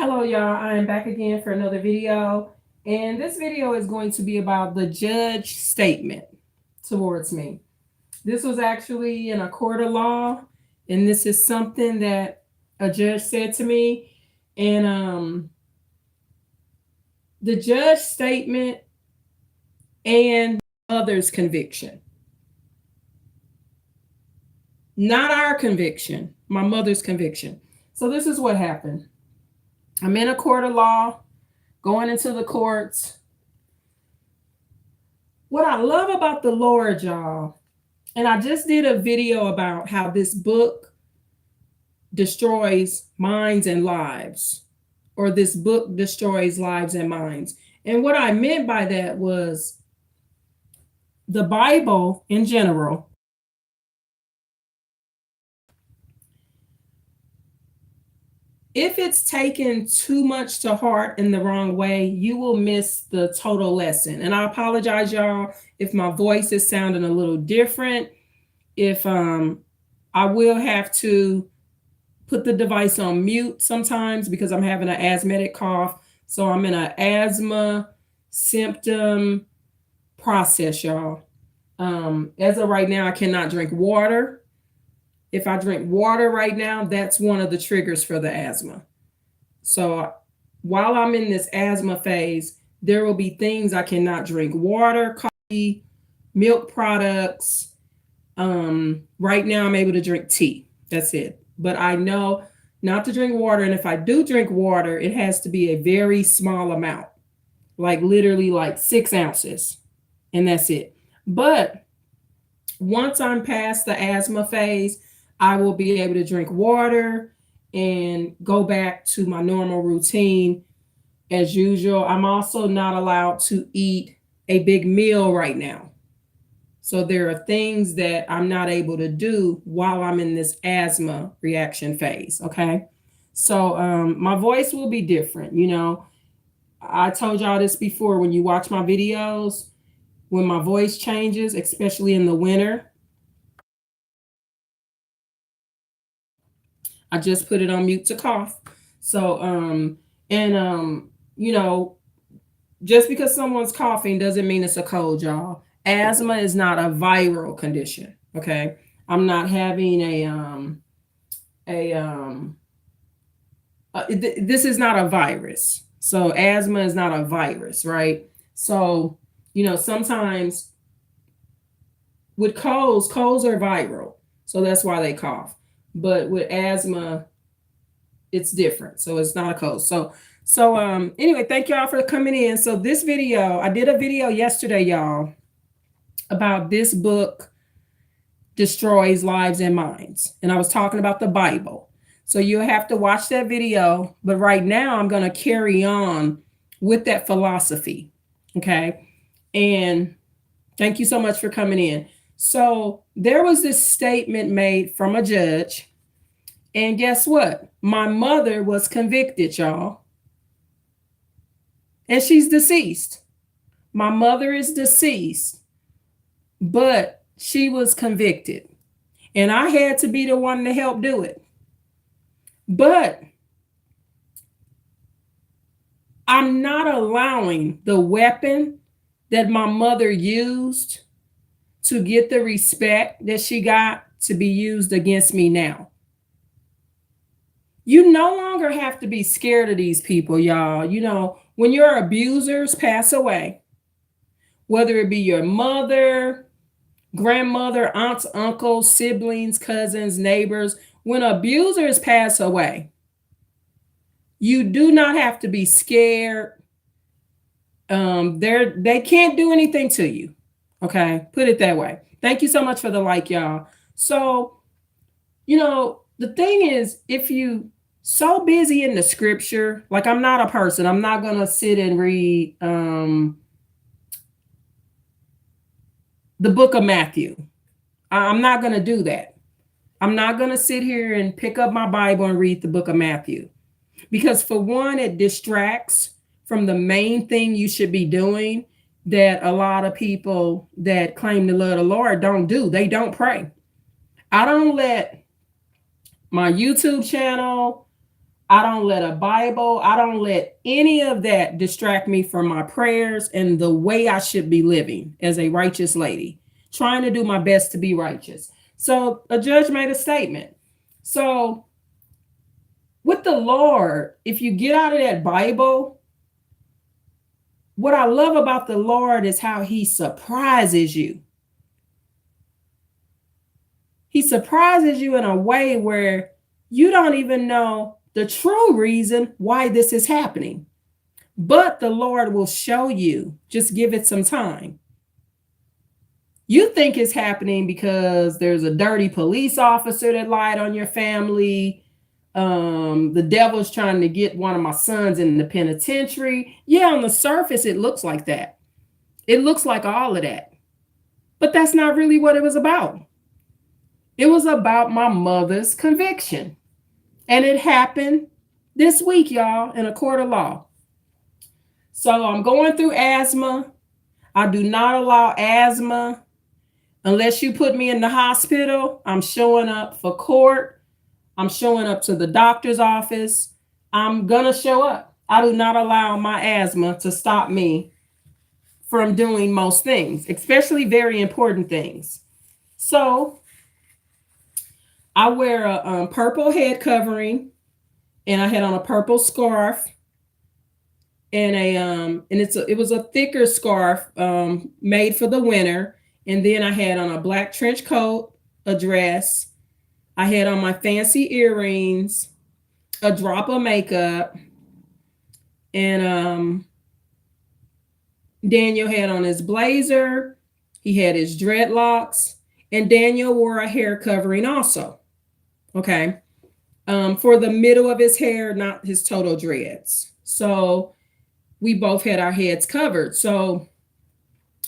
Hello, y'all. I am back again for another video. And this video is going to be about the judge statement towards me. This was actually in a court of law, and this is something that a judge said to me. And the judge statement and others' conviction, not our conviction, my mother's conviction. So, this is what happened. I'm in a court of law, going into the courts. What I love about the Lord, y'all, and I just did a video about how this book destroys minds and lives, or this book destroys lives and minds. And what I meant by that was the Bible in general. If it's taken too much to heart in the wrong way, you will miss the total lesson. And I apologize, y'all, if my voice is sounding a little different. If I will have to put the device on mute sometimes because I'm having an asthmatic cough. So I'm in an asthma symptom process, y'all. As of right now, I cannot drink water. If I drink water right now, that's one of the triggers for the asthma. So while I'm in this asthma phase, there will be things I cannot drink: water, coffee, milk products. Right now, I'm able to drink tea. That's it. But I know not to drink water. And if I do drink water, it has to be a very small amount, like literally like 6 ounces. And that's it. But once I'm past the asthma phase, I will be able to drink water and go back to my normal routine as usual. I'm also not allowed to eat a big meal right now. So there are things that I'm not able to do while I'm in this asthma reaction phase. Okay. So my voice will be different. I told y'all this before. When you watch my videos, when my voice changes, especially in the winter, I just put it on mute to cough. So, and, you know, just because someone's coughing doesn't mean it's a cold, y'all. Asthma is not a viral condition. Okay. I'm not having a, this is not a virus. So asthma is not a virus, right? So, sometimes with colds are viral. So that's why they cough. But with asthma, it's different. So it's not a cold. So anyway, thank y'all for coming in. So this video, I did a video yesterday, y'all, about this book destroys lives and minds. And I was talking about the Bible. So you'll have to watch that video. But right now I'm going to carry on with that philosophy. Okay. And thank you so much for coming in. So there was this statement made from a judge. And guess what? My mother was convicted, y'all. And she's deceased. My mother is deceased, but she was convicted. And I had to be the one to help do it. But I'm not allowing the weapon that my mother used to get the respect that she got to be used against me now. You no longer have to be scared of these people, y'all. When your abusers pass away, whether it be your mother, grandmother, aunts, uncles, siblings, cousins, neighbors, when abusers pass away, you do not have to be scared. They can't do anything to you. Okay, put it that way. Thank you so much for the like, y'all. So, the thing is, if you so busy in the scripture, like I'm not a person, I'm not gonna sit and read the book of Matthew. I'm not gonna do that. I'm not gonna sit here and pick up my Bible and read the book of Matthew. Because for one, it distracts from the main thing you should be doing that a lot of people that claim to love the Lord don't do. They don't pray. I don't let my YouTube channel, I don't let a Bible, I don't let any of that distract me from my prayers and the way I should be living as a righteous lady, trying to do my best to be righteous. So a judge made a statement. So with the Lord, if you get out of that Bible, what I love about the Lord is how he surprises you. He surprises you in a way where you don't even know the true reason why this is happening. But the Lord will show you. Just give it some time. You think it's happening because there's a dirty police officer that lied on your family. The devil's trying to get one of my sons in the penitentiary. Yeah, on the surface, it looks like that. It looks like all of that. But that's not really what it was about. It was about my mother's conviction. And it happened this week, y'all, in a court of law. So I'm going through asthma. I do not allow asthma unless you put me in the hospital. I'm showing up for court. I'm showing up to the doctor's office. I'm going to show up. I do not allow my asthma to stop me from doing most things, especially very important things. So I wear a purple head covering, and I had on a purple scarf, and it was a thicker scarf made for the winter. And then I had on a black trench coat, a dress. I had on my fancy earrings, a drop of makeup, and Daniel had on his blazer. He had his dreadlocks, and Daniel wore a hair covering also. Okay. For the middle of his hair, not his total dreads. So we both had our heads covered. So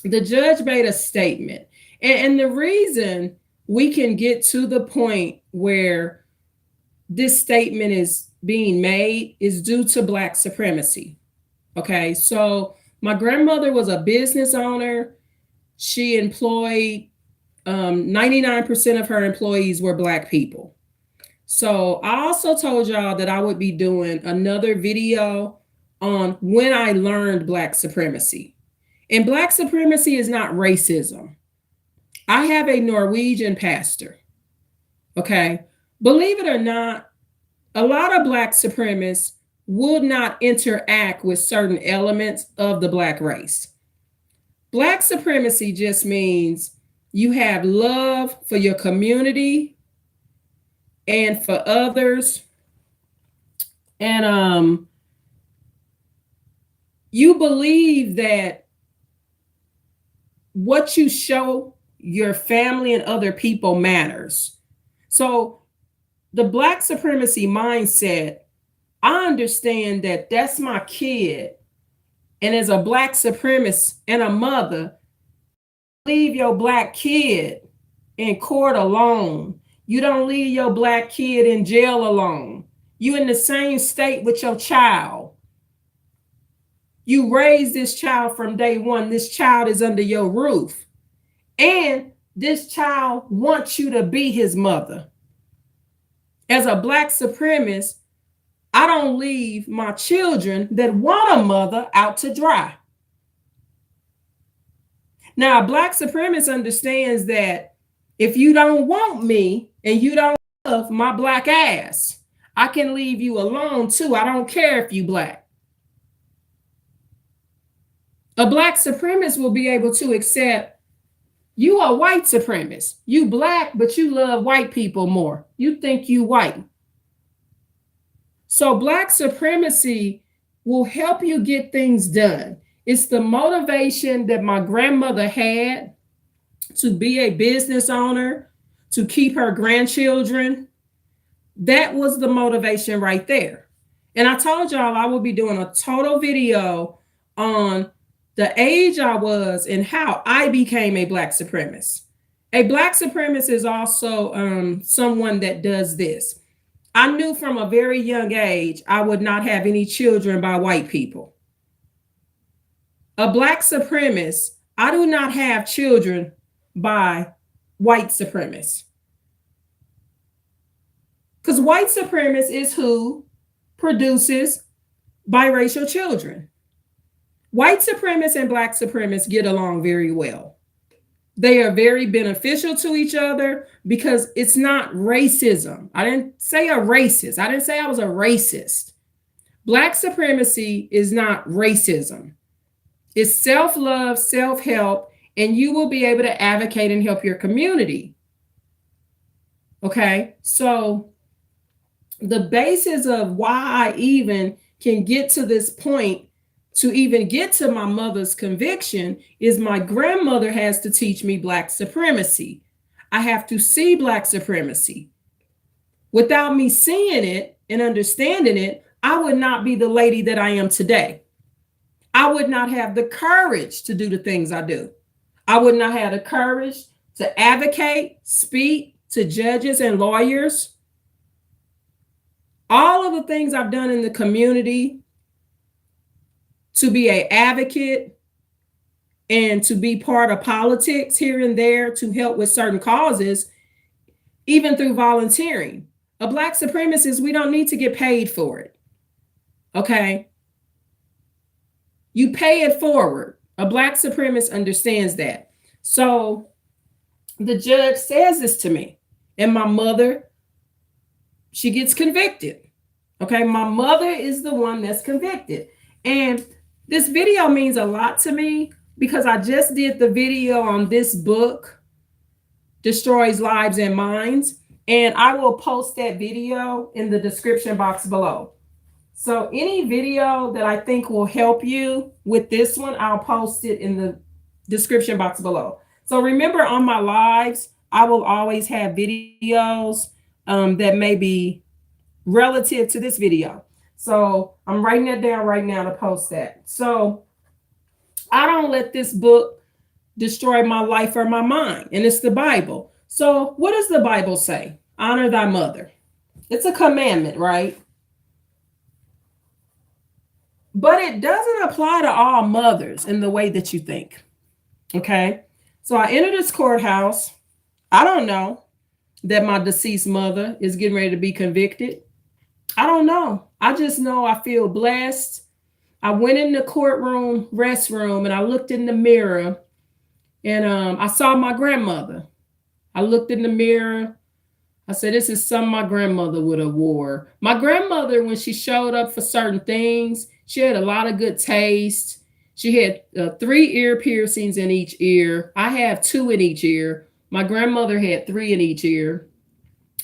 the judge made a statement. And the reason we can get to the point where this statement is being made is due to Black supremacy. Okay. So my grandmother was a business owner. She employed 99% of her employees were Black people. So I also told y'all that I would be doing another video on when I learned Black supremacy. And Black supremacy is not racism. I have a Norwegian pastor. Okay. Believe it or not, a lot of Black supremacists would not interact with certain elements of the Black race. Black supremacy just means you have love for your community and for others. And you believe that what you show your family and other people matters. So the Black supremacy mindset, I understand that that's my kid. And as a Black supremacist and a mother, leave your Black kid in court alone. You don't leave your Black kid in jail alone. You in the same state with your child. You raise this child from day one. This child is under your roof. And this child wants you to be his mother. As a Black supremacist, I don't leave my children that want a mother out to dry. Now, a Black supremacist understands that if you don't want me and you don't love my Black ass, I can leave you alone too. I don't care if you Black. A Black supremacist will be able to accept you are white supremacist. You Black, but you love white people more. You think you white. So Black supremacy will help you get things done. It's the motivation that my grandmother had to be a business owner, to keep her grandchildren. That was the motivation right there. And I told y'all I will be doing a total video on the age I was and how I became a Black supremacist. A Black supremacist is also someone that does this. I knew from a very young age I would not have any children by white people. A Black supremacist, I do not have children by white supremacists. Because white supremacist is who produces biracial children. White supremacists and black supremacists get along very well. They are very beneficial to each other because it's not racism. I didn't say a racist. I didn't say I was a racist. Black supremacy is not racism. It's self love, self help, and you will be able to advocate and help your community. Okay, so the basis of why I even can get to this point to even get to my mother's conviction is my grandmother has to teach me Black supremacy. I have to see Black supremacy. Without me seeing it and understanding it, I would not be the lady that I am today. I would not have the courage to do the things I do. I would not have the courage to advocate, speak to judges and lawyers. All of the things I've done in the community to be an advocate and to be part of politics here and there to help with certain causes, even through volunteering. A Black supremacist, we don't need to get paid for it. Okay? You pay it forward. A Black supremacist understands that. So the judge says this to me, and my mother, she gets convicted. Okay, my mother is the one that's convicted. And this video means a lot to me because I just did the video on this book, Destroys Lives and Minds, and I will post that video in the description box below. So any video that I think will help you with this one, I'll post it in the description box below. So remember, on my lives, I will always have videos that may be relative to this video. So I'm writing that down right now to post that. So I don't let this book destroy my life or my mind, and it's the Bible. So what does the Bible say? Honor thy mother. It's a commandment, right? But it doesn't apply to all mothers in the way that you think. Okay? So I enter this courthouse. I don't know that my deceased mother is getting ready to be convicted. I don't know. I just know I feel blessed. I went in the courtroom restroom and I looked in the mirror and I saw my grandmother. I looked in the mirror. I said, this is something my grandmother would have wore. My grandmother, when she showed up for certain things, she had a lot of good taste. She had 3 ear piercings in each ear. I have 2 in each ear. My grandmother had 3 in each ear.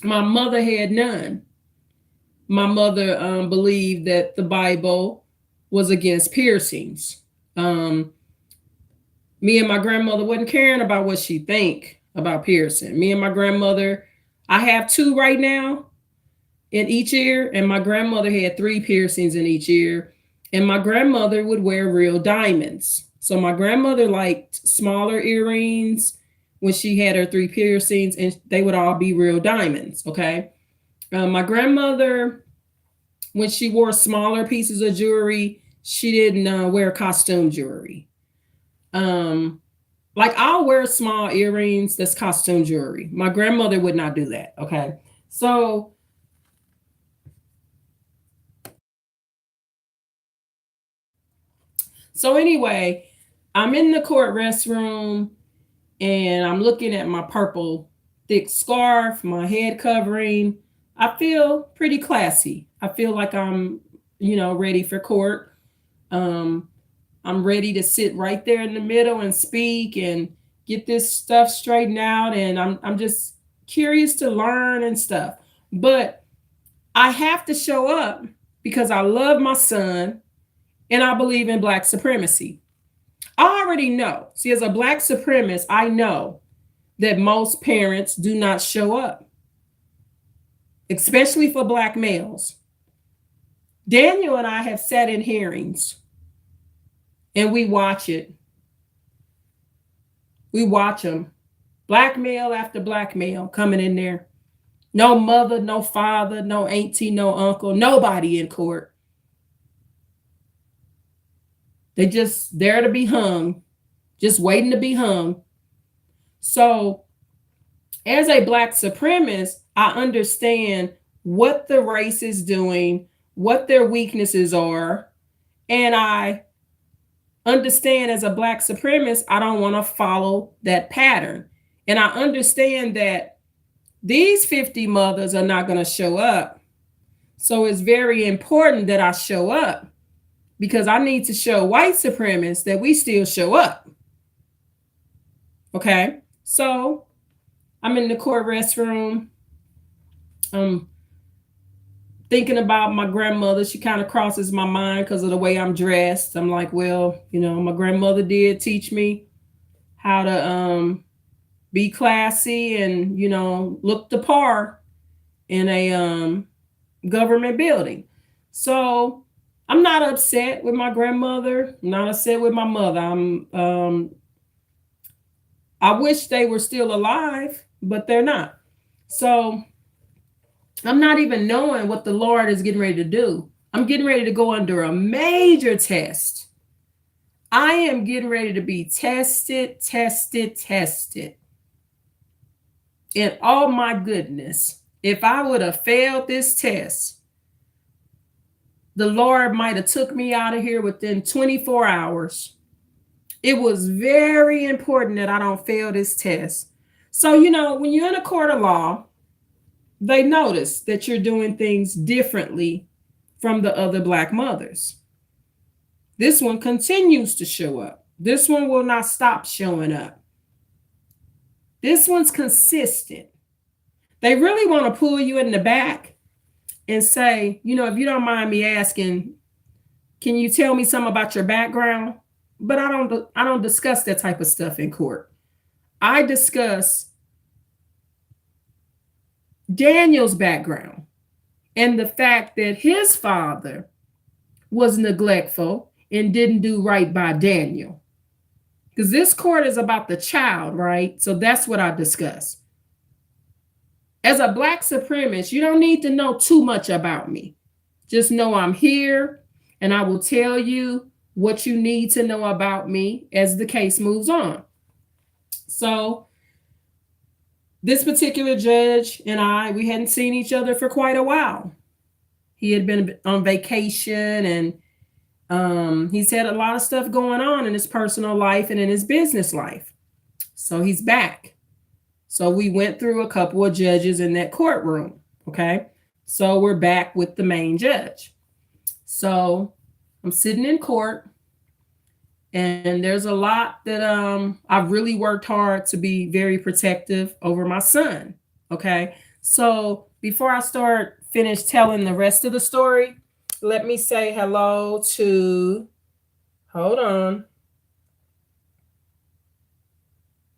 My mother had none. My mother believed that the Bible was against piercings. Me and my grandmother wasn't caring about what she think about piercing. Me and my grandmother, I have 2 right now in each ear, and my grandmother had 3 piercings in each ear. And my grandmother would wear real diamonds. So my grandmother liked smaller earrings when she had her 3 piercings, and they would all be real diamonds, okay? My grandmother, when she wore smaller pieces of jewelry, she didn't wear costume jewelry. Like I'll wear small earrings, that's costume jewelry. My grandmother would not do that, okay? So anyway, I'm in the court restroom and I'm looking at my purple thick scarf, my head covering. I feel pretty classy. I feel like I'm, ready for court. I'm ready to sit right there in the middle and speak and get this stuff straightened out. And I'm just curious to learn and stuff. But I have to show up because I love my son and I believe in Black supremacy. I already know. See, as a Black supremacist, I know that most parents do not show up, especially for Black males. Daniel and I have sat in hearings and we watch it. We watch them. Black male after Black male coming in there. No mother, no father, no auntie, no uncle, nobody in court. They just there to be hung, just waiting to be hung. So as a Black supremacist, I understand what the race is doing, what their weaknesses are, and I understand as a Black supremacist, I don't want to follow that pattern. And I understand that these 50 mothers are not going to show up. So it's very important that I show up because I need to show white supremacists that we still show up. Okay. So I'm in the court restroom. I'm thinking about my grandmother. She kind of crosses my mind because of the way I'm dressed. I'm like, well, my grandmother did teach me how to be classy and, look the part in a government building. So I'm not upset with my grandmother. I'm not upset with my mother. I wish they were still alive, but they're not. So I'm not even knowing what the Lord is getting ready to do. I'm getting ready to go under a major test. I am getting ready to be tested. And oh my goodness, if I would have failed this test, the Lord might have took me out of here within 24 hours. It was very important that I don't fail this test. So, when you're in a court of law, they notice that you're doing things differently from the other Black mothers. This one continues to show up. This one will not stop showing up. This one's consistent. They really want to pull you in the back and say, if you don't mind me asking, can you tell me something about your background? But I don't discuss that type of stuff in court. I discuss Daniel's background and the fact that his father was neglectful and didn't do right by Daniel. Because this court is about the child, right? So that's what I discuss. As a Black supremacist, you don't need to know too much about me. Just know I'm here and I will tell you what you need to know about me as the case moves on. So this particular judge and we hadn't seen each other for quite a while. He had been on vacation and he's had a lot of stuff going on in his personal life and in his business life. So he's back. So we went through a couple of judges in that courtroom. Okay. So we're back with the main judge. So I'm sitting in court and there's a lot that I've really worked hard to be very protective over my son. Okay. So before I finish telling the rest of the story, let me say hello to, hold on,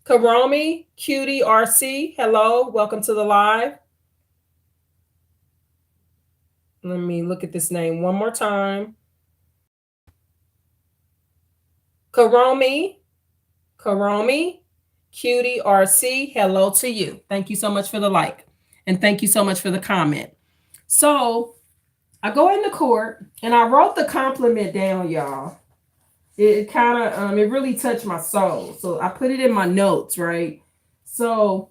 Karomi Cutie RC. Hello, welcome to the live. Let me look at this name one more time. Karomi Cutie RC. Hello to you. Thank you so much for the like. And thank you so much for the comment. So I go into court and I wrote the compliment down, y'all. It kind of, it really touched my soul. So I put it in my notes, right? So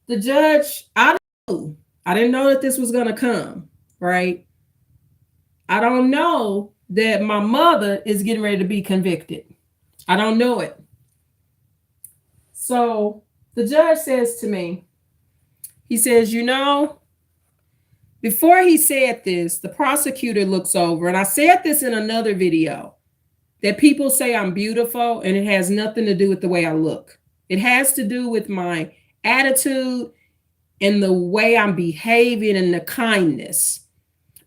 the judge, I didn't know that this was going to come, right? I don't know that my mother is getting ready to be convicted. I don't know it. So the judge says to me, he says, before he said this, the prosecutor looks over, and I said this in another video, that people say I'm beautiful and it has nothing to do with the way I look. It has to do with my attitude and the way I'm behaving and the kindness.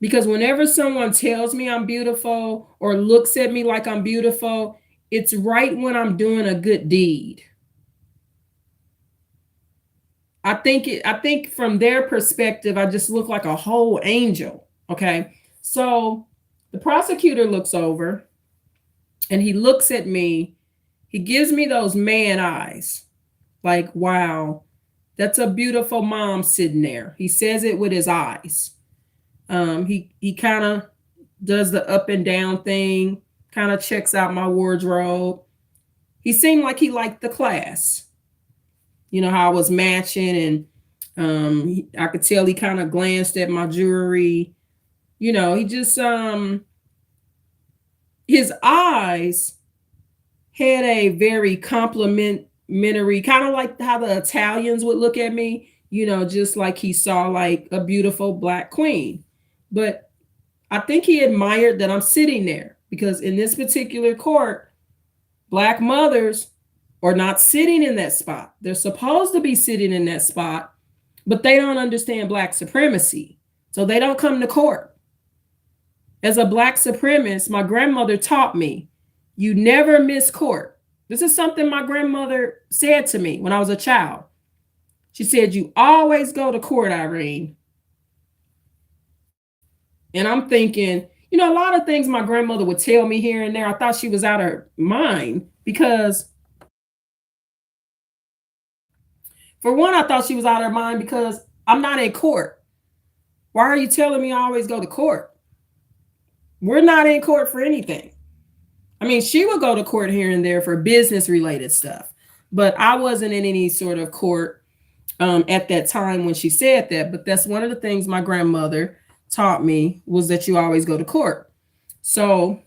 Because whenever someone tells me I'm beautiful or looks at me like I'm beautiful, it's right when I'm doing a good deed. I think from their perspective, I just look like a whole angel. Okay. So the prosecutor looks over and he looks at me. He gives me those man eyes. Like, wow, that's a beautiful mom sitting there. He says it with his eyes. He kind of does the up and down thing, kind of checks out my wardrobe. He seemed like he liked the class. How I was matching, and I could tell he kind of glanced at my jewelry. He just his eyes had a very complimentary, kind of like how the Italians would look at me, just like he saw like a beautiful black queen. But I think he admired that I'm sitting there because in this particular court, black mothers are not sitting in that spot. They're supposed to be sitting in that spot, but they don't understand black supremacy. So they don't come to court. As a black supremacist, my grandmother taught me, you never miss court. This is something my grandmother said to me when I was a child. She said, you always go to court, Irene. And I'm thinking, a lot of things my grandmother would tell me here and there, I thought she was out of her mind because, for one, I thought she was out of her mind because I'm not in court. Why are you telling me I always go to court? We're not in court for anything. I mean, she would go to court here and there for business related stuff, but I wasn't in any sort of court at that time when she said that. But that's one of the things my grandmother taught me was that you always go to court. So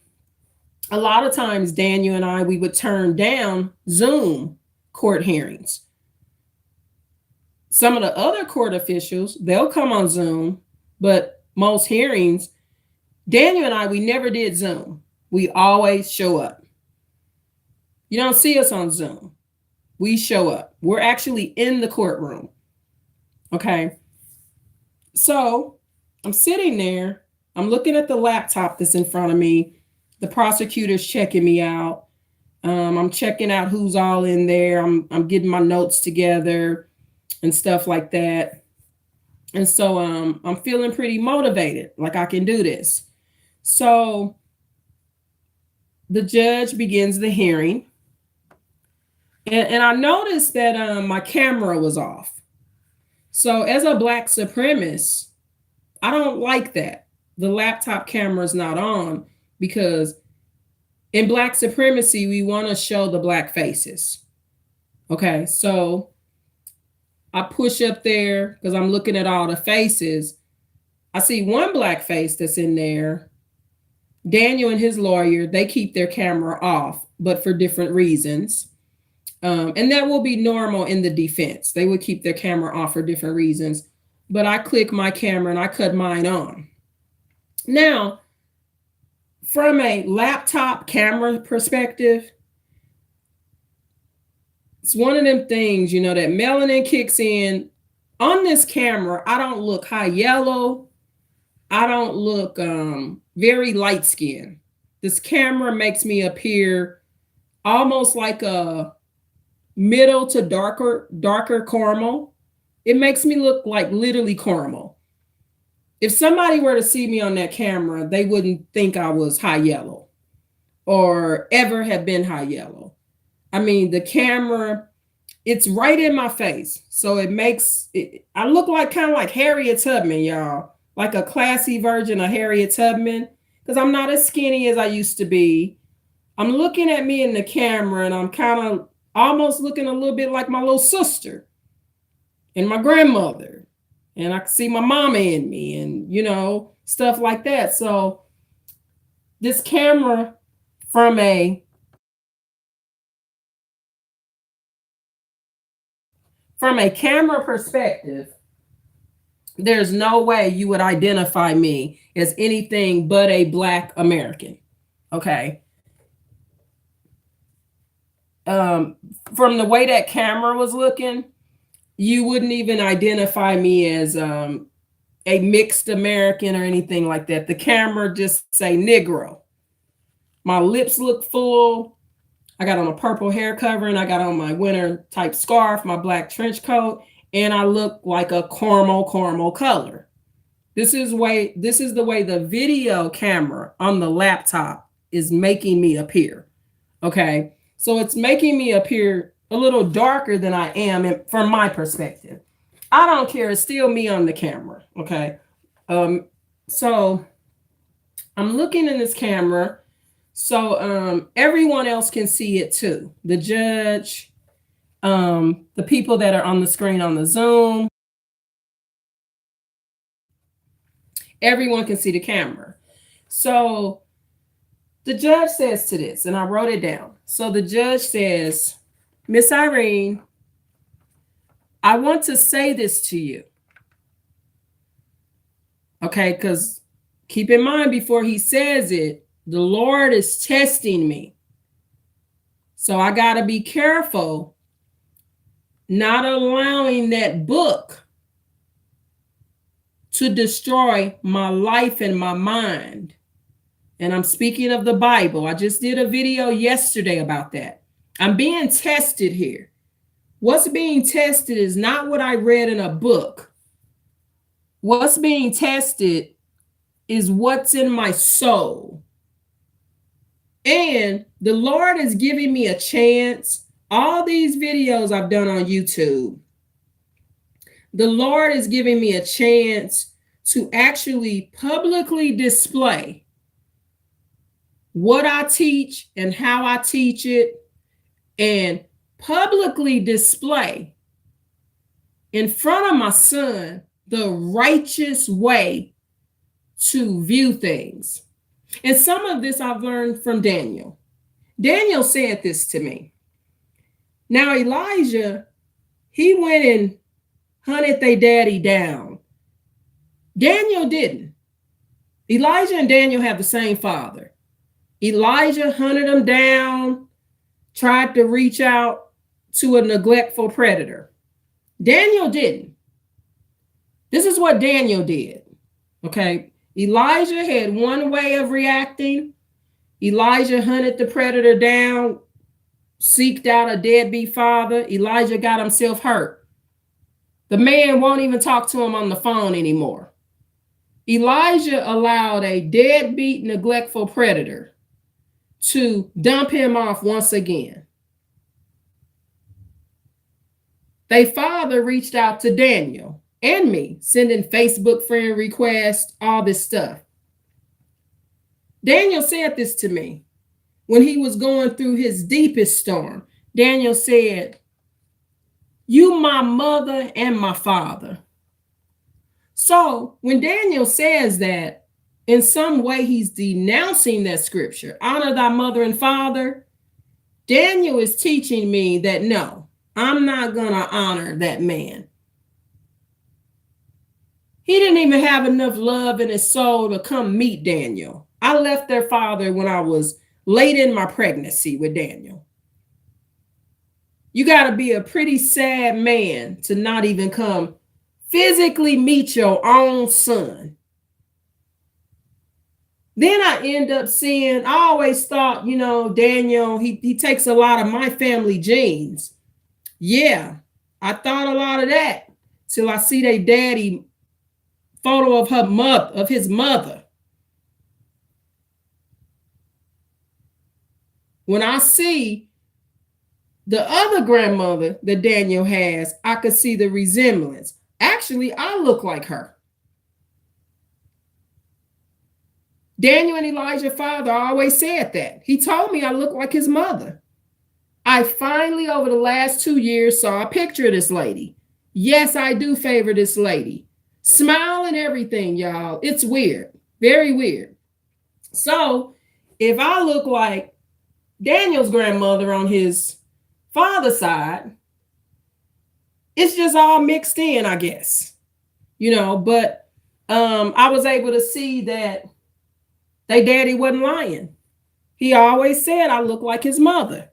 a lot of times Daniel and I, we would turn down Zoom court hearings. Some of the other court officials, they'll come on Zoom, but most hearings, Daniel and I, we never did Zoom. We always show up. You don't see us on Zoom. We show up. We're actually in the courtroom. Okay. So I'm sitting there. I'm looking at the laptop that's in front of me. The prosecutor's checking me out. I'm checking out who's all in there. I'm getting my notes together and stuff like that. And so I'm feeling pretty motivated, like I can do this. So the judge begins the hearing. And I noticed that my camera was off. So as a black supremacist, I don't like that. The laptop camera is not on because in black supremacy, we want to show the black faces. Okay, so I push up there because I'm looking at all the faces. I see one black face that's in there. Daniel and his lawyer, they keep their camera off, but for different reasons. And that will be normal in the defense. They would keep their camera off for different reasons. But I click my camera and I cut mine on. Now, from a laptop camera perspective, it's one of them things, that melanin kicks in. On this camera, I don't look high yellow. I don't look very light skinned. This camera makes me appear almost like a middle to darker caramel. It makes me look like literally caramel. If somebody were to see me on that camera, they wouldn't think I was high yellow or ever have been high yellow. I mean, the camera, it's right in my face. So it makes it, I look like kind of like Harriet Tubman, y'all, like a classy version of Harriet Tubman, because I'm not as skinny as I used to be. I'm looking at me in the camera and I'm kind of almost looking a little bit like my little sister and my grandmother. And I can see my mama in me and, stuff like that. So this camera from a camera perspective, there's no way you would identify me as anything but a Black American. Okay. From the way that camera was looking, you wouldn't even identify me as a mixed American or anything like that. The camera just say Negro. My lips look full. I got on a purple hair covering. I got on my winter type scarf, my black trench coat, and I look like a caramel color. This is the way the video camera on the laptop is making me appear. Okay. So it's making me appear a little darker than I am from my perspective. I don't care. It's still me on the camera. Okay. So I'm looking in this camera. So everyone else can see it too. The judge, the people that are on the screen on the Zoom. Everyone can see the camera. So the judge says to this, and I wrote it down. So the judge says, Miss Irene, I want to say this to you. Okay, because keep in mind before he says it, the Lord is testing me. So I got to be careful not allowing that book to destroy my life and my mind. And I'm speaking of the Bible. I just did a video yesterday about that. I'm being tested here. What's being tested is not what I read in a book. What's being tested is what's in my soul. And the Lord is giving me a chance. All these videos I've done on YouTube, the Lord is giving me a chance to actually publicly display what I teach and how I teach it, and publicly display in front of my son the righteous way to view things. And some of this I've learned from Daniel. Daniel said this to me. Now Elijah, he went and hunted their daddy down. Daniel didn't. Elijah and Daniel have the same father. Elijah hunted him down, tried to reach out to a neglectful predator. Daniel didn't. This is what Daniel did. Okay. Elijah had one way of reacting. Elijah hunted the predator down, seeked out a deadbeat father. Elijah got himself hurt. The man won't even talk to him on the phone anymore. Elijah allowed a deadbeat, neglectful predator to dump him off once again. Their father reached out to Daniel and me, sending Facebook friend requests, all this stuff. Daniel said this to me when he was going through his deepest storm. Daniel said, "You my mother and my father." So when Daniel says that, in some way he's denouncing that scripture, honor thy mother and father. Daniel is teaching me that no, I'm not going to honor that man. He didn't even have enough love in his soul to come meet Daniel. I left their father when I was late in my pregnancy with Daniel. You got to be a pretty sad man to not even come physically meet your own son. Then I end up seeing, I always thought, Daniel, he takes a lot of my family genes. Yeah, I thought a lot of that till I see their daddy photo of his mother. When I see the other grandmother that Daniel has, I could see the resemblance. Actually, I look like her. Daniel and Elijah's father always said that. He told me I look like his mother. I finally, over the last 2 years, saw a picture of this lady. Yes, I do favor this lady. Smile and everything, y'all. It's weird. Very weird. So if I look like Daniel's grandmother on his father's side, it's just all mixed in, I guess. But I was able to see that their daddy wasn't lying. He always said I look like his mother.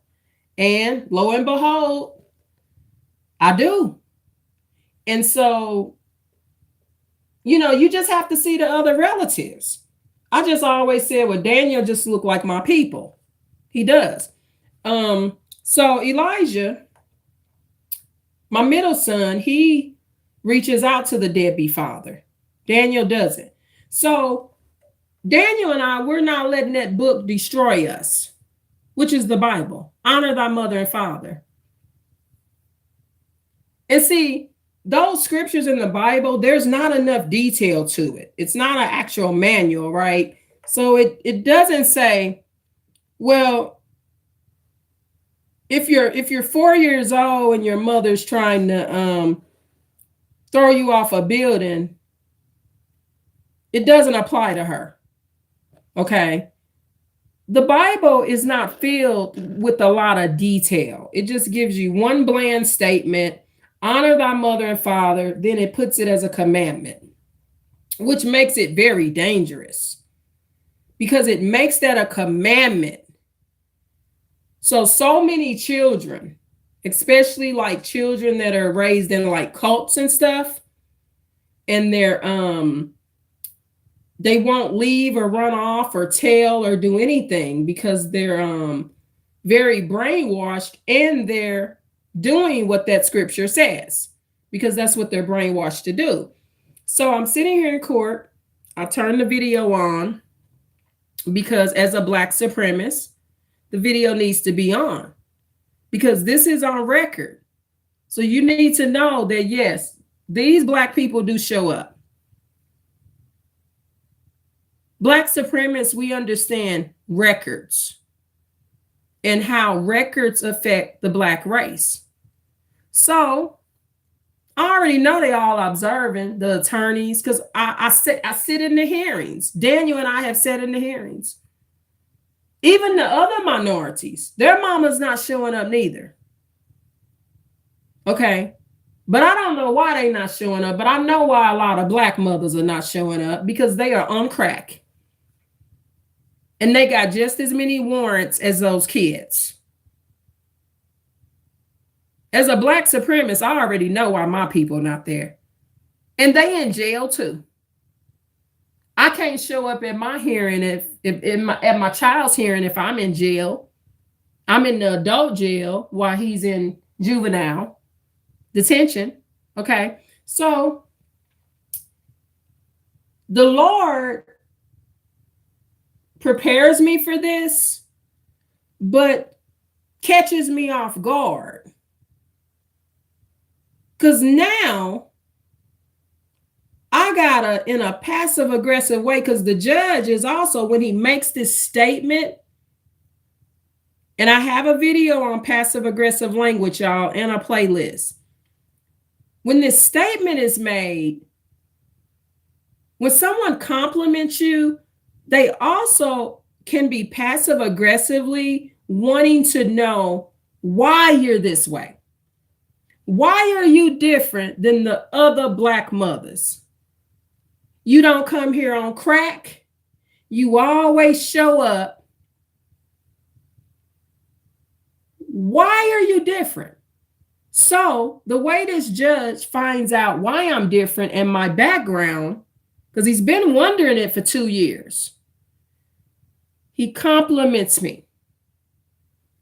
And lo and behold, I do. And so, you just have to see the other relatives. I just always said, well, Daniel just look like my people. He does. So Elijah, my middle son, he reaches out to the deadbeat father. Daniel doesn't. So Daniel and I, we're not letting that book destroy us, which is the Bible. Honor thy mother and father. And see, those scriptures in the Bible, there's not enough detail to it. It's not an actual manual, right? So it doesn't say, well, if you're 4 years old and your mother's trying to throw you off a building, It doesn't apply to her. Okay. The Bible is not filled with a lot of detail. It just gives you one bland statement: honor thy mother and father. Then it puts it as a commandment, which makes it very dangerous because it makes that a commandment. So many children, especially like children that are raised in like cults and stuff, and they won't leave or run off or tell or do anything because they're very brainwashed, and they're doing what that scripture says because that's what they're brainwashed to do. So I'm sitting here in court. I turn the video on because as a Black supremacist, the video needs to be on because this is on record. So you need to know that, yes, these Black people do show up. Black supremacists, we understand records and how records affect the Black race. So I already know they all observing the attorneys because I sit in the hearings. Daniel and I have sat in the hearings. Even the other minorities, their mama's not showing up neither. Okay. But I don't know why they're not showing up, but I know why a lot of Black mothers are not showing up, because they are on crack. And they got just as many warrants as those kids. As a Black supremacist, I already know why my people are not there. And they in jail too. I can't show up at my hearing at my child's hearing if I'm in jail. I'm in the adult jail while he's in juvenile detention. Okay. So the Lord prepares me for this, but catches me off guard. Because now I gotta, in a passive aggressive way, because the judge is also, when he makes this statement, and I have a video on passive aggressive language, y'all, and a playlist. When this statement is made, when someone compliments you, they also can be passive aggressively wanting to know why you're this way. Why are you different than the other Black mothers? You don't come here on crack. You always show up. Why are you different? So the way this judge finds out why I'm different and my background, because he's been wondering it for 2 years, he compliments me.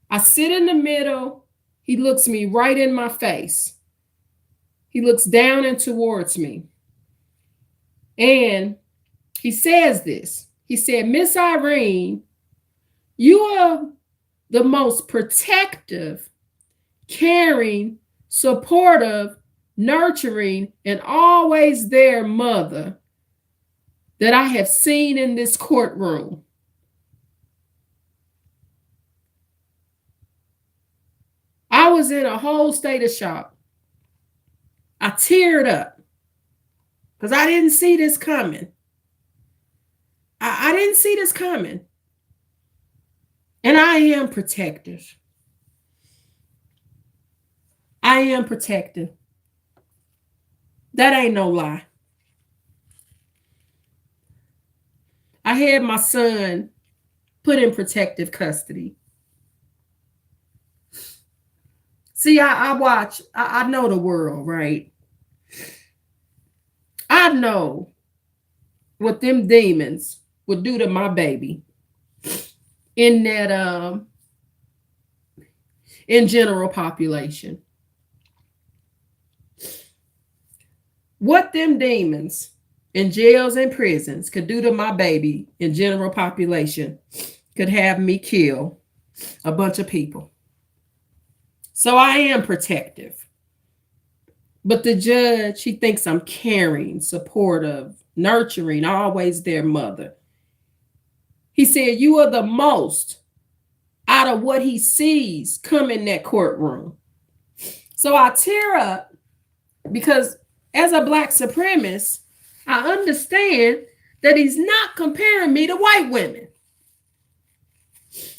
I sit in the middle. He looks me right in my face. He looks down and towards me. And he says this. He said, Miss Irene, you are the most protective, caring, supportive, nurturing, and always there mother that I have seen in this courtroom. I was in a whole state of shock. I teared up because I didn't see this coming. I didn't see this coming. And I am protective. I am protective. That ain't no lie. I had my son put in protective custody. See, I watch, I know the world, right? I know what them demons would do to my baby in that, in general population. What them demons in jails and prisons could do to my baby in general population could have me kill a bunch of people. So I am protective. But the judge, he thinks I'm caring, supportive, nurturing, always their mother. He said, you are the most out of what he sees come in that courtroom. So I tear up because as a Black supremacist, I understand that he's not comparing me to white women.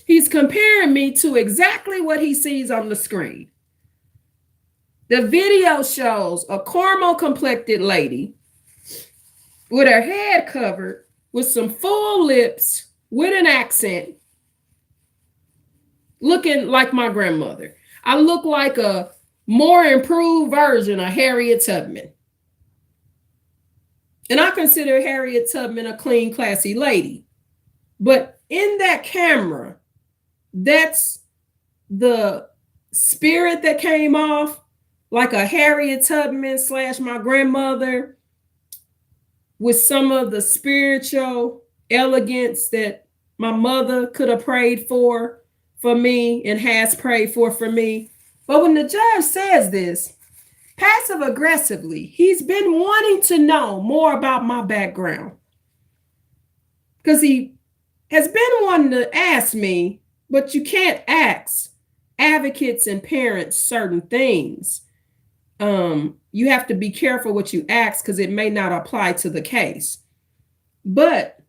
He's comparing me to exactly what he sees on the screen. The video shows a caramel complected lady with her head covered, with some full lips, with an accent, looking like my grandmother. I look like a more improved version of Harriet Tubman. And I consider Harriet Tubman a clean, classy lady. But in that camera, that's the spirit that came off, like a Harriet Tubman / my grandmother, with some of the spiritual elegance that my mother could have prayed for me and has prayed for me. But when the judge says this, passive aggressively, he's been wanting to know more about my background, because he has been wanting to ask me, but you can't ask advocates and parents certain things. You have to be careful what you ask because it may not apply to the case. But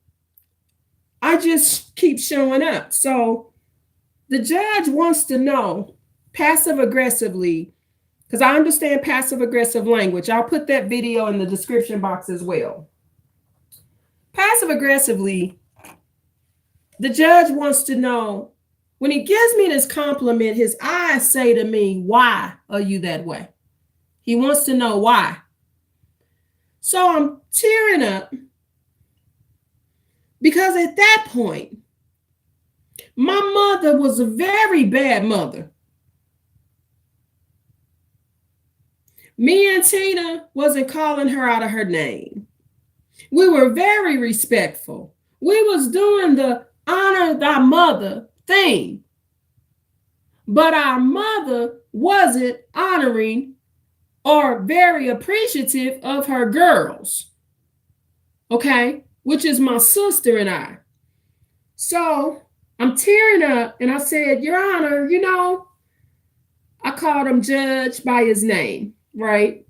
I just keep showing up. So the judge wants to know passive aggressively, because I understand passive aggressive language. I'll put that video in the description box as well. Passive aggressively, the judge wants to know, when he gives me this compliment, his eyes say to me, why are you that way? He wants to know why. So I'm tearing up because at that point, my mother was a very bad mother. Me and Tina wasn't calling her out of her name. We were very respectful. We was doing the honor thy mother thing. But our mother wasn't honoring or very appreciative of her girls, okay, which is my sister and I. So I'm tearing up and I said, Your Honor, I called him Judge by his name, right?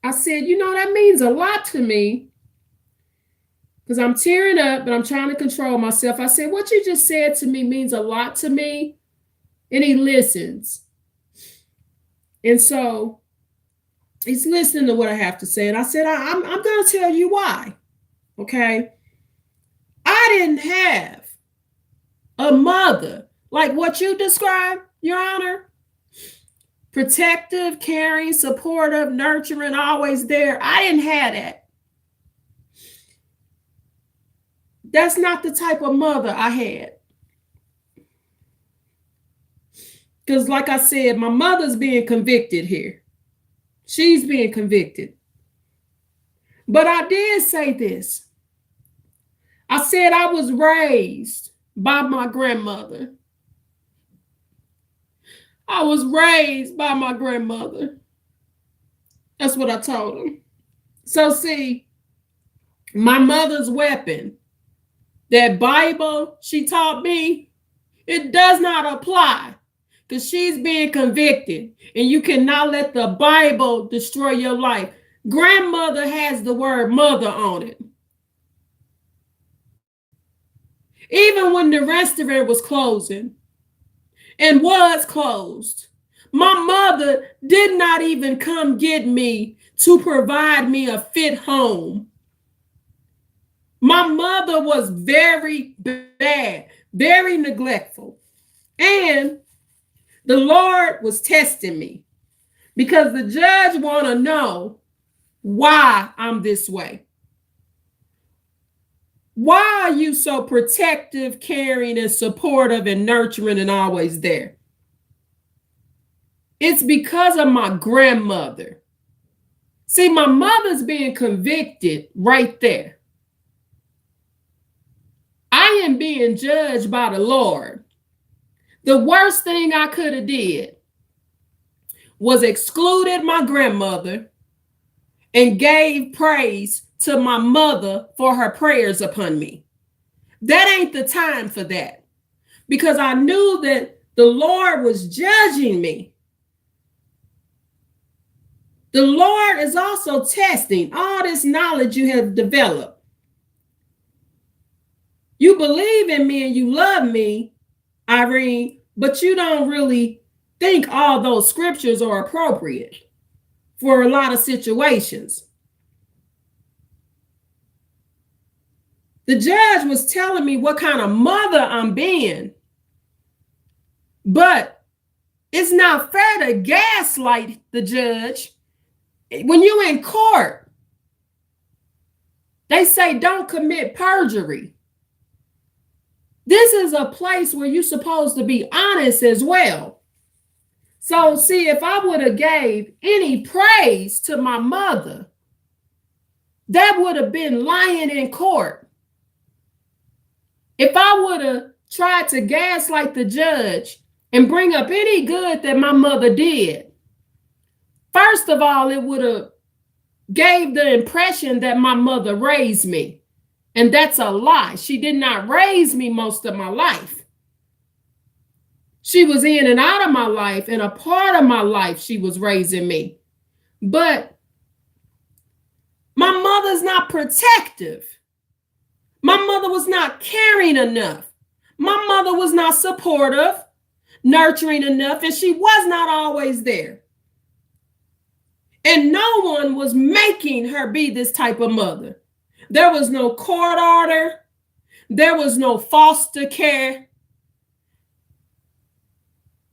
I said, that means a lot to me, because I'm tearing up, but I'm trying to control myself. I said, what you just said to me means a lot to me. And he listens. And so he's listening to what I have to say. And I said, I'm going to tell you why. Okay. I didn't have a mother like what you described, Your Honor. Protective, caring, supportive, nurturing, always there. I didn't have that. That's not the type of mother I had. Because like I said, my mother's being convicted here. She's being convicted. But I did say this. I said I was raised by my grandmother. I was raised by my grandmother. That's what I told him. So see, my mother's weapon, that Bible she taught me, it does not apply, because she's being convicted, and you cannot let the Bible destroy your life. Grandmother has the word mother on it. Even when the restaurant was closing and was closed, my mother did not even come get me to provide me a fit home. My mother was very bad, very neglectful. And the Lord was testing me, because the judge want to know why I'm this way. Why are you so protective, caring, and supportive, and nurturing, and always there? It's because of my grandmother. See, my mother's being convicted right there. I am being judged by the Lord. The worst thing I could have did was excluded my grandmother and gave praise to my mother for her prayers upon me. That ain't the time for that, because I knew that the Lord was judging me. The Lord is also testing all this knowledge you have developed. You believe in me and you love me, Irene, but you don't really think all those scriptures are appropriate for a lot of situations. The judge was telling me what kind of mother I'm being, but it's not fair to gaslight the judge. When you're in court, they say don't commit perjury. This is a place where you're supposed to be honest as well. So see, if I would have gave any praise to my mother, that would have been lying in court. If I would have tried to gaslight the judge and bring up any good that my mother did, first of all, it would have gave the impression that my mother raised me. And that's a lie. She did not raise me most of my life. She was in and out of my life, and a part of my life she was raising me. But my mother's not protective. My mother was not caring enough. My mother was not supportive, nurturing enough, and she was not always there. And no one was making her be this type of mother. There was no court order. There was no foster care.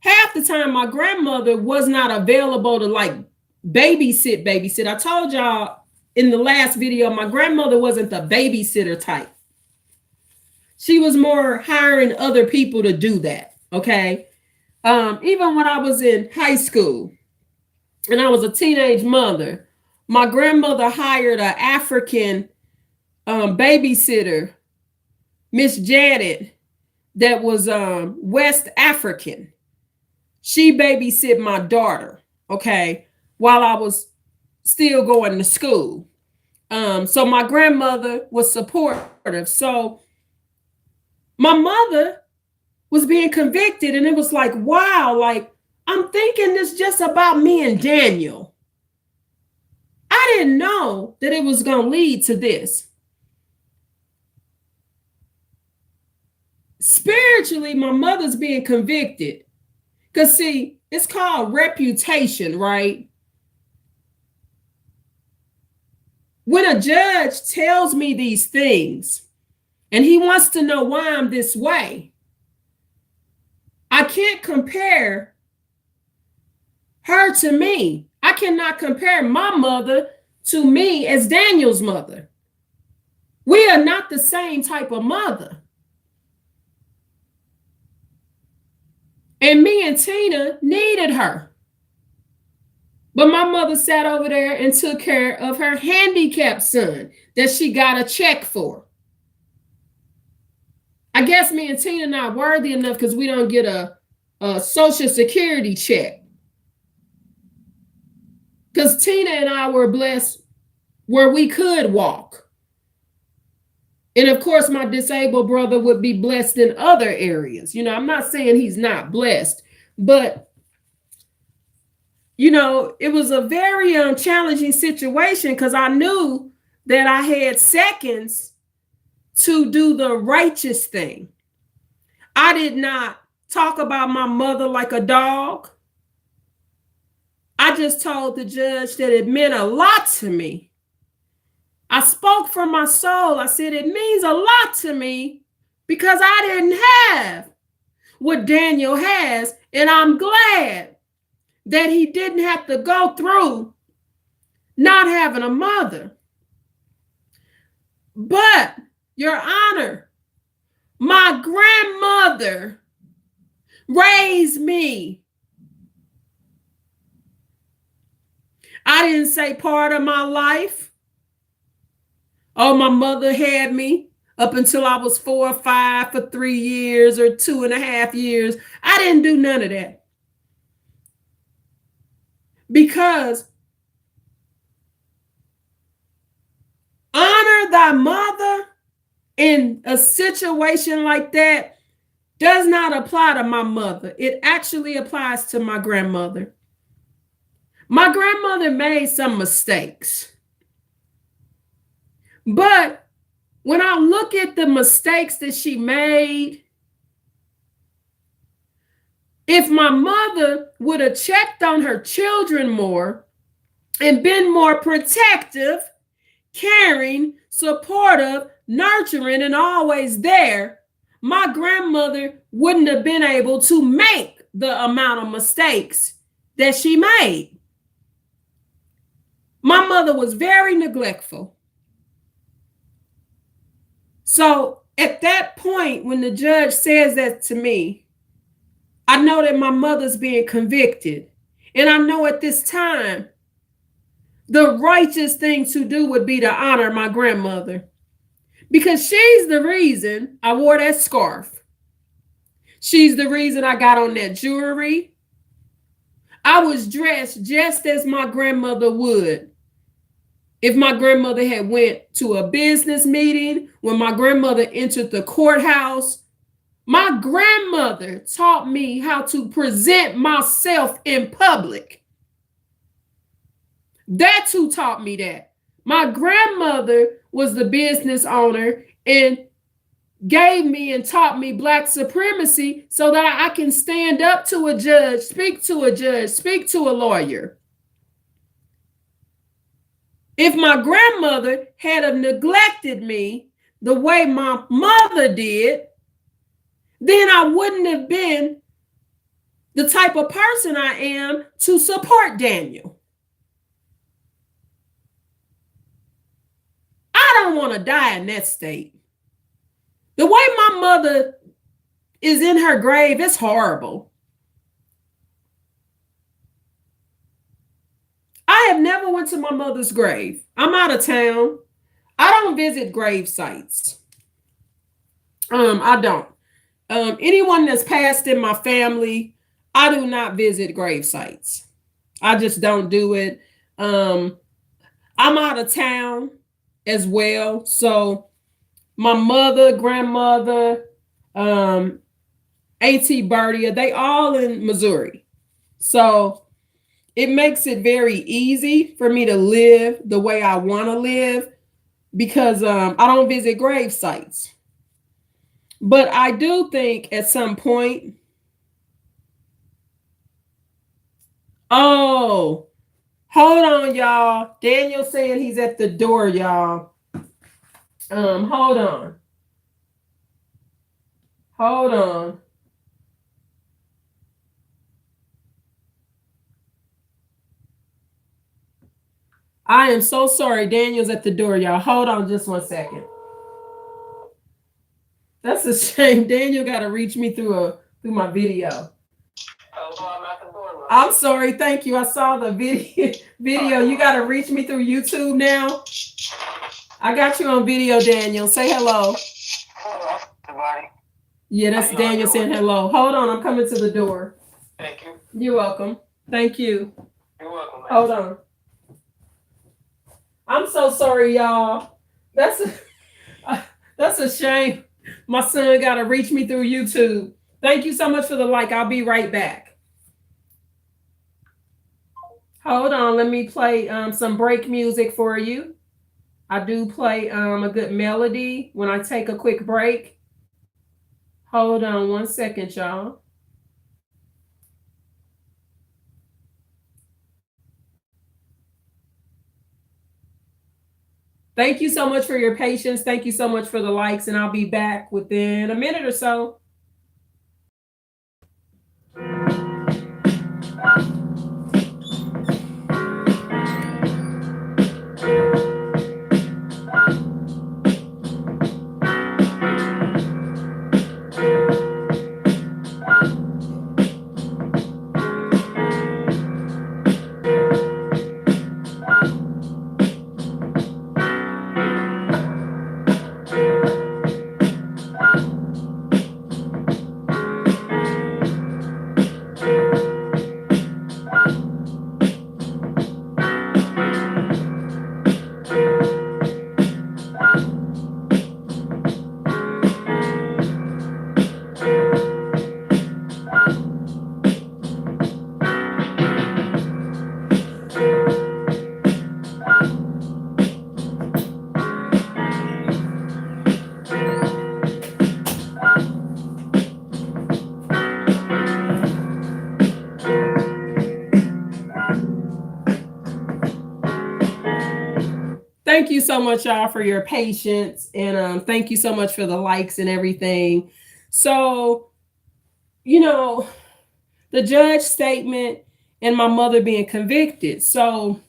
Half the time, my grandmother was not available to like babysit. I told y'all in the last video, my grandmother wasn't the babysitter type. She was more hiring other people to do that, okay? Even when I was in high school and I was a teenage mother, my grandmother hired an African babysitter, Miss Janet, that was West African. She babysit my daughter, okay, while I was still going to school. So my grandmother was supportive. So my mother was being convicted, and it was like, wow, like I'm thinking this just about me and Daniel. I didn't know that it was going to lead to this. Spiritually, my mother's being convicted. Because see, it's called reputation, right? When a judge tells me these things and he wants to know why I'm this way, I can't compare her to me. I cannot compare my mother to me as Daniel's mother. We are not the same type of mother. And me and Tina needed her. But my mother sat over there and took care of her handicapped son that she got a check for. I guess me and Tina not worthy enough because we don't get a Social Security check. Because Tina and I were blessed where we could walk. And of course, my disabled brother would be blessed in other areas. You know, I'm not saying he's not blessed, but, you know, it was a very challenging situation because I knew that I had seconds to do the righteous thing. I did not talk about my mother like a dog. I just told the judge that it meant a lot to me. I spoke from my soul. I said, it means a lot to me because I didn't have what Daniel has. And I'm glad that he didn't have to go through not having a mother. But, Your Honor, my grandmother raised me. I didn't say part of my life. Oh, my mother had me up until I was 4 or 5 for 3 years or 2.5 years. I didn't do none of that. Because honor thy mother in a situation like that does not apply to my mother. It actually applies to my grandmother. My grandmother made some mistakes. But When I look at the mistakes that she made, if my mother would have checked on her children more and been more protective, caring, supportive, nurturing, and always there, my grandmother wouldn't have been able to make the amount of mistakes that she made. My mother was very neglectful. So at that point, when the judge says that to me, I know that my mother's being convicted. And I know at this time, the righteous thing to do would be to honor my grandmother, because she's the reason I wore that scarf. She's the reason I got on that jewelry. I was dressed just as my grandmother would. If my grandmother had went to a business meeting, when my grandmother entered the courthouse, my grandmother taught me how to present myself in public. That's who taught me that. My grandmother was the business owner and gave me and taught me Black supremacy so that I can stand up to a judge, speak to a judge, speak to a lawyer. If my grandmother had have neglected me the way my mother did, then I wouldn't have been the type of person I am to support Daniel. I don't want to die in that state. The way my mother is in her grave is horrible. I have never went to my mother's grave. I'm out of town. I don't visit grave sites. I don't. Anyone that's passed in my family, I do not visit grave sites. I just don't do it. I'm out of town as well. So my mother, grandmother, Auntie Bertie, they all in Missouri. So it makes it very easy for me to live the way I want to live because I don't visit grave sites. But I do think at some point, oh, hold on, y'all. Daniel's saying he's at the door, y'all. Hold on. Hold on. I am so sorry. Daniel's at the door, y'all. Hold on just 1 second. That's a shame. Daniel got to reach me through my video. I'm sorry. Thank you. I saw the video. You got to reach me through YouTube now. I got you on video, Daniel. Say hello. Hello, everybody. Yeah, that's Daniel saying hello. Hold on. I'm coming to the door. Thank you. You're welcome. Thank you. You're welcome, man. Hold on. I'm so sorry, y'all. That's a shame. My son got to reach me through YouTube. Thank you so much for the like. I'll be right back. Hold on. Let me play some break music for you. I do play a good melody when I take a quick break. Hold on 1 second, y'all. Thank you so much for your patience. Thank you so much for the likes, and I'll be back within a minute or so. thank you so much, y'all, for your patience. And thank you so much for the likes and everything. So, you know, the judge statement and my mother being convicted. So,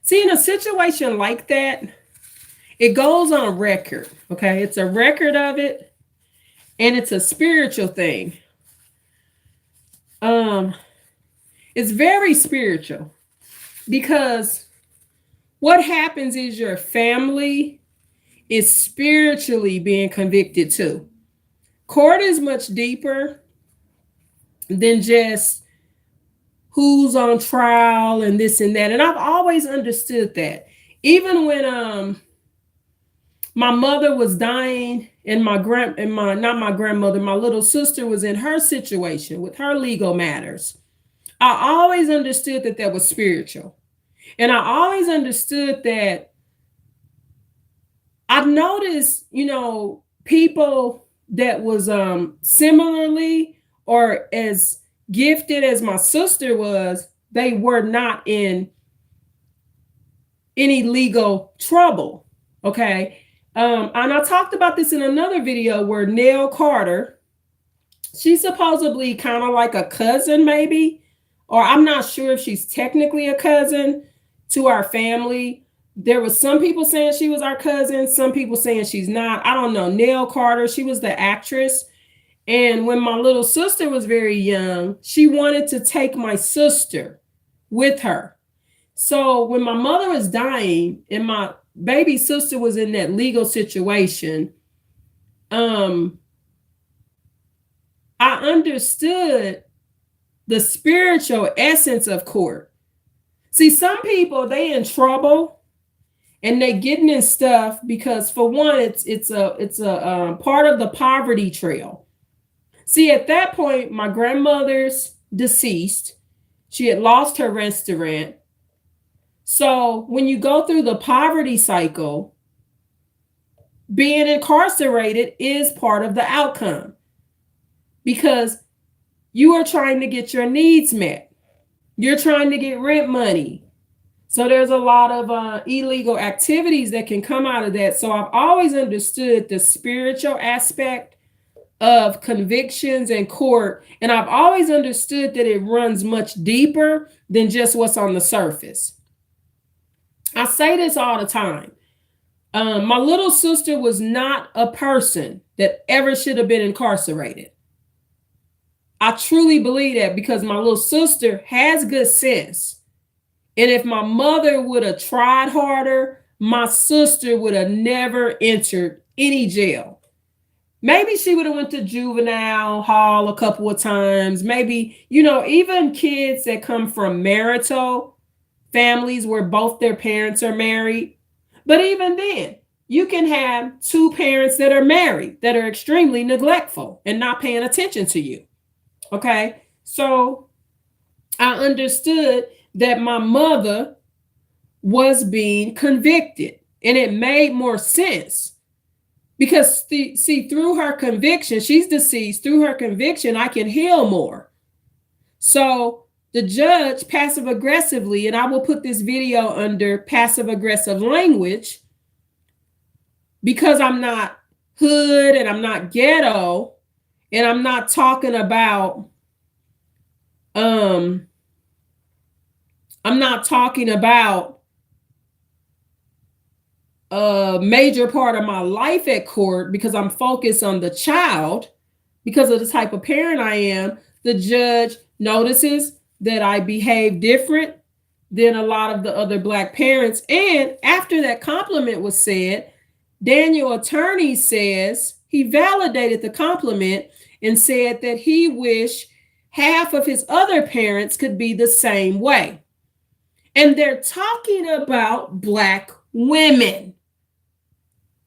see, in a situation like that, it goes on record. Okay. It's a record of it, and it's a spiritual thing. Um, it's very spiritual because what happens is your family is spiritually being convicted too. Court is much deeper than just who's on trial and this and that. And I've always understood that. Even when my mother was dying and my not my grandmother, my little sister was in her situation with her legal matters. I always understood that that was spiritual. And I always understood that I've noticed, people that was similarly or as gifted as my sister was, they were not in any legal trouble. Okay. And I talked about this in another video where Nell Carter, she's supposedly kind of like a cousin, maybe, or I'm not sure if she's technically a cousin to our family. There was some people saying she was our cousin, some people saying she's not. I don't know. Nell Carter, she was the actress. And when my little sister was very young, she wanted to take my sister with her. So when my mother was dying and my baby sister was in that legal situation, I understood the spiritual essence of court. See, some people, they in trouble and they getting in stuff because, for one, it's a part of the poverty trail. See, at that point, my grandmother's deceased. She had lost her restaurant. So when you go through the poverty cycle, being incarcerated is part of the outcome because you are trying to get your needs met. You're trying to get rent money. So there's a lot of illegal activities that can come out of that. So I've always understood the spiritual aspect of convictions in court. And I've always understood that it runs much deeper than just what's on the surface. I say this all the time. My little sister was not a person that ever should have been incarcerated. I truly believe that because my little sister has good sense. And if my mother would have tried harder, my sister would have never entered any jail. Maybe she would have went to juvenile hall a couple of times. Maybe, even kids that come from marital families where both their parents are married. But even then, you can have two parents that are married that are extremely neglectful and not paying attention to you. Okay, so I understood that my mother was being convicted, and it made more sense because, see, through her conviction, she's deceased. Through her conviction, I can heal more. So the judge passive aggressively, and I will put this video under passive aggressive language because I'm not hood and I'm not ghetto. And I'm not talking about a major part of my life at court because I'm focused on the child because of the type of parent I am. The judge notices that I behave different than a lot of the other Black parents. And after that compliment was said, Daniel attorney says he validated the compliment and said that he wished half of his other parents could be the same way. And they're talking about Black women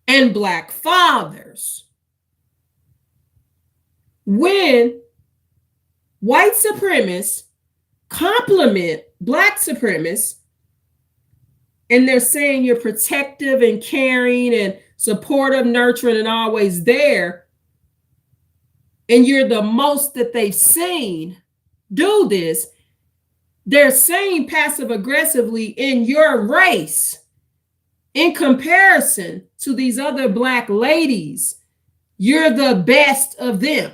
and Black fathers. When white supremacists compliment Black supremacists, and they're saying you're protective and caring and supportive, nurturing, and always there, and you're the most that they've seen do this, they're saying passive aggressively in your race, In comparison to these other Black ladies, you're the best of them.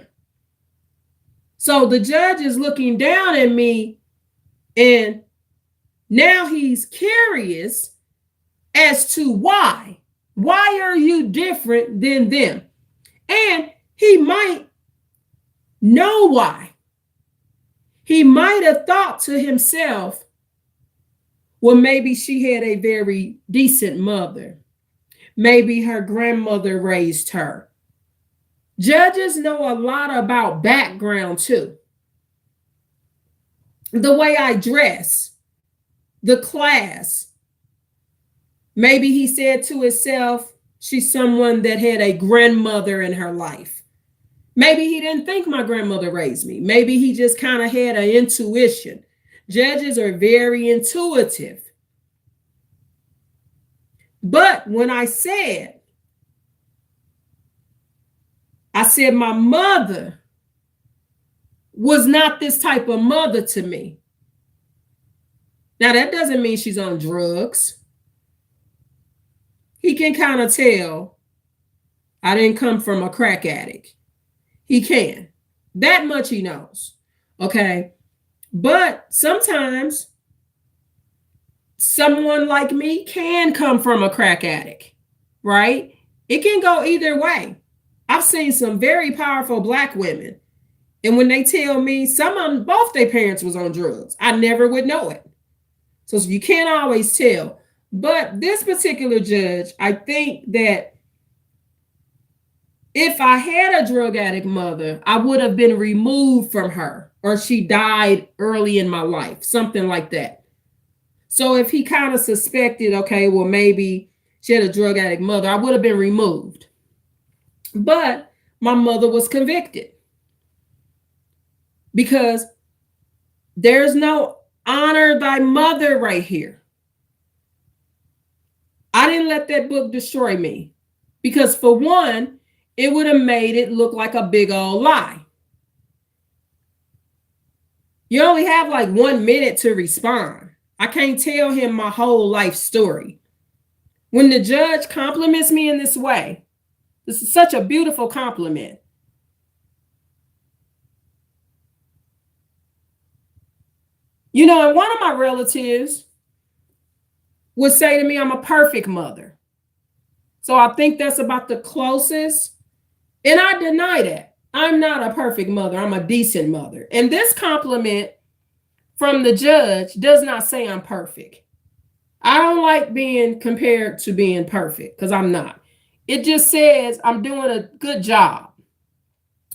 So the judge is looking down at me, and now he's curious as to why. Why are you different than them? And he might know why. He might have thought to himself, well, maybe she had a very decent mother. Maybe her grandmother raised her. Judges know a lot about background too. The way I dress, the class. Maybe he said to himself, she's someone that had a grandmother in her life. Maybe he didn't think my grandmother raised me. Maybe he just kind of had an intuition. Judges are very intuitive. But when I said my mother was not this type of mother to me. Now, that doesn't mean she's on drugs. He can kind of tell I didn't come from a crack addict. He can. That much he knows. Okay. But sometimes someone like me can come from a crack addict, right? It can go either way. I've seen some very powerful Black women, and when they tell me some of them, both their parents was on drugs, I never would know it. So you can't always tell. But this particular judge, I think that if I had a drug addict mother, I would have been removed from her, or she died early in my life, something like that. So if he kind of suspected, okay, well, maybe she had a drug addict mother, I would have been removed. But my mother was convicted because there's no honor thy mother right here. I didn't let that book destroy me because, for one, it would have made it look like a big old lie. You only have like 1 minute to respond. I can't tell him my whole life story. When the judge compliments me in this way, this is such a beautiful compliment. You know, and one of my relatives would say to me, I'm a perfect mother. So I think that's about the closest. And I deny that. I'm not a perfect mother. I'm a decent mother. And this compliment from the judge does not say I'm perfect. I don't like being compared to being perfect because I'm not. It just says I'm doing a good job.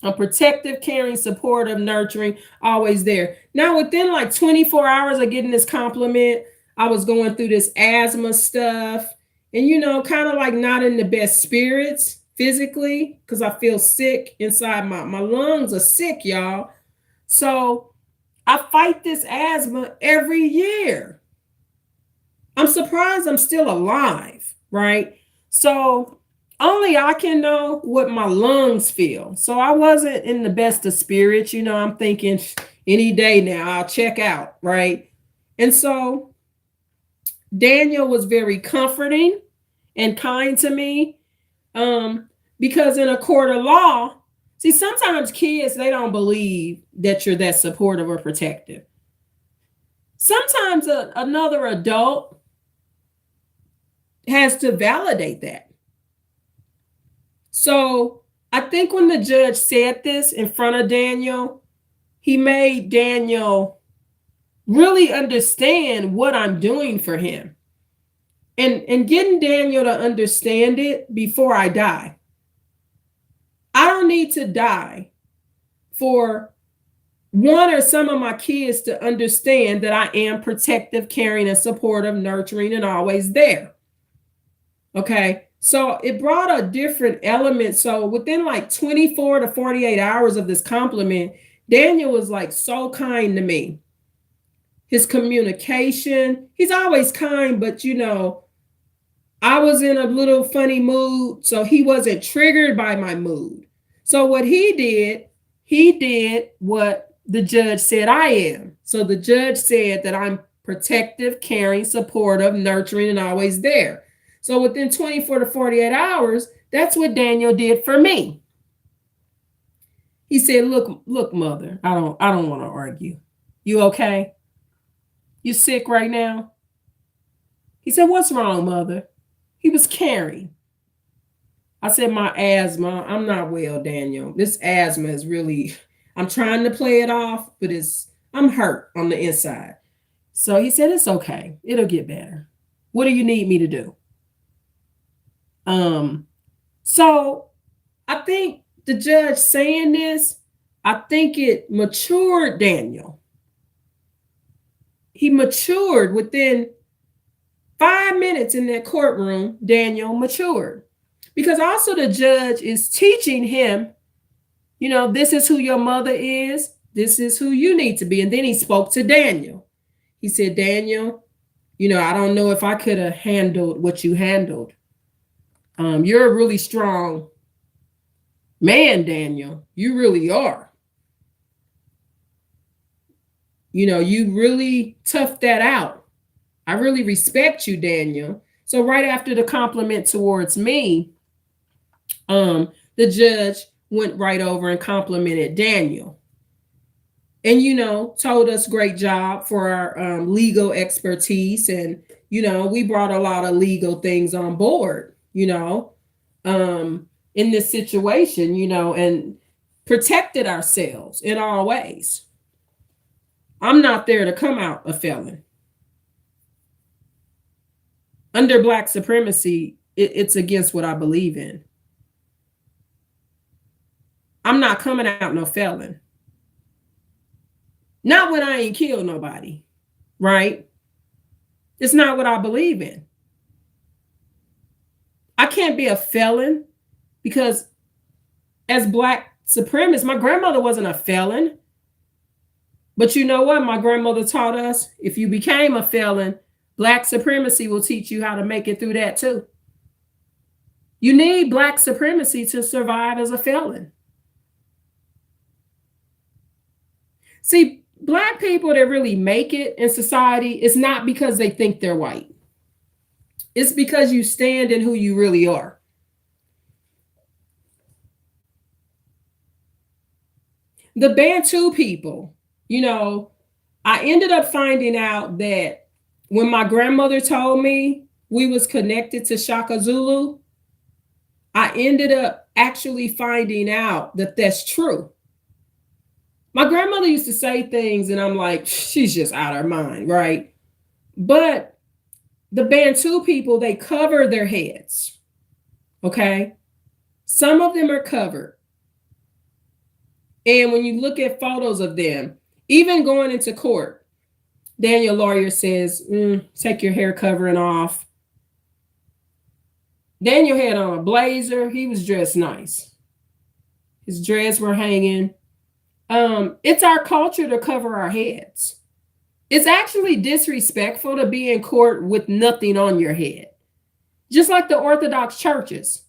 I'm protective, caring, supportive, nurturing, always there. Now, within like 24 hours of getting this compliment, I was going through this asthma stuff and, you know, kind of like not in the best spirits physically because I feel sick inside. My lungs are sick, y'all. So I fight this asthma every year. I'm surprised I'm still alive, right? So only I can know what my lungs feel. So I wasn't in the best of spirits. You know, I'm thinking any day now I'll check out, right? And so Daniel was very comforting and kind to me because in a court of law, see, sometimes kids, they don't believe that you're that supportive or protective. Sometimes another adult has to validate that. So I think when the judge said this in front of Daniel, he made Daniel really understand what I'm doing for him and getting Daniel to understand it before I die. I don't need to die for one or some of my kids to understand that I am protective, caring, and supportive, nurturing, and always there. Okay. So it brought a different element. So within like 24 to 48 hours of this compliment, Daniel was like so kind to me. His communication, he's always kind, but you know, I was in a little funny mood, so he wasn't triggered by my mood. So what he did what the judge said I am. So the judge said that I'm protective, caring, supportive, nurturing, and always there. So within 24 to 48 hours, that's what Daniel did for me. He said, look, mother, I don't want to argue. You okay? You sick right now? He said, what's wrong, mother? He was caring. I said, my asthma, I'm not well, Daniel. This asthma is really, I'm trying to play it off, but I'm hurt on the inside. So he said, it's okay. It'll get better. What do you need me to do? Um, so I think the judge saying this, I think it matured Daniel. He matured within 5 minutes in that courtroom. Daniel matured because also the judge is teaching him, this is who your mother is. This is who you need to be. And then he spoke to Daniel. He said, Daniel, I don't know if I could have handled what you handled. You're a really strong man, Daniel. You really are. You really toughed that out. I really respect you, Daniel. So right after the compliment towards me, the judge went right over and complimented Daniel. And, told us great job for our legal expertise. And, we brought a lot of legal things on board, in this situation, and protected ourselves in all ways. I'm not there to come out a felon. Under Black supremacy, it's against what I believe in. I'm not coming out no felon. Not when I ain't killed nobody, right? It's not what I believe in. I can't be a felon because as Black supremacists, my grandmother wasn't a felon. But you know what? My grandmother taught us, if you became a felon, Black supremacy will teach you how to make it through that too. You need Black supremacy to survive as a felon. See, Black people that really make it in society, it's not because they think they're white. It's because you stand in who you really are. The Bantu people, I ended up finding out that when my grandmother told me we was connected to Shaka Zulu, I ended up actually finding out that that's true. My grandmother used to say things and I'm like, she's just out of her mind, right? But the Bantu people, they cover their heads, okay? Some of them are covered. And when you look at photos of them, even going into court, Daniel lawyer says, take your hair covering off. Daniel had on a blazer. He was dressed nice. His dreads were hanging. It's our culture to cover our heads. It's actually disrespectful to be in court with nothing on your head. Just like the Orthodox churches.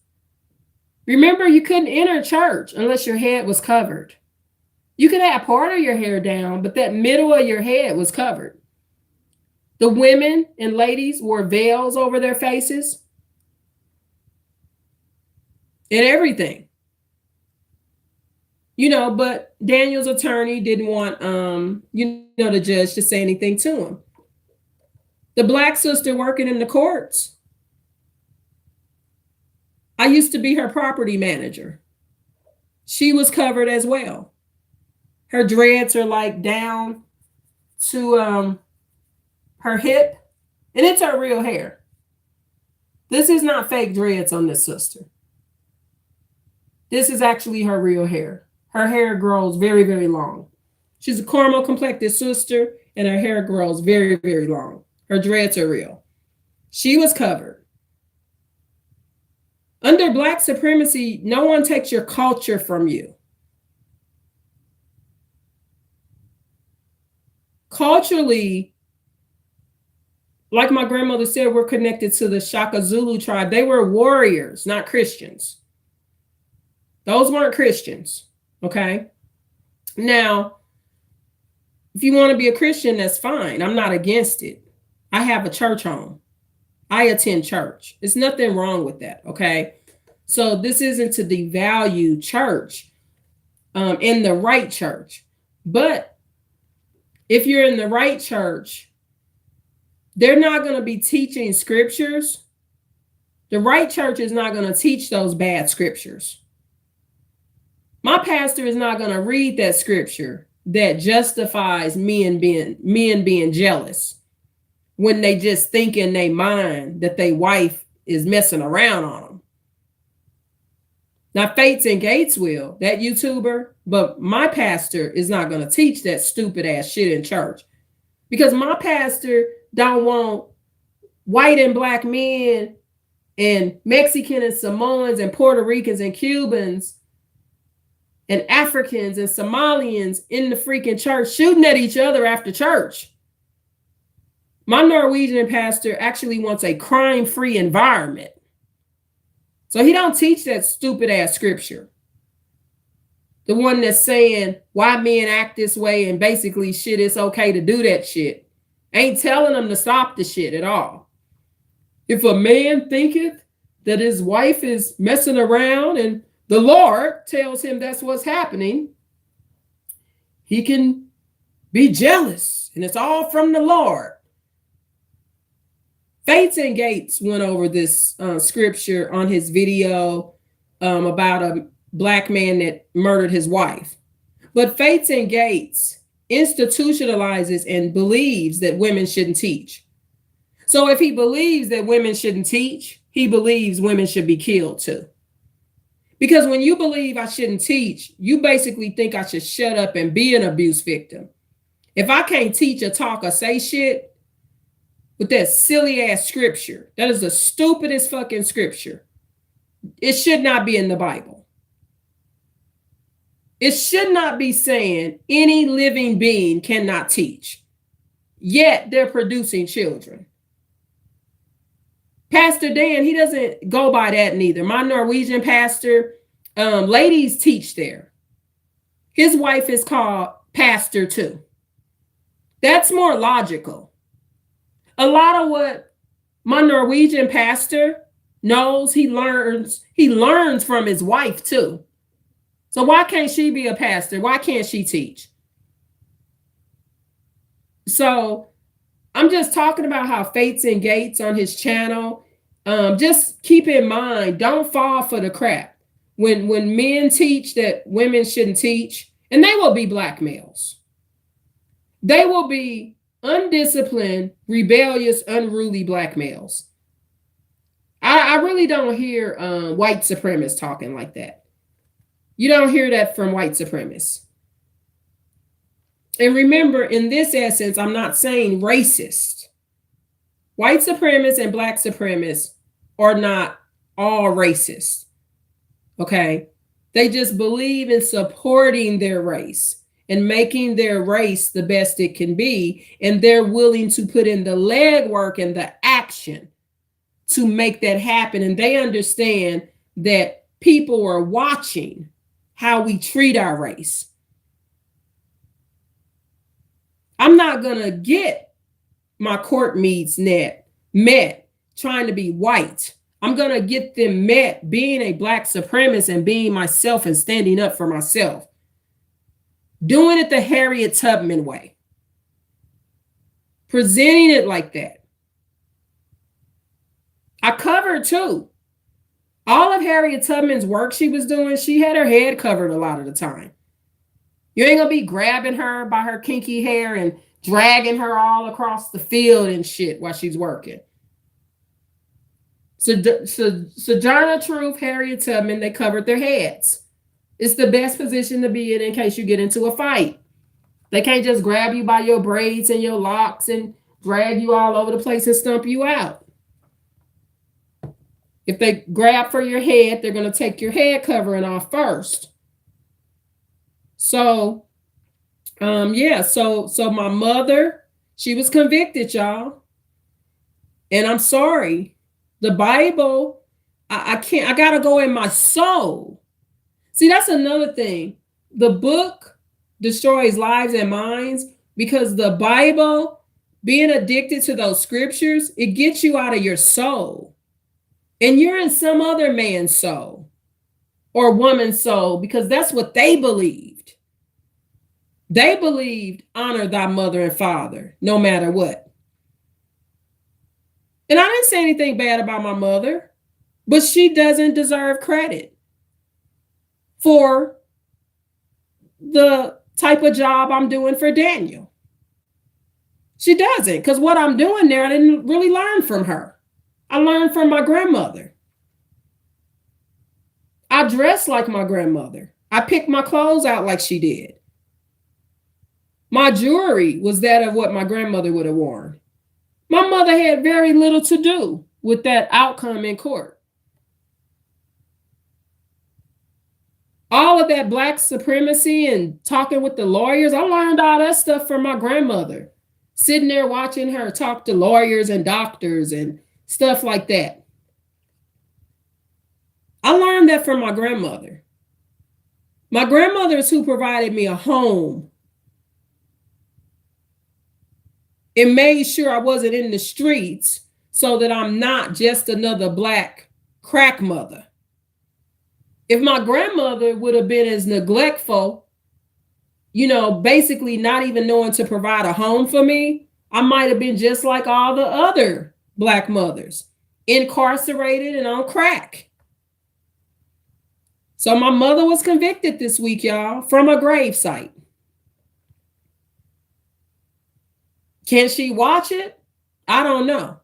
Remember, you couldn't enter church unless your head was covered. You could have part of your hair down, but that middle of your head was covered. The women and ladies wore veils over their faces and everything. But Daniel's attorney didn't want, the judge to say anything to him. The Black sister working in the courts, I used to be her property manager. She was covered as well. Her dreads are like down to her hip, and it's her real hair. This is not fake dreads on this sister. This is actually her real hair. Her hair grows very, very long. She's a caramel complected sister, and her hair grows very, very long. Her dreads are real. She was covered. Under Black supremacy, no one takes your culture from you. Culturally, like my grandmother said, we're connected to the Shaka Zulu tribe. They were warriors, not Christians. Those weren't Christians, okay? Now, if you want to be a Christian, that's fine. I'm not against it. I have a church home. I attend church. It's nothing wrong with that, okay? So this isn't to devalue church, in the right church. But if you're in the right church, they're not going to be teaching scriptures. The right church is not going to teach those bad scriptures. My pastor is not going to read that scripture that justifies men being jealous when they just think in their mind that their wife is messing around on them. Now, Fates and Gates will, that YouTuber, but my pastor is not going to teach that stupid ass shit in church, because my pastor don't want white and black men and Mexican and Samoans and Puerto Ricans and Cubans and Africans and Somalians in the freaking church shooting at each other after church. My Norwegian pastor actually wants a crime-free environment. So he don't teach that stupid ass scripture. The one that's saying why men act this way and basically shit, it's okay to do that shit. Ain't telling them to stop the shit at all. If a man thinketh that his wife is messing around and the Lord tells him that's what's happening, he can be jealous, and it's all from the Lord. Fates and Gates went over this scripture on his video about a black man that murdered his wife. But Fates and Gates institutionalizes and believes that women shouldn't teach. So if he believes that women shouldn't teach, he believes women should be killed too. Because when you believe I shouldn't teach, you basically think I should shut up and be an abuse victim. If I can't teach or talk or say shit with that silly ass scripture, that is the stupidest fucking scripture. It should not be in the Bible. It should not be saying any living being cannot teach, yet they're producing children. Pastor Dan, he doesn't go by that neither. My Norwegian pastor, ladies teach there. His wife is called Pastor too. That's more logical. A lot of what my Norwegian pastor knows, he learns from his wife too. So why can't she be a pastor? Why can't she teach? So I'm just talking about how Fates and Gates on his channel. Just keep in mind, don't fall for the crap. When men teach that women shouldn't teach, and they will be black males. They will be undisciplined, rebellious, unruly black males. I really don't hear white supremacists talking like that. You don't hear that from white supremacists. And remember, in this essence, I'm not saying racist. White supremacists and black supremacists are not all racist. Okay? They just believe in supporting their race and making their race the best it can be. And they're willing to put in the legwork and the action to make that happen. And they understand that people are watching how we treat our race. I'm not going to get my court meets met trying to be white. I'm going to get them met being a black supremacist and being myself and standing up for myself. Doing it the Harriet Tubman way. Presenting it like that. I covered too. All of Harriet Tubman's work she was doing, she had her head covered a lot of the time. You ain't gonna be grabbing her by her kinky hair and dragging her all across the field and shit while she's working. Sojourner Truth, Harriet Tubman, they covered their heads. It's the best position to be in case you get into a fight. They can't just grab you by your braids and your locks and drag you all over the place and stump you out. If they grab for your head, they're going to take your head covering off first. So, so my mother, she was convicted, y'all. And I'm sorry. The Bible, I can't, I got to go in my soul. See, that's another thing. The book destroys lives and minds because the Bible being addicted to those scriptures, it gets you out of your soul. And you're in some other man's soul or woman's soul because that's what they believed. They believed honor thy mother and father no matter what. And I didn't say anything bad about my mother, but she doesn't deserve credit for the type of job I'm doing for Daniel. She doesn't, because what I'm doing there, I didn't really learn from her. I learned from my grandmother. I dress like my grandmother. I picked my clothes out like she did. My jewelry was that of what my grandmother would have worn. My mother had very little to do with that outcome in court. All of that black supremacy and talking with the lawyers, I learned all that stuff from my grandmother. Sitting there watching her talk to lawyers and doctors and stuff like that. I learned that from my grandmother. My grandmother is who provided me a home and made sure I wasn't in the streets so that I'm not just another black crack mother. If my grandmother would have been as neglectful, basically not even knowing to provide a home for me, I might have been just like all the other black mothers, incarcerated and on crack. So my mother was convicted this week, y'all, from a gravesite. Can she watch it? I don't know.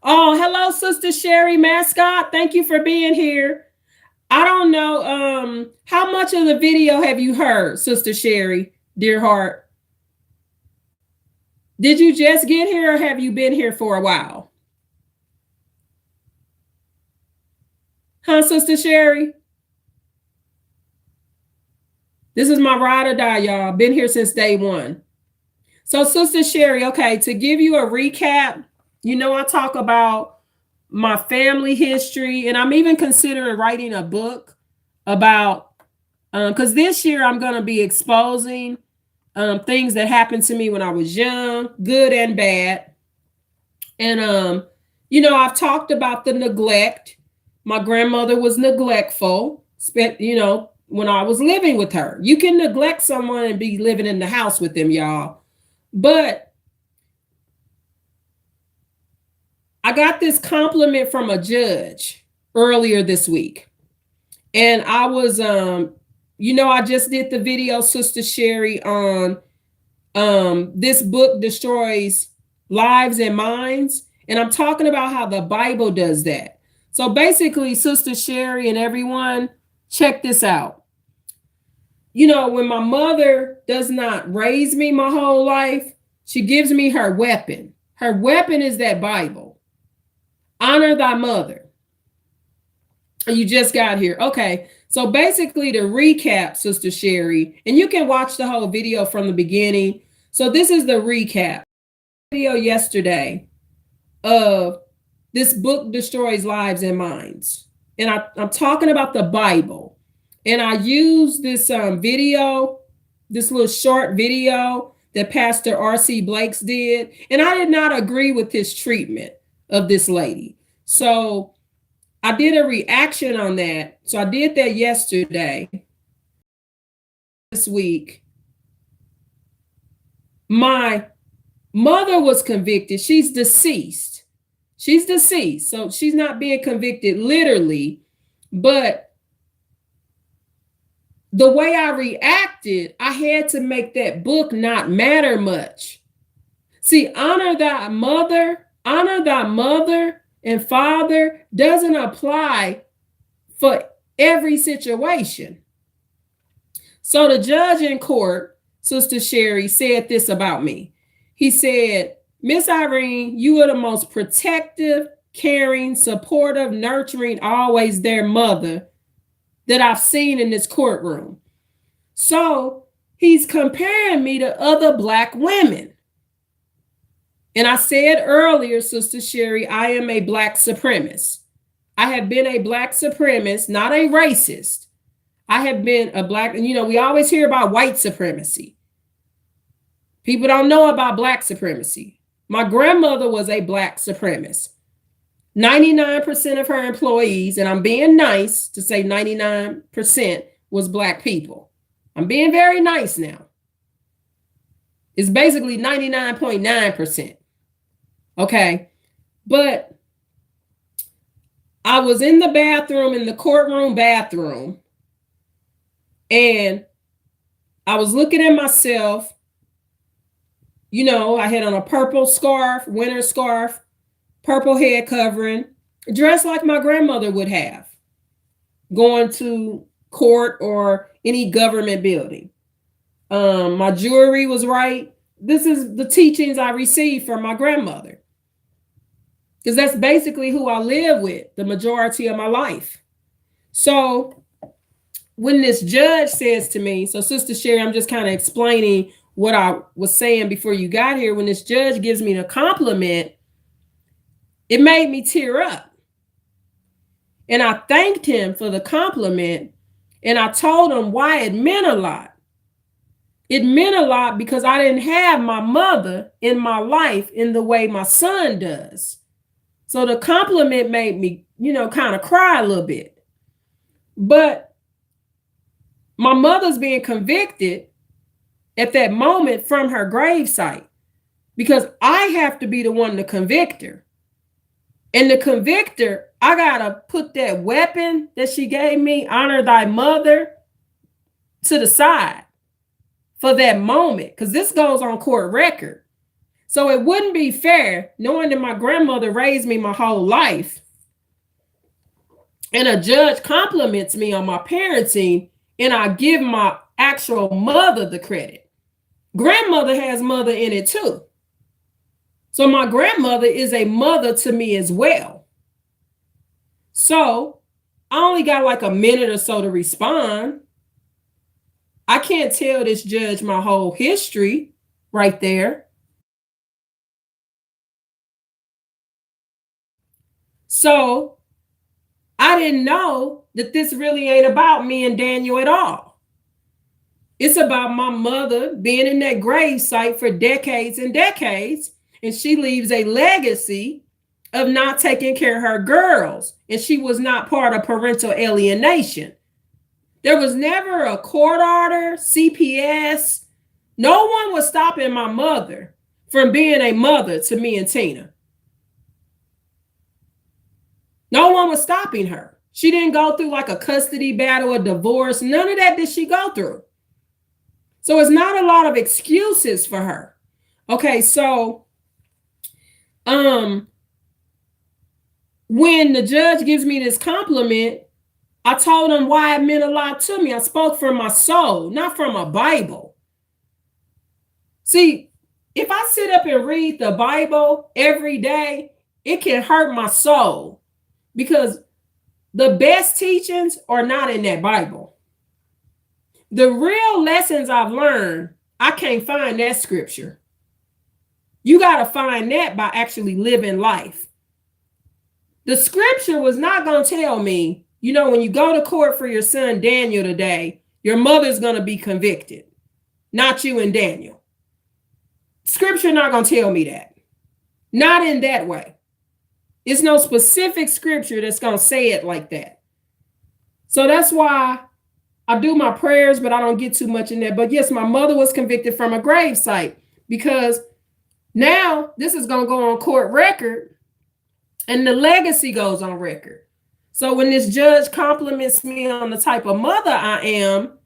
Oh, hello, Sister Sherry Mascot. Thank you for being here. I don't know. How much of the video have you heard, Sister Sherry, dear heart? Did you just get here or have you been here for a while? Huh, Sister Sherry? This is my ride or die, y'all. Been here since day one. So, Sister Sherry, okay, to give you a recap, I talk about my family history, and I'm even considering writing a book about, because this year I'm going to be exposing things that happened to me when I was young, good and bad. And, I've talked about the neglect. My grandmother was neglectful, when I was living with her. You can neglect someone and be living in the house with them, y'all. But I got this compliment from a judge earlier this week. And I was, I just did the video, Sister Sherry, on this book destroys lives and minds. And I'm talking about how the Bible does that. So basically, Sister Sherry and everyone, check this out. When my mother does not raise me my whole life, she gives me her weapon. Her weapon is that Bible. Honor thy mother. You just got here. Okay. So basically to recap, Sister Sherry, and you can watch the whole video from the beginning. So this is the recap video yesterday of this book destroys lives and minds. And I'm talking about the Bible. And I use this video, this little short video that Pastor R.C. Blakes did. And I did not agree with his treatment of this lady. So I did a reaction on that. So I did that yesterday. This week, my mother was convicted. She's deceased. So she's not being convicted literally, but the way I reacted, I had to make that book not matter much. See, honor thy mother and father doesn't apply for every situation. So the judge in court, Sister Sherry, said this about me. He said, Miss Irene, you are the most protective, caring, supportive, nurturing, always there mother that I've seen in this courtroom. So he's comparing me to other Black women. And I said earlier, Sister Sherry, I am a Black supremacist. I have been a Black supremacist, not a racist. I have been a Black, we always hear about white supremacy. People don't know about black supremacy. My grandmother was a black supremacist. 99% of her employees, and I'm being nice to say 99% was black people. I'm being very nice now. It's basically 99.9%. Okay. But I was in the bathroom, in the courtroom bathroom, and I was looking at myself. You know, I had on a purple scarf, winter scarf, purple head covering, dressed like my grandmother would have, going to court or any government building. My jewelry was right. This is the teachings I received from my grandmother, because that's basically who I live with the majority of my life. So when this judge says to me, so Sister Sherry, I'm just kind of explaining what I was saying before you got here. When this judge gives me the compliment, it made me tear up. And I thanked him for the compliment, and I told him why it meant a lot. It meant a lot because I didn't have my mother in my life in the way my son does. So the compliment made me, kind of cry a little bit. But my mother's being convicted at that moment from her gravesite, because I have to be the one to convict her. And the convictor, I got to put that weapon that she gave me, honor thy mother, to the side for that moment, because this goes on court record. So it wouldn't be fair, knowing that my grandmother raised me my whole life, and a judge compliments me on my parenting, and I give my actual mother the credit. Grandmother has mother in it too. So my grandmother is a mother to me as well. So I only got like a minute or so to respond. I can't tell this judge my whole history right there. So I didn't know that this really ain't about me and Daniel at all. It's about my mother being in that grave site for decades and decades, and she leaves a legacy of not taking care of her girls, and she was not part of parental alienation. There was never a court order, CPS. No one was stopping my mother from being a mother to me and Tina. No one was stopping her. She didn't go through like a custody battle, a divorce. None of that did she go through. So it's not a lot of excuses for her. Okay, so when the judge gives me this compliment, I told him why it meant a lot to me. I spoke from my soul, not from a Bible. See, if I sit up and read the Bible every day, it can hurt my soul, because the best teachings are not in that Bible. The real lessons I've learned, I can't find that scripture. You got to find that by actually living life. The scripture was not going to tell me, when you go to court for your son Daniel today, your mother's going to be convicted, not you and Daniel. Scripture not going to tell me that. Not in that way. It's no specific scripture that's going to say it like that. So that's why I do my prayers, but I don't get too much in there. But yes, my mother was convicted from a gravesite, because now this is going to go on court record, and the legacy goes on record. So when this judge compliments me on the type of mother I am,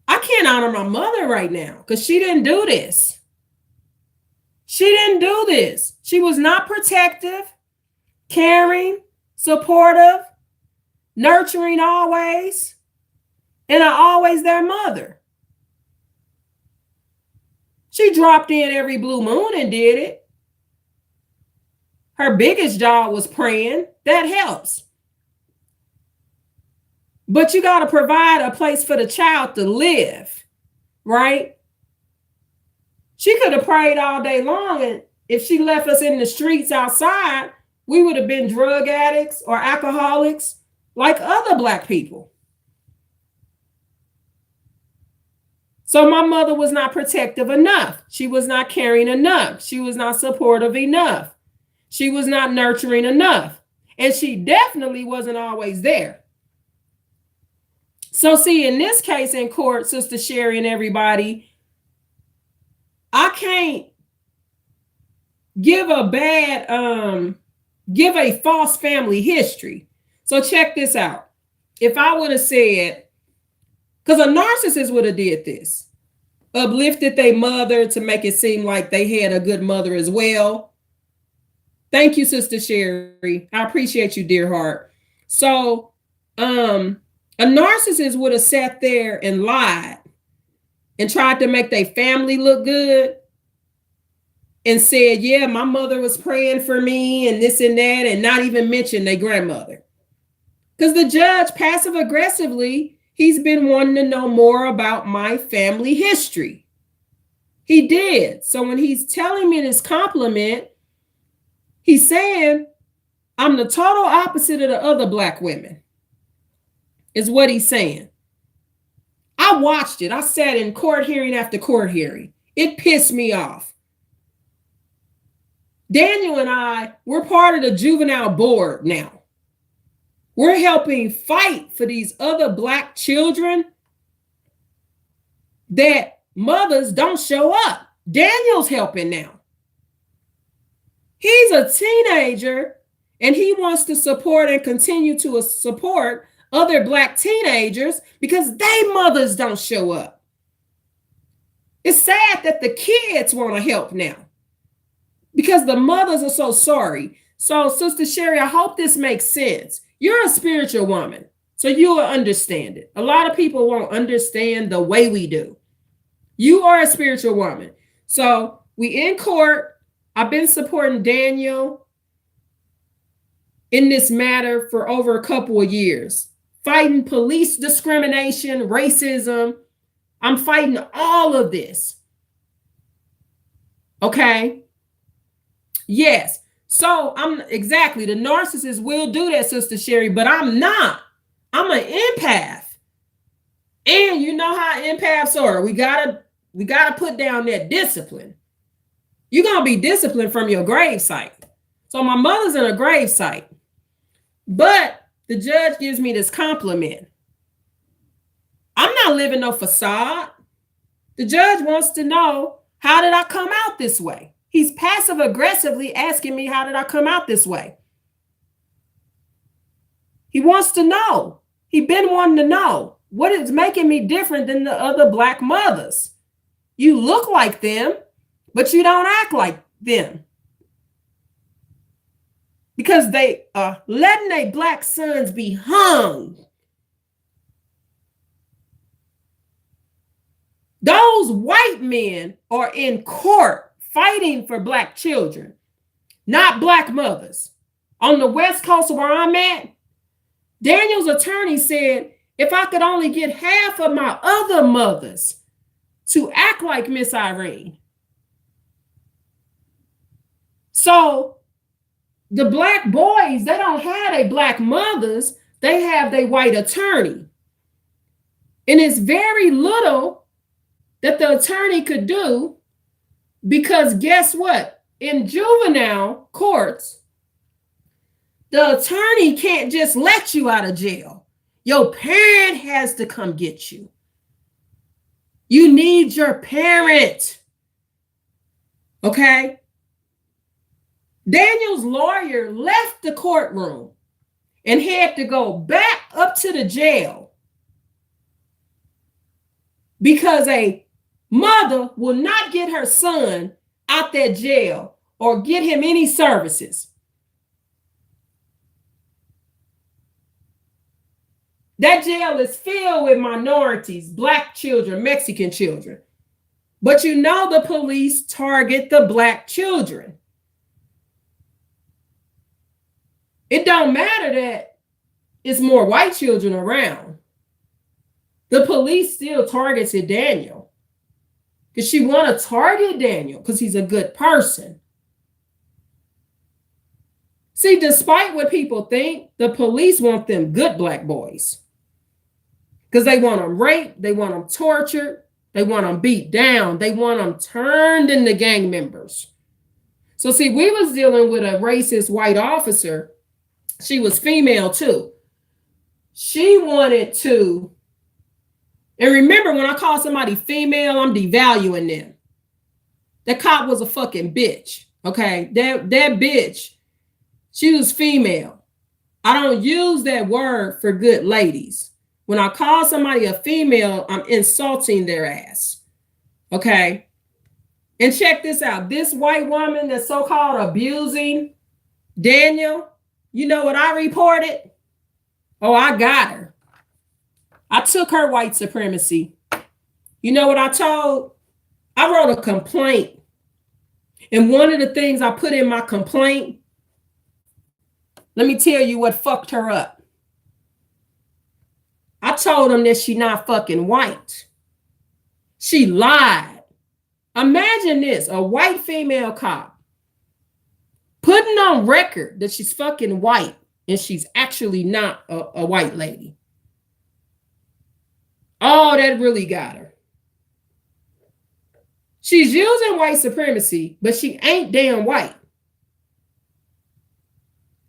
I can't honor my mother right now, because she didn't do this. She didn't do this. She was not protective, caring, supportive, nurturing always, and an always their mother. She dropped in every blue moon and did it. Her biggest job was praying. That helps. But you got to provide a place for the child to live, right? She could have prayed all day long, and if she left us in the streets outside, we would have been drug addicts or alcoholics like other Black people. So my mother was not protective enough. She was not caring enough. She was not supportive enough. She was not nurturing enough. And she definitely wasn't always there. So see, in this case in court, Sister Sherry and everybody, I can't give a false family history. So check this out. If I would have said, because a narcissist would have did this, uplifted their mother to make it seem like they had a good mother as well. Thank you, Sister Sherry. I appreciate you, dear heart. So a narcissist would have sat there and lied and tried to make their family look good and said, yeah, my mother was praying for me and this and that, and not even mention their grandmother. Because the judge, passive aggressively, he's been wanting to know more about my family history. He did. So when he's telling me this compliment, he's saying, I'm the total opposite of the other Black women, is what he's saying. I watched it. I sat in court hearing after court hearing. It pissed me off. Daniel and I, we're part of the juvenile board now. We're helping fight for these other Black children that mothers don't show up. Daniel's helping now. He's a teenager and he wants to support and continue to support other Black teenagers because their mothers don't show up. It's sad that the kids want to help now because the mothers are so sorry. So, Sister Sherry, I hope this makes sense. You're a spiritual woman, so you will understand it. A lot of people won't understand the way we do. You are a spiritual woman. So we in court. I've been supporting Daniel in this matter for over a couple of years, fighting police discrimination, racism. I'm fighting all of this. Okay? Yes. So I'm exactly, the narcissist will do that, Sister Sherry, but I'm not. I'm an empath. And you know how empaths are. We gotta put down that discipline. You're gonna be disciplined from your grave site. So my mother's in a grave site. But the judge gives me this compliment. I'm not living no facade. The judge wants to know, how did I come out this way? He's passive aggressively asking me, how did I come out this way? He wants to know. He's been wanting to know what is making me different than the other Black mothers. You look like them, but you don't act like them. Because they are letting their Black sons be hung. Those white men are in court fighting for Black children, not Black mothers. On the West Coast where I'm at, Daniel's attorney said, if I could only get half of my other mothers to act like Miss Irene. So the Black boys, they don't have a Black mothers, they have their white attorney. And it's very little that the attorney could do, because guess what? In juvenile courts, the attorney can't just let you out of jail. Your parent has to come get you. You need your parent. Okay? Daniel's lawyer left the courtroom and had to go back up to the jail because a mother will not get her son out that jail or get him any services. That jail is filled with minorities, Black children, Mexican children. But you know the police target the Black children. It don't matter that it's more white children around. The police still targeted Daniel because she want to target Daniel because he's a good person. See, despite what people think, the police want them good Black boys because they want them raped, they want them tortured, They want them beat down. They want them turned into gang members. So see, we was dealing with a racist white officer. She was female too. She wanted to, and remember when I call somebody female, I'm devaluing them. The cop was a fucking bitch. Okay, that bitch, she was female. I don't use that word for good ladies. When I call somebody a female, I'm insulting their ass. Okay. And check this out. This white woman that's so-called abusing Daniel, you know what I reported? Oh, I got her. I took her white supremacy. You know what I told? I wrote a complaint. And one of the things I put in my complaint, let me tell you what fucked her up. I told them that she not fucking white. She lied. Imagine this, a white female cop putting on record that she's fucking white and she's actually not a white lady. Oh, that really got her. She's using white supremacy, but she ain't damn white.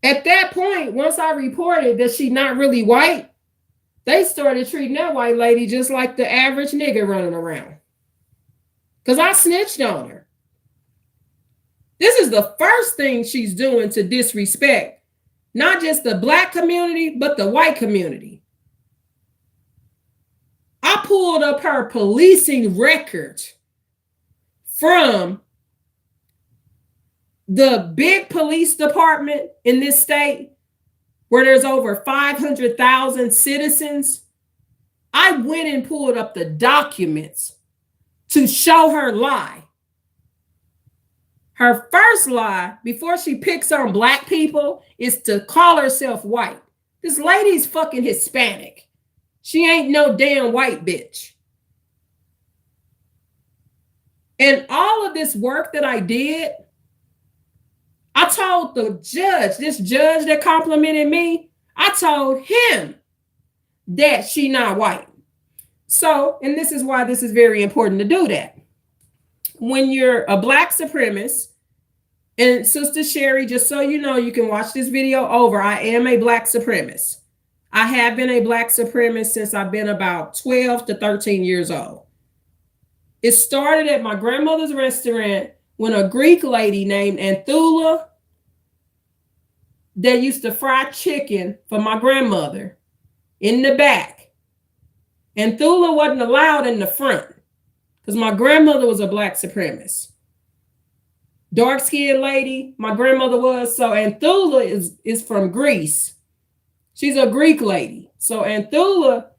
At that point, once I reported that she's not really white, they started treating that white lady just like the average nigga running around. Because I snitched on her. This is the first thing she's doing to disrespect not just the black community, but the white community. I pulled up her policing record from the big police department in this state where there's over 500,000 citizens. I went and pulled up the documents to show her lie. Her first lie, before she picks on black people, is to call herself white. This lady's fucking Hispanic. She ain't no damn white bitch. And all of this work that I did, I told the judge, this judge that complimented me, I told him that she not white. So, and this is why this is very important to do that. When you're a black supremacist, and Sister Sherry, just so you know, you can watch this video over. I am a black supremacist. I have been a black supremacist since I've been about 12 to 13 years old. It started at my grandmother's restaurant when a Greek lady named Anthula that used to fry chicken for my grandmother in the back. Anthula wasn't allowed in the front because my grandmother was a black supremacist. Dark-skinned lady, my grandmother was. So Anthula is from Greece. She's a Greek lady. So Anthula,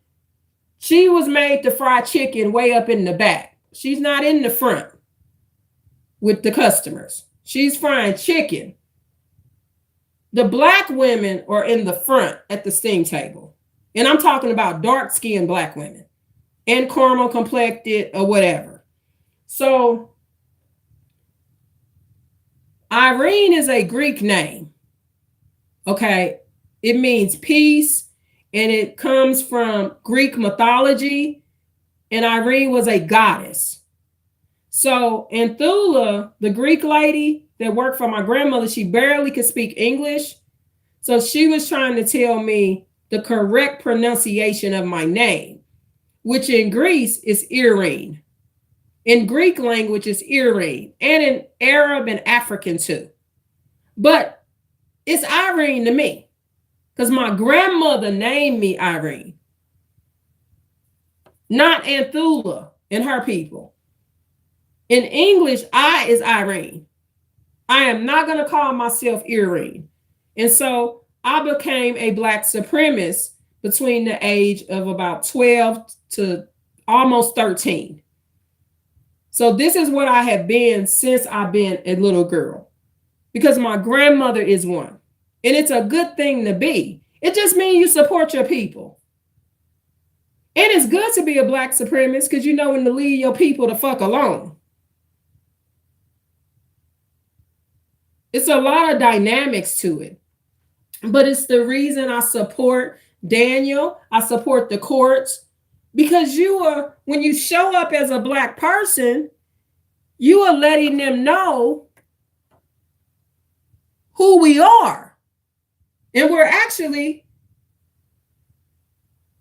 she was made to fry chicken way up in the back. She's not in the front with the customers. She's frying chicken. The black women are in the front at the steam table. And I'm talking about dark-skinned black women and caramel complected or whatever. So Irene is a Greek name. Okay. It means peace, and it comes from Greek mythology, and Irene was a goddess. So Anthula, the Greek lady that worked for my grandmother, she barely could speak English. So she was trying to tell me the correct pronunciation of my name, which in Greece is Irene. In Greek language is Irene, and in Arab and African too. But it's Irene to me because my grandmother named me Irene, not Anthula and her people. In English, I is Irene. I am not going to call myself Irene. And so I became a black supremacist between the age of about 12 to almost 13. So this is what I have been since I've been a little girl, because my grandmother is one. And it's a good thing to be. It just means you support your people. And it's good to be a black supremacist because you know when to leave your people the fuck alone. It's a lot of dynamics to it. But it's the reason I support Daniel. I support the courts. Because when you show up as a Black person, you are letting them know who we are. And we're actually,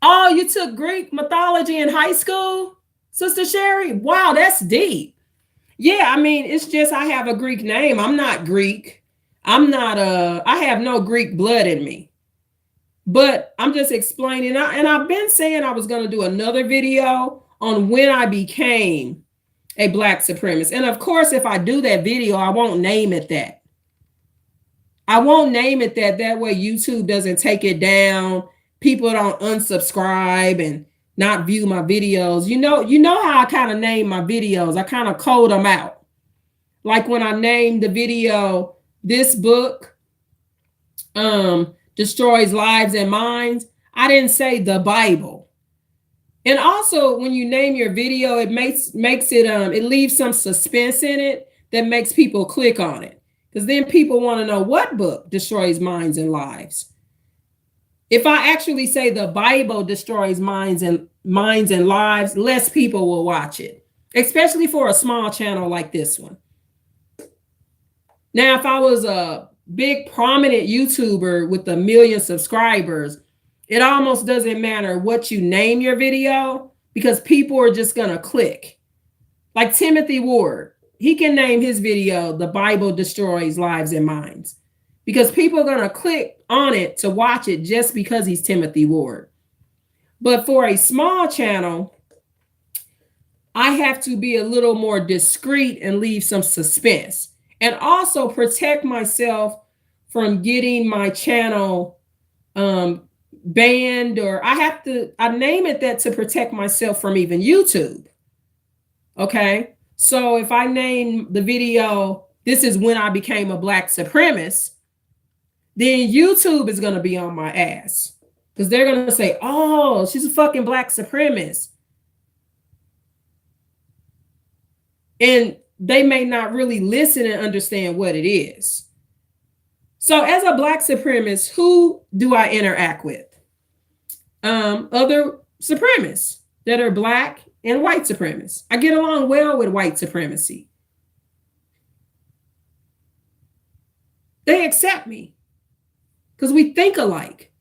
oh, you took Greek mythology in high school, Sister Sherry? Wow, that's deep. Yeah, I mean, it's just I have a Greek name. I'm not Greek. I have no Greek blood in me. But I'm just explaining, and I've been saying I was going to do another video on when I became a Black supremacist. And of course, if I do that video, I won't name it that. I won't name it that. That way YouTube doesn't take it down. People don't unsubscribe and not view my videos. You know how I kind of name my videos. I kind of code them out. Like when I named the video, this book destroys lives and minds, I didn't say the Bible. And also when you name your video, it makes it it leaves some suspense in it that makes people click on it. Because then people want to know what book destroys minds and lives. If I actually say the Bible destroys minds and lives, less people will watch it, especially for a small channel like this one. Now, if I was a big prominent YouTuber with 1 million subscribers, it almost doesn't matter what you name your video because people are just going to click. Like Timothy Ward, he can name his video, The Bible Destroys Lives and Minds, because people are going to click on it to watch it just because he's Timothy Ward. But for a small channel, I have to be a little more discreet and leave some suspense, and also protect myself from getting my channel banned, or I name it that to protect myself from even YouTube. Okay. So if I name the video, this is when I became a Black supremacist, then YouTube is going to be on my ass because they're going to say, oh, she's a fucking Black supremacist. And they may not really listen and understand what it is. So as a Black supremacist, who do I interact with? Other supremacists that are Black and white supremacists. I get along well with white supremacy. They accept me because we think alike.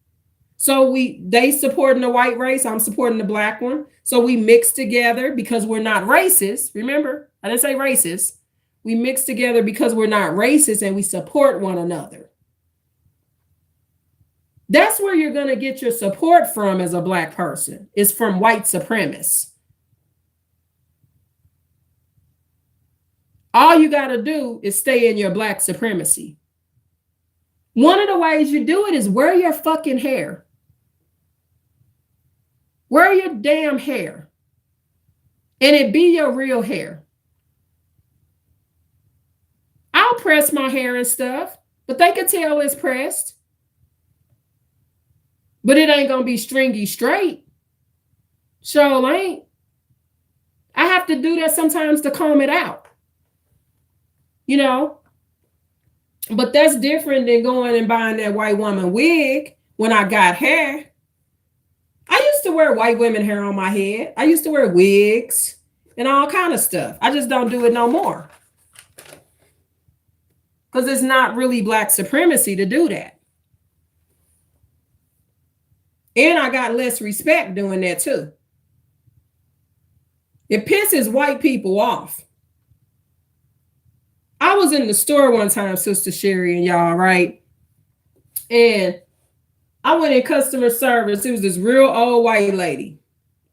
So they supporting the white race, I'm supporting the Black one. So we mix together because we're not racist. Remember, I didn't say racist. We mix together because we're not racist and we support one another. That's where you're going to get your support from as a Black person, is from white supremacists. All you got to do is stay in your Black supremacy. One of the ways you do it is wear your fucking hair. Wear your damn hair. And it be your real hair. I'll press my hair and stuff, but they can tell it's pressed. But it ain't going to be stringy straight. Sure ain't. I have to do that sometimes to comb it out. You know? But that's different than going and buying that white woman wig when I got hair. I used to wear white women hair on my head. I used to wear wigs and all kind of stuff. I just don't do it no more. Because it's not really Black supremacy to do that. And I got less respect doing that too. It pisses white people off. I was in the store one time, Sister Sherry and y'all, right? And I went in customer service. It was this real old white lady.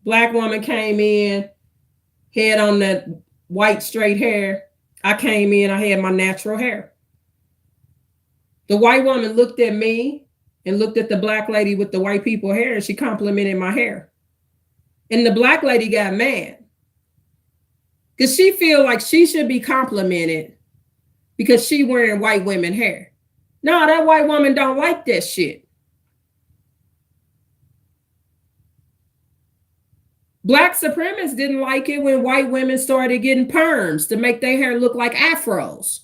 Black woman came in, had on that white straight hair. I came in, I had my natural hair. The white woman looked at me and looked at the Black lady with the white people hair, and she complimented my hair. And the Black lady got mad because she feel like she should be complimented because she wearing white women hair. No, that white woman don't like that shit. Black supremacists didn't like it when white women started getting perms to make their hair look like afros.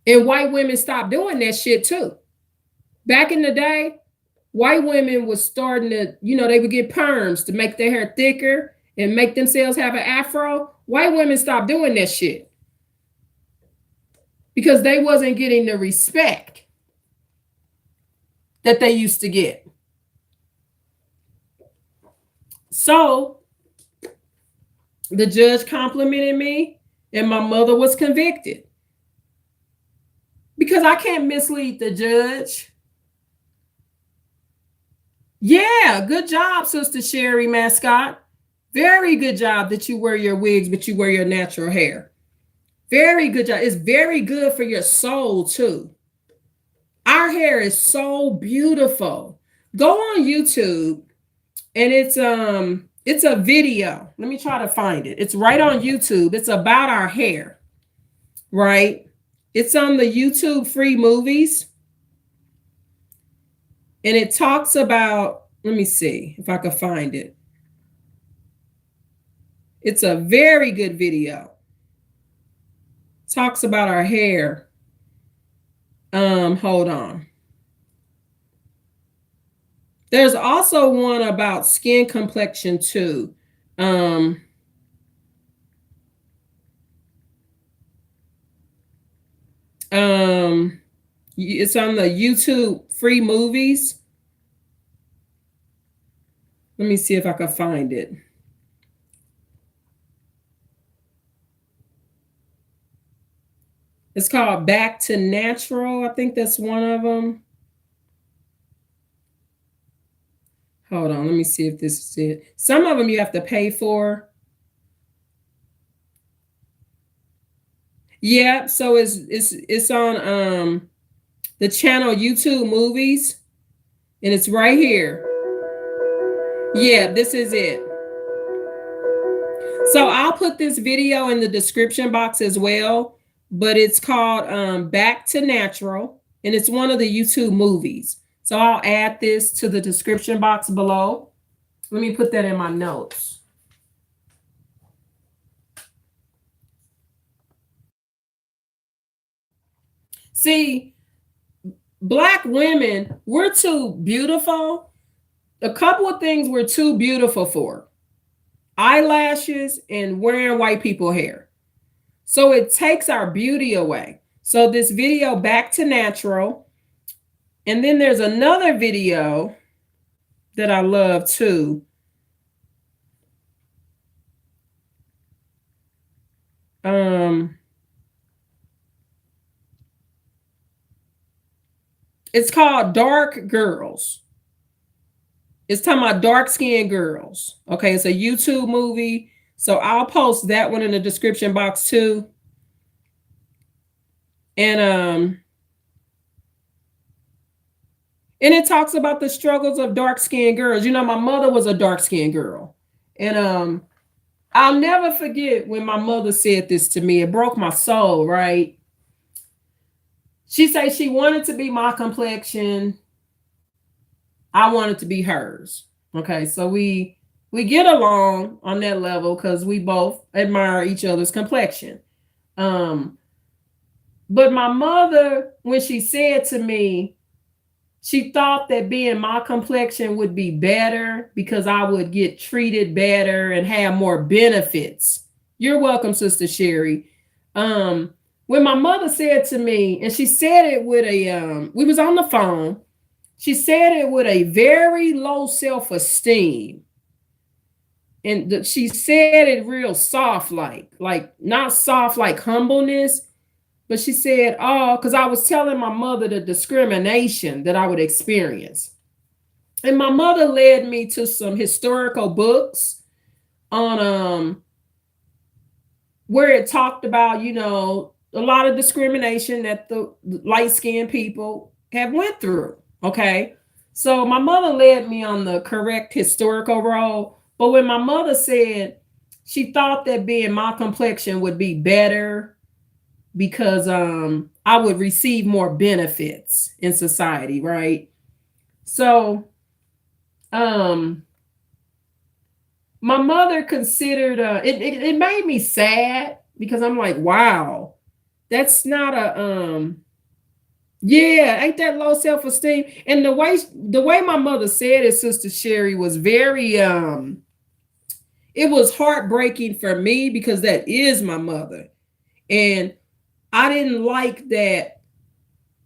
And white women stopped doing that shit too. Back in the day, white women was starting to, they would get perms to make their hair thicker and make themselves have an afro. White women stopped doing that shit because they wasn't getting the respect that they used to get. So the judge complimented me and my mother was convicted because I can't mislead the judge. Yeah, good job, Sister Sherry Mascot. Very good job that you wear your wigs, but you wear your natural hair. Very good job. It's very good for your soul too. Our hair is so beautiful. Go on YouTube and it's a video. Let me try to find it. It's right on YouTube. It's about our hair. Right? It's on the YouTube free movies. And it talks about, let me see if I can find it. It's a very good video. Talks about our hair. Hold on. There's also one about skin complexion too. It's on the YouTube free movies. Let me see if I can find it. It's called Back to Natural. I think that's one of them. Hold on, let me see if this is it. Some of them you have to pay for. Yeah, so it's on the channel YouTube Movies, and it's right here. Yeah, this is it. So I'll put this video in the description box as well, but it's called Back to Natural, and it's one of the YouTube movies. So I'll add this to the description box below. Let me put that in my notes. See, Black women, we're too beautiful. A couple of things we're too beautiful for: eyelashes and wearing white people hair. So it takes our beauty away. So this video, Back to Natural. And then there's another video that I love too. It's called Dark Girls. It's talking about dark-skinned girls. Okay, it's a YouTube movie. So I'll post that one in the description box too. And it talks about the struggles of dark-skinned girls. You know, my mother was a dark-skinned girl. And I'll never forget when my mother said this to me. It broke my soul, right? She said she wanted to be my complexion. I wanted to be hers. Okay, so we get along on that level because we both admire each other's complexion. But my mother, when she said to me, she thought that being my complexion would be better because I would get treated better and have more benefits. You're welcome, Sister Sherry. When my mother said to me, and she said it with a, we was on the phone, she said it with a very low self-esteem. And she said it real soft, like not soft like humbleness, but she said, oh, because I was telling my mother the discrimination that I would experience. And my mother led me to some historical books on where it talked about, you know, a lot of discrimination that the light-skinned people have went through. Okay. So my mother led me on the correct historical road. But when my mother said she thought that being my complexion would be better because I would receive more benefits in society, right? So my mother considered it made me sad because I'm like, wow, that's not a Yeah, ain't that low self-esteem? And the way my mother said it, Sister Sherry, was very it was heartbreaking for me because that is my mother. And I didn't like that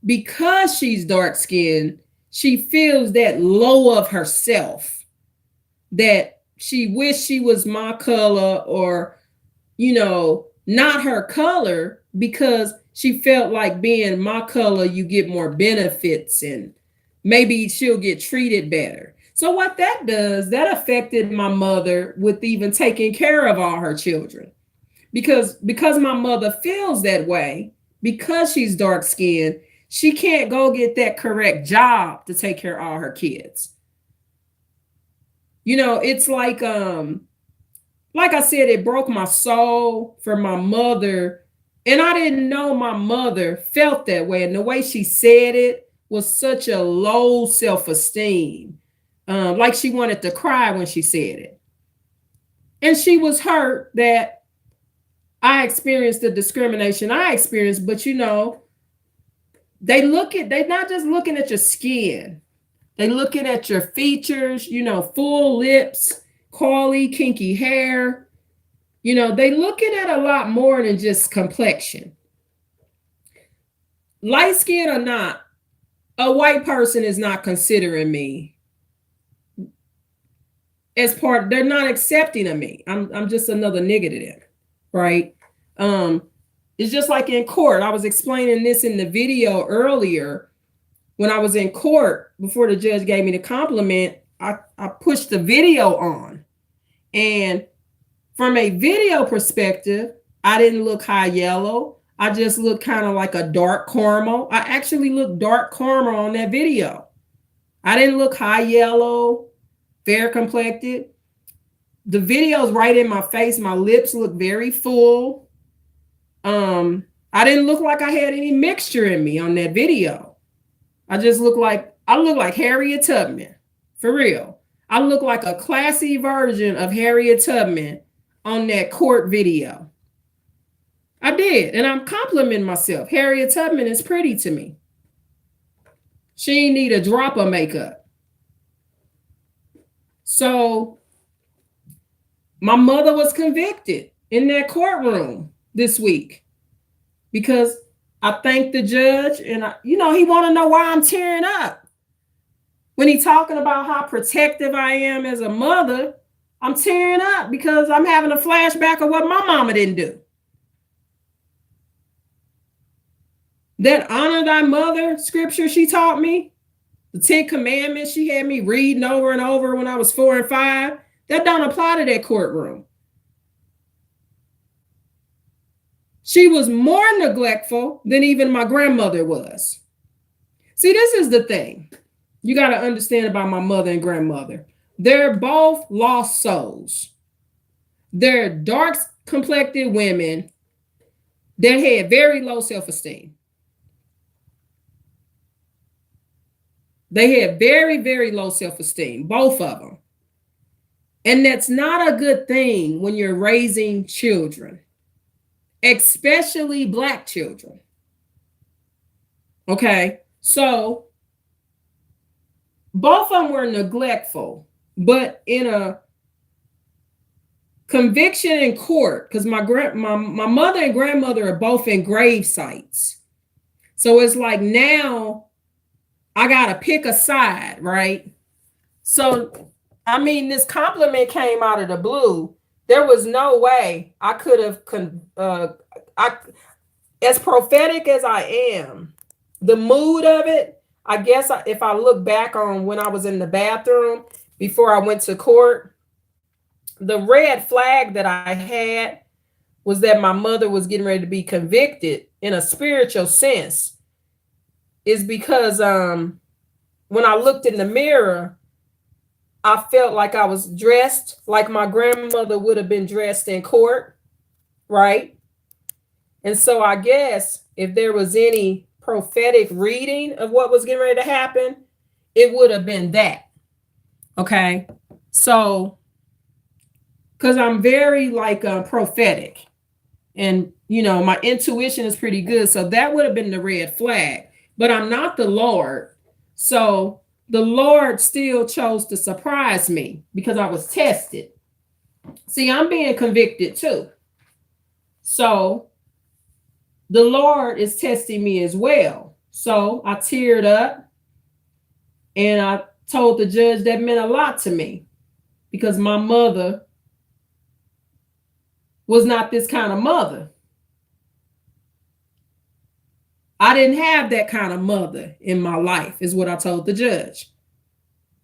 because she's dark skinned, she feels that low of herself, that she wished she was my color or, not her color because she felt like being my color, you get more benefits and maybe she'll get treated better. So, what that does, that affected my mother with even taking care of all her children. Because my mother feels that way, because she's dark skinned, she can't go get that correct job to take care of all her kids. It's like I said, it broke my soul for my mother. And I didn't know my mother felt that way. And the way she said it was such a low self esteem. Like she wanted to cry when she said it. And she was hurt that I experienced the discrimination I experienced. But they're not just looking at your skin, they looking at your features, full lips, curly, kinky hair. They looking at a lot more than just complexion. Light skin or not, a white person is not considering me as part. They're not accepting of me. I'm just another nigga to them, right? Um, it's just like in court. I was explaining this in the video earlier. When I was in court, before the judge gave me the compliment, I pushed the video on. And from a video perspective, I didn't look high yellow. I just looked kind of like a dark caramel. I actually looked dark caramel on that video. I didn't look high yellow, fair complected. The video's right in my face. My lips look very full. I didn't look like I had any mixture in me on that video. I look like Harriet Tubman. For real. I look like a classy version of Harriet Tubman on that court video. I did. And I'm complimenting myself. Harriet Tubman is pretty to me. She ain't need a drop of makeup. So my mother was convicted in that courtroom this week because I thanked the judge and he want to know why I'm tearing up. When he talking about how protective I am as a mother, I'm tearing up because I'm having a flashback of what my mama didn't do. That honor thy mother scripture she taught me, the 10 Commandments she had me reading over and over when I was 4 and 5, that don't apply to that courtroom. She was more neglectful than even my grandmother was. See, this is the thing you got to understand about my mother and grandmother. They're both lost souls. They're dark complected women that had very low self-esteem. They had very, very low self-esteem, both of them. And that's not a good thing when you're raising children, especially Black children. Okay, so both of them were neglectful, but in a conviction in court, because my mother and grandmother are both in grave sites. So it's like now I gotta pick a side, right? So I mean, this compliment came out of the blue. There was no way I could have as prophetic as I am, the mood of it, I guess if I look back on when I was in the bathroom before I went to court, the red flag that I had was that my mother was getting ready to be convicted in a spiritual sense. Is because when I looked in the mirror, I felt like I was dressed like my grandmother would have been dressed in court, right? And so I guess if there was any prophetic reading of what was getting ready to happen, it would have been that. Okay. So, because I'm very prophetic and, my intuition is pretty good. So that would have been the red flag. but I'm not the Lord. So the Lord still chose to surprise me because I was tested. See, I'm being convicted too. So the Lord is testing me as well. So I teared up and I told the judge that meant a lot to me because my mother was not this kind of mother. I didn't have that kind of mother in my life, is what I told the judge.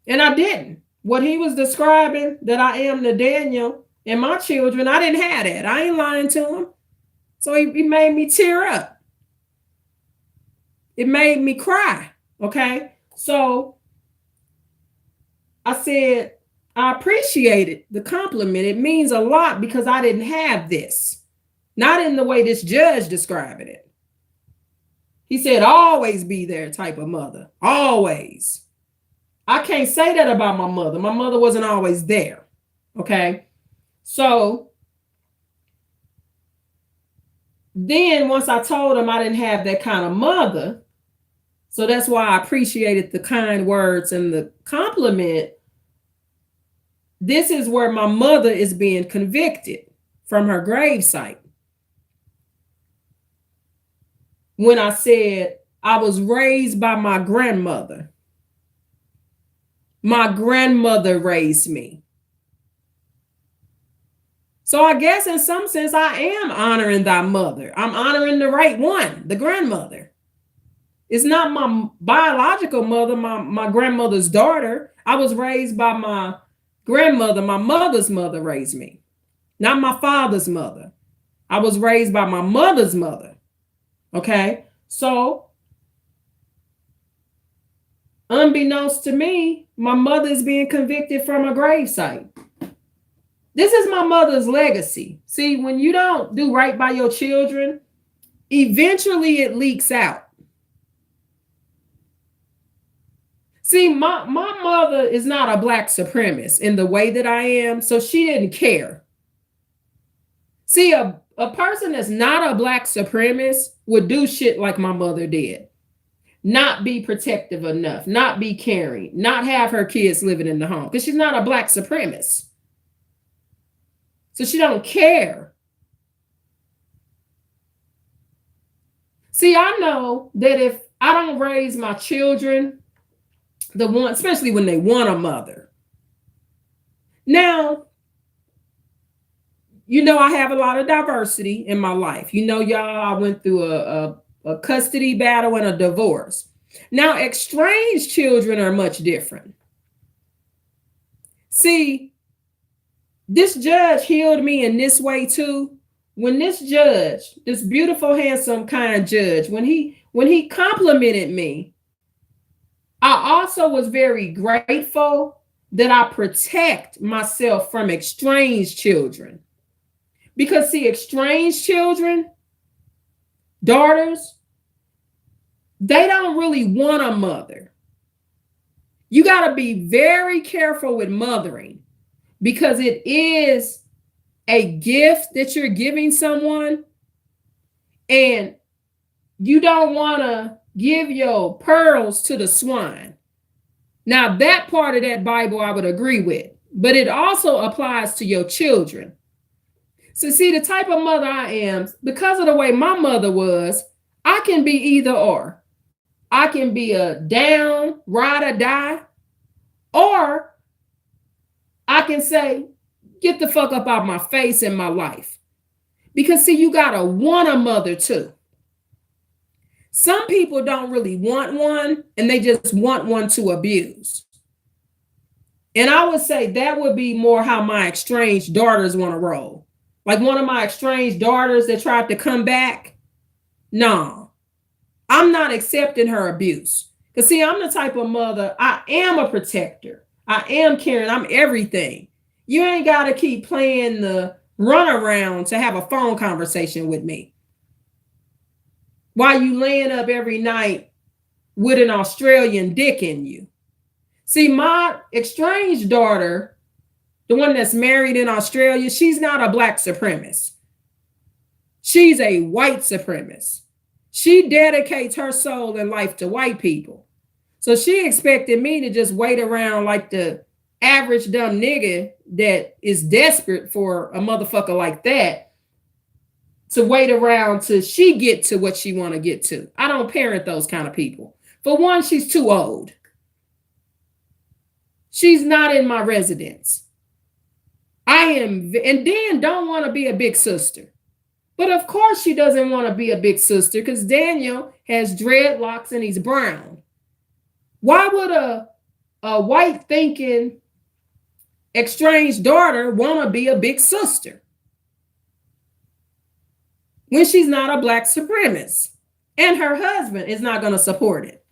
And I didn't. What he was describing, that I am the Daniel and my children, I didn't have that. I ain't lying to him. So he made me tear up. It made me cry. Okay. So I said, I appreciated the compliment. It means a lot because I didn't have this. Not in the way this judge describing it. He said, always be there type of mother. Always. I can't say that about my mother. My mother wasn't always there. Okay. So then once I told him I didn't have that kind of mother, so that's why I appreciated the kind words and the compliment. This is where my mother is being convicted from her gravesite. When I said I was raised by my grandmother. My grandmother raised me. So I guess in some sense I am honoring thy mother. I'm honoring the right one, the grandmother. It's not my biological mother, my grandmother's daughter. I was raised by my grandmother. My mother's mother raised me, not my father's mother. I was raised by my mother's mother. Okay, so unbeknownst to me, my mother is being convicted from a gravesite. This is my mother's legacy. See, when you don't do right by your children, eventually it leaks out. See, my mother is not a black supremacist in the way that I am, so she didn't care. See, a person that's not a black supremacist would do shit like my mother did. Not be protective enough, not be caring, not have her kids living in the home, because she's not a black supremacist. So she don't care. See, I know that if I don't raise my children, the one, especially when they want a mother. Now, you know, I have a lot of diversity in my life. You know, y'all, I went through a custody battle and a divorce. Now, estranged children are much different. See, this judge healed me in this way too. When this judge, this beautiful, handsome, kind judge, when he complimented me, I also was very grateful that I protect myself from estranged children. Because see, estranged children, daughters, they don't really want a mother. You got to be very careful with mothering because it is a gift that you're giving someone, and you don't want to give your pearls to the swine. Now, that part of that Bible I would agree with, but it also applies to your children. So see, the type of mother I am, because of the way my mother was, I can be either or. I can be a down, ride or die, or I can say, get the fuck up out my face in my life. Because see, you gotta want a mother too. Some people don't really want one, and they just want one to abuse. And I would say that would be more how my estranged daughters want to roll. Like one of my estranged daughters that tried to come back. No, I'm not accepting her abuse. Because see, I'm the type of mother, I am a protector. I am caring. I'm everything. You ain't got to keep playing the runaround to have a phone conversation with me. While you laying up every night with an Australian dick in you. See, my estranged daughter, the one that's married in Australia, she's not a black supremacist. She's a white supremacist. She dedicates her soul and life to white people. So she expected me to just wait around like the average dumb nigga that is desperate for a motherfucker like that, to wait around till she get to what she want to get to. I don't parent those kind of people. For one, she's too old. She's not in my residence. I am, and then don't want to be a big sister. But of course she doesn't want to be a big sister because Daniel has dreadlocks and he's brown. Why would a white thinking estranged daughter want to be a big sister when she's not a black supremacist and her husband is not going to support it?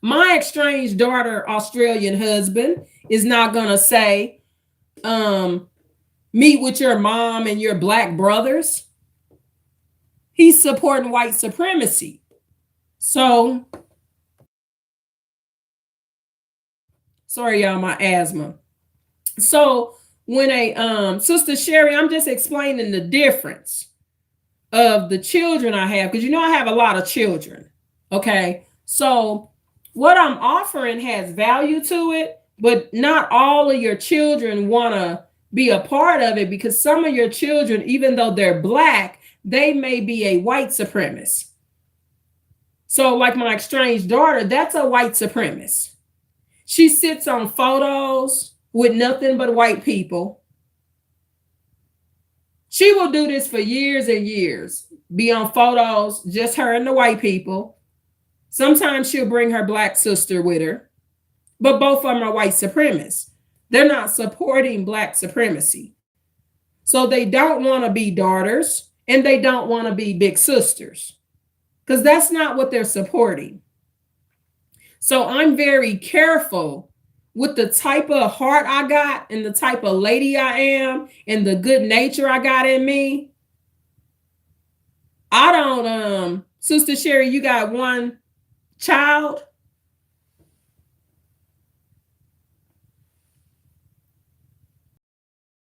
My estranged daughter, Australian husband is not going to say, meet with your mom and your black brothers. He's supporting white supremacy. So, sorry, y'all, my asthma. So when a Sister Sherry, I'm just explaining the difference of the children I have, because I have a lot of children. Okay. So what I'm offering has value to it, but not all of your children want to be a part of it, because some of your children, even though they're black, they may be a white supremacist. So like my estranged daughter, that's a white supremacist. She sits on photos with nothing but white people. She will do this for years and years, be on photos, just her and the white people. Sometimes she'll bring her black sister with her, but both of them are white supremacists. They're not supporting black supremacy. So they don't want to be daughters and they don't want to be big sisters, because that's not what they're supporting. So I'm very careful with the type of heart I got and the type of lady I am and the good nature I got in me. I don't, Sister Sherry, you got one child?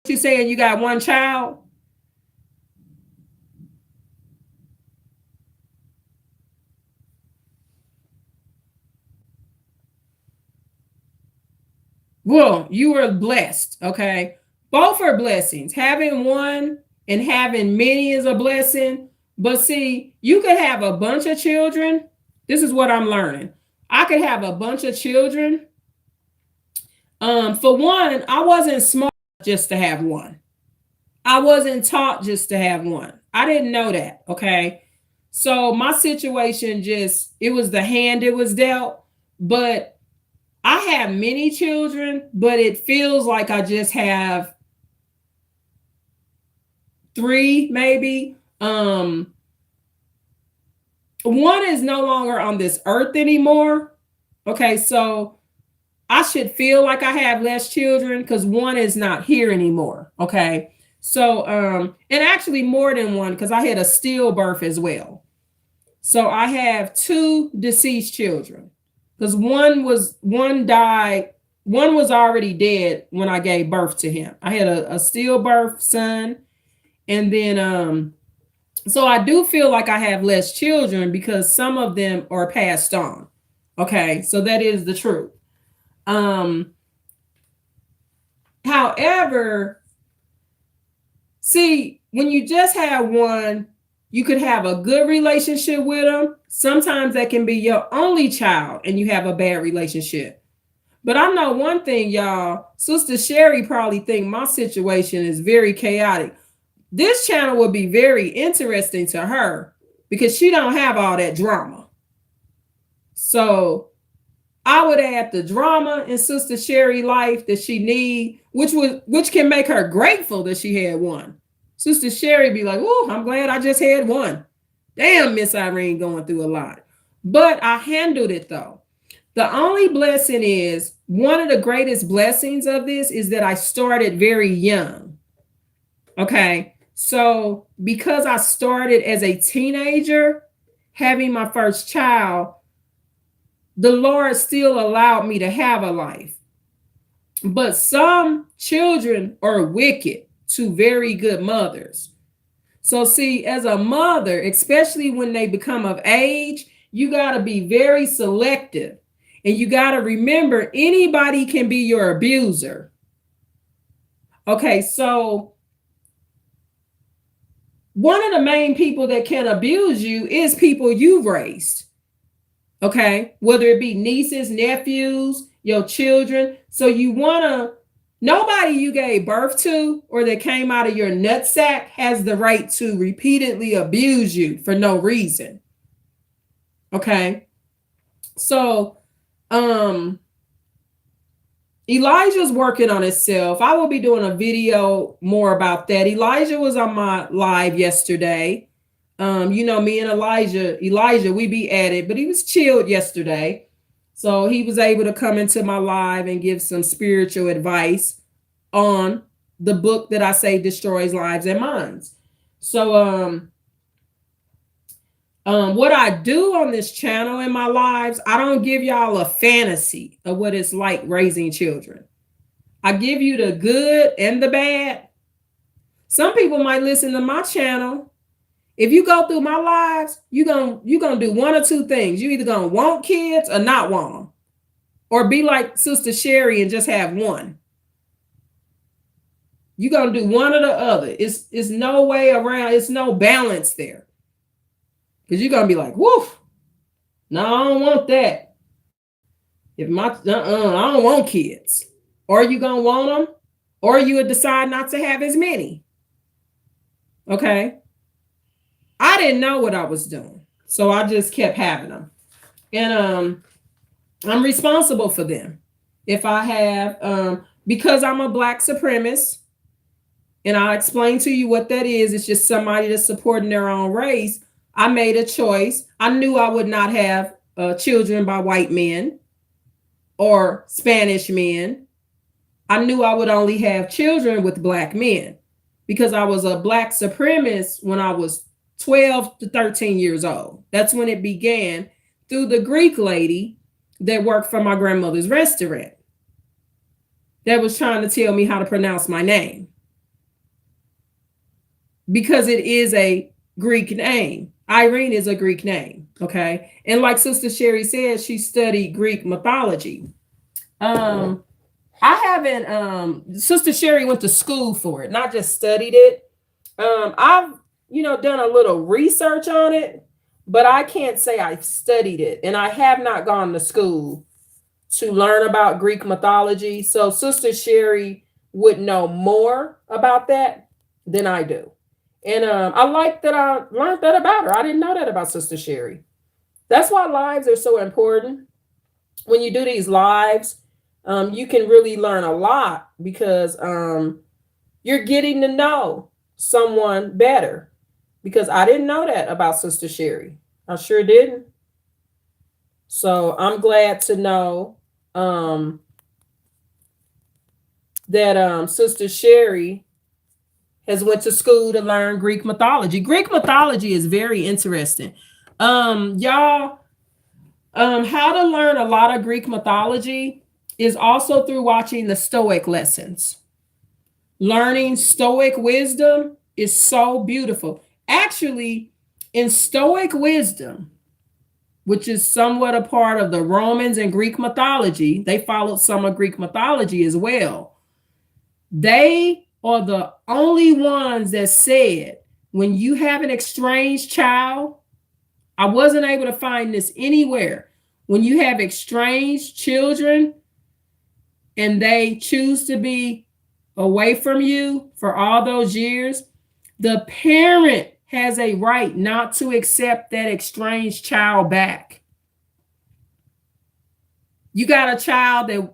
You saying you got one child? Well, you were blessed, okay? Both are blessings. Having one and having many is a blessing. But see, you could have a bunch of children. This is what I'm learning. I could have a bunch of children. For one, I wasn't smart just to have one. I wasn't taught just to have one. I didn't know that, okay? So my situation just, it was the hand it was dealt. But I have many children, but it feels like I just have three, maybe. One is no longer on this earth anymore. Okay, so I should feel like I have less children because one is not here anymore. Okay. So, and actually more than one, because I had a stillbirth as well. So I have two deceased children, because one died, one was already dead when I gave birth to him. I had a stillbirth son, and then so I do feel like I have less children because some of them are passed on. Okay, so that is the truth. However, see, when you just have one, you could have a good relationship with them. Sometimes that can be your only child and you have a bad relationship. But I know one thing, y'all. Sister Sherry probably think my situation is very chaotic. This channel would be very interesting to her because she don't have all that drama. So I would add the drama in Sister Sherry's life that she need, which can make her grateful that she had one. Sister Sherry be like, "Oh, I'm glad I just had one. Damn, Miss Irene going through a lot." But I handled it though. The only blessing is, one of the greatest blessings of this is that I started very young. Okay. So because I started as a teenager, having my first child, the Lord still allowed me to have a life. But some children are wicked. to very good mothers. So, see, as a mother, especially when they become of age, you got to be very selective. And you got to remember anybody can be your abuser. Okay, so one of the main people that can abuse you is people you've raised. Okay, whether it be nieces, nephews, your children. So you want to, nobody you gave birth to or that came out of your nutsack has the right to repeatedly abuse you for no reason. Okay, so Elijah's working on himself. I will be doing a video more about that. Elijah was on my live yesterday. Me and Elijah, we be at it, but he was chilled yesterday. So he was able to come into my live and give some spiritual advice on the book that I say destroys lives and minds. So what I do on this channel in my lives, I don't give y'all a fantasy of what it's like raising children. I give you the good and the bad. Some people might listen to my channel. If you go through my lives, you're gonna do one or two things. You either gonna want kids or not want them, or be like Sister Sherry and just have one. You're gonna do one or the other. It's no way around. It's no balance there. Because you're going to be like, woof, no, I don't want that. I don't want kids. Or you going to want them, or you would decide not to have as many. Okay. I didn't know what I was doing. So I just kept having them. And I'm responsible for them. If I have, because I'm a Black supremacist, and I'll explain to you what that is. It's just somebody that's supporting their own race. I made a choice. I knew I would not have children by white men or Spanish men. I knew I would only have children with Black men because I was a Black supremacist when I was 12 to 13 years old. That's when it began through the Greek lady that worked for my grandmother's restaurant that was trying to tell me how to pronounce my name because it is a Greek name. Irene is a Greek name, okay? And like Sister Sherry said, she studied Greek mythology. I haven't, Sister Sherry went to school for it, not just studied it. I've, done a little research on it, but I can't say I've studied it. And I have not gone to school to learn about Greek mythology. So Sister Sherry would know more about that than I do. And I like that I learned that about her. I didn't know that about Sister Sherry. That's why lives are so important. When you do these lives, you can really learn a lot because you're getting to know someone better. Because I didn't know that about Sister Sherry. I sure didn't. So I'm glad to know that Sister Sherry has went to school to learn Greek mythology. Greek mythology is very interesting. Y'all, how to learn a lot of Greek mythology is also through watching the Stoic lessons. Learning Stoic wisdom is so beautiful. Actually, in Stoic wisdom, which is somewhat a part of the Romans and Greek mythology, they followed some of Greek mythology as well. They are the only ones that said, when you have an estranged child, I wasn't able to find this anywhere. When you have estranged children and they choose to be away from you for all those years, the parent has a right not to accept that estranged child back. You got a child that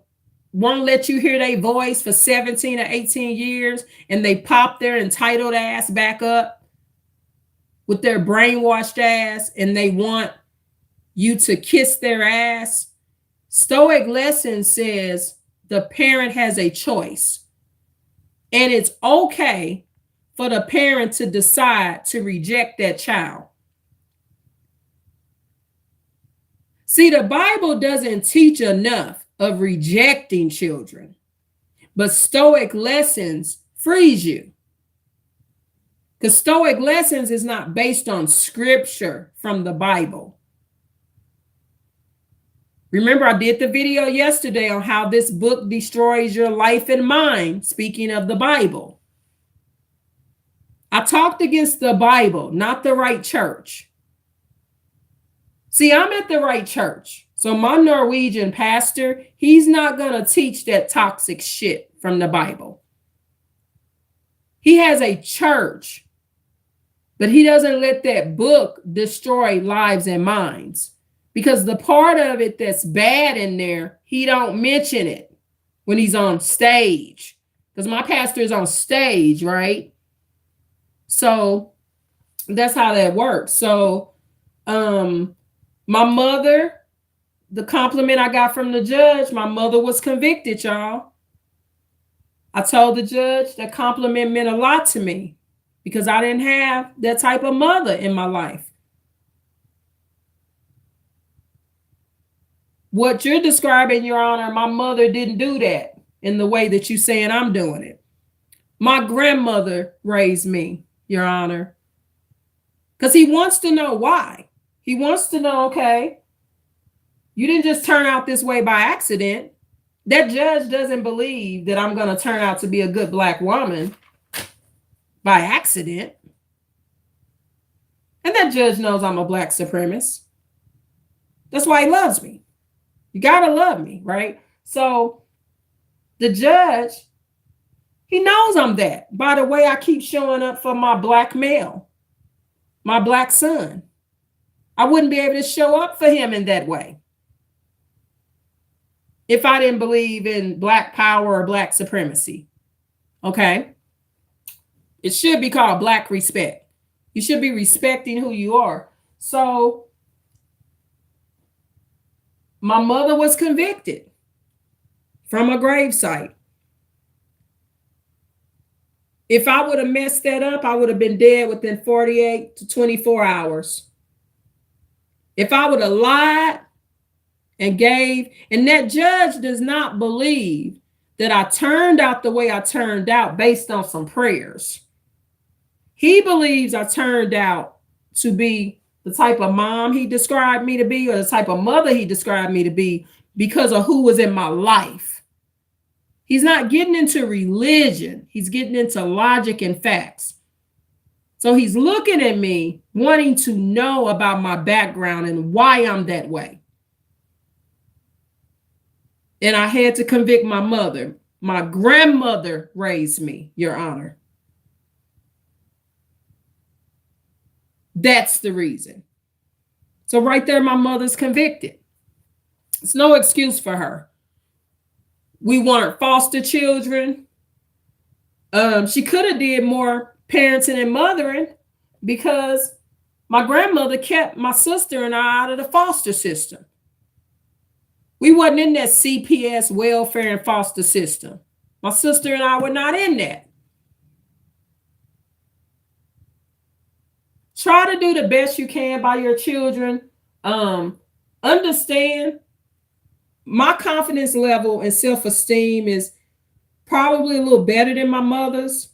won't let you hear their voice for 17 or 18 years, and they pop their entitled ass back up with their brainwashed ass, and they want you to kiss their ass. Stoic lesson says the parent has a choice, and it's okay for the parent to decide to reject that child. See, the Bible doesn't teach enough of rejecting children, but Stoic lessons frees you. Because Stoic lessons is not based on scripture from the Bible. Remember, I did the video yesterday on how this book destroys your life and mind, speaking of the Bible. I talked against the Bible, not the right church. See, I'm at the right church. So my Norwegian pastor, he's not going to teach that toxic shit from the Bible. He has a church, but he doesn't let that book destroy lives and minds. Because the part of it that's bad in there, he don't mention it when he's on stage. Because my pastor is on stage, right? So that's how that works. So my mother, the compliment I got from the judge, my mother was convicted, y'all. I told the judge that compliment meant a lot to me because I didn't have that type of mother in my life. What you're describing, Your Honor, my mother didn't do that in the way that you're saying I'm doing it. My grandmother raised me, Your Honor, because he wants to know why. He wants to know, okay, you didn't just turn out this way by accident. That judge doesn't believe that I'm going to turn out to be a good Black woman by accident. And that judge knows I'm a Black supremacist. That's why he loves me. You got to love me, right? So the judge, he knows I'm that by the way I keep showing up for my Black male, my Black son. I wouldn't be able to show up for him in that way if I didn't believe in Black power or Black supremacy. Okay? It should be called Black respect. You should be respecting who you are. So my mother was convicted from a gravesite. If I would have messed that up, I would have been dead within 48 to 24 hours. If I would have lied and that judge does not believe that I turned out the way I turned out based on some prayers. He believes I turned out to be the type of mom he described me to be, or the type of mother he described me to be, because of who was in my life. He's not getting into religion. He's getting into logic and facts. So he's looking at me, wanting to know about my background and why I'm that way. And I had to convict my mother. My grandmother raised me, Your Honor. That's the reason. So right there, my mother's convicted. It's no excuse for her. We weren't foster children. She could have did more parenting and mothering because my grandmother kept my sister and I out of the foster system. We wasn't in that CPS welfare and foster system. My sister and I were not in that. Try to do the best you can by your children. Understand my confidence level and self-esteem is probably a little better than my mother's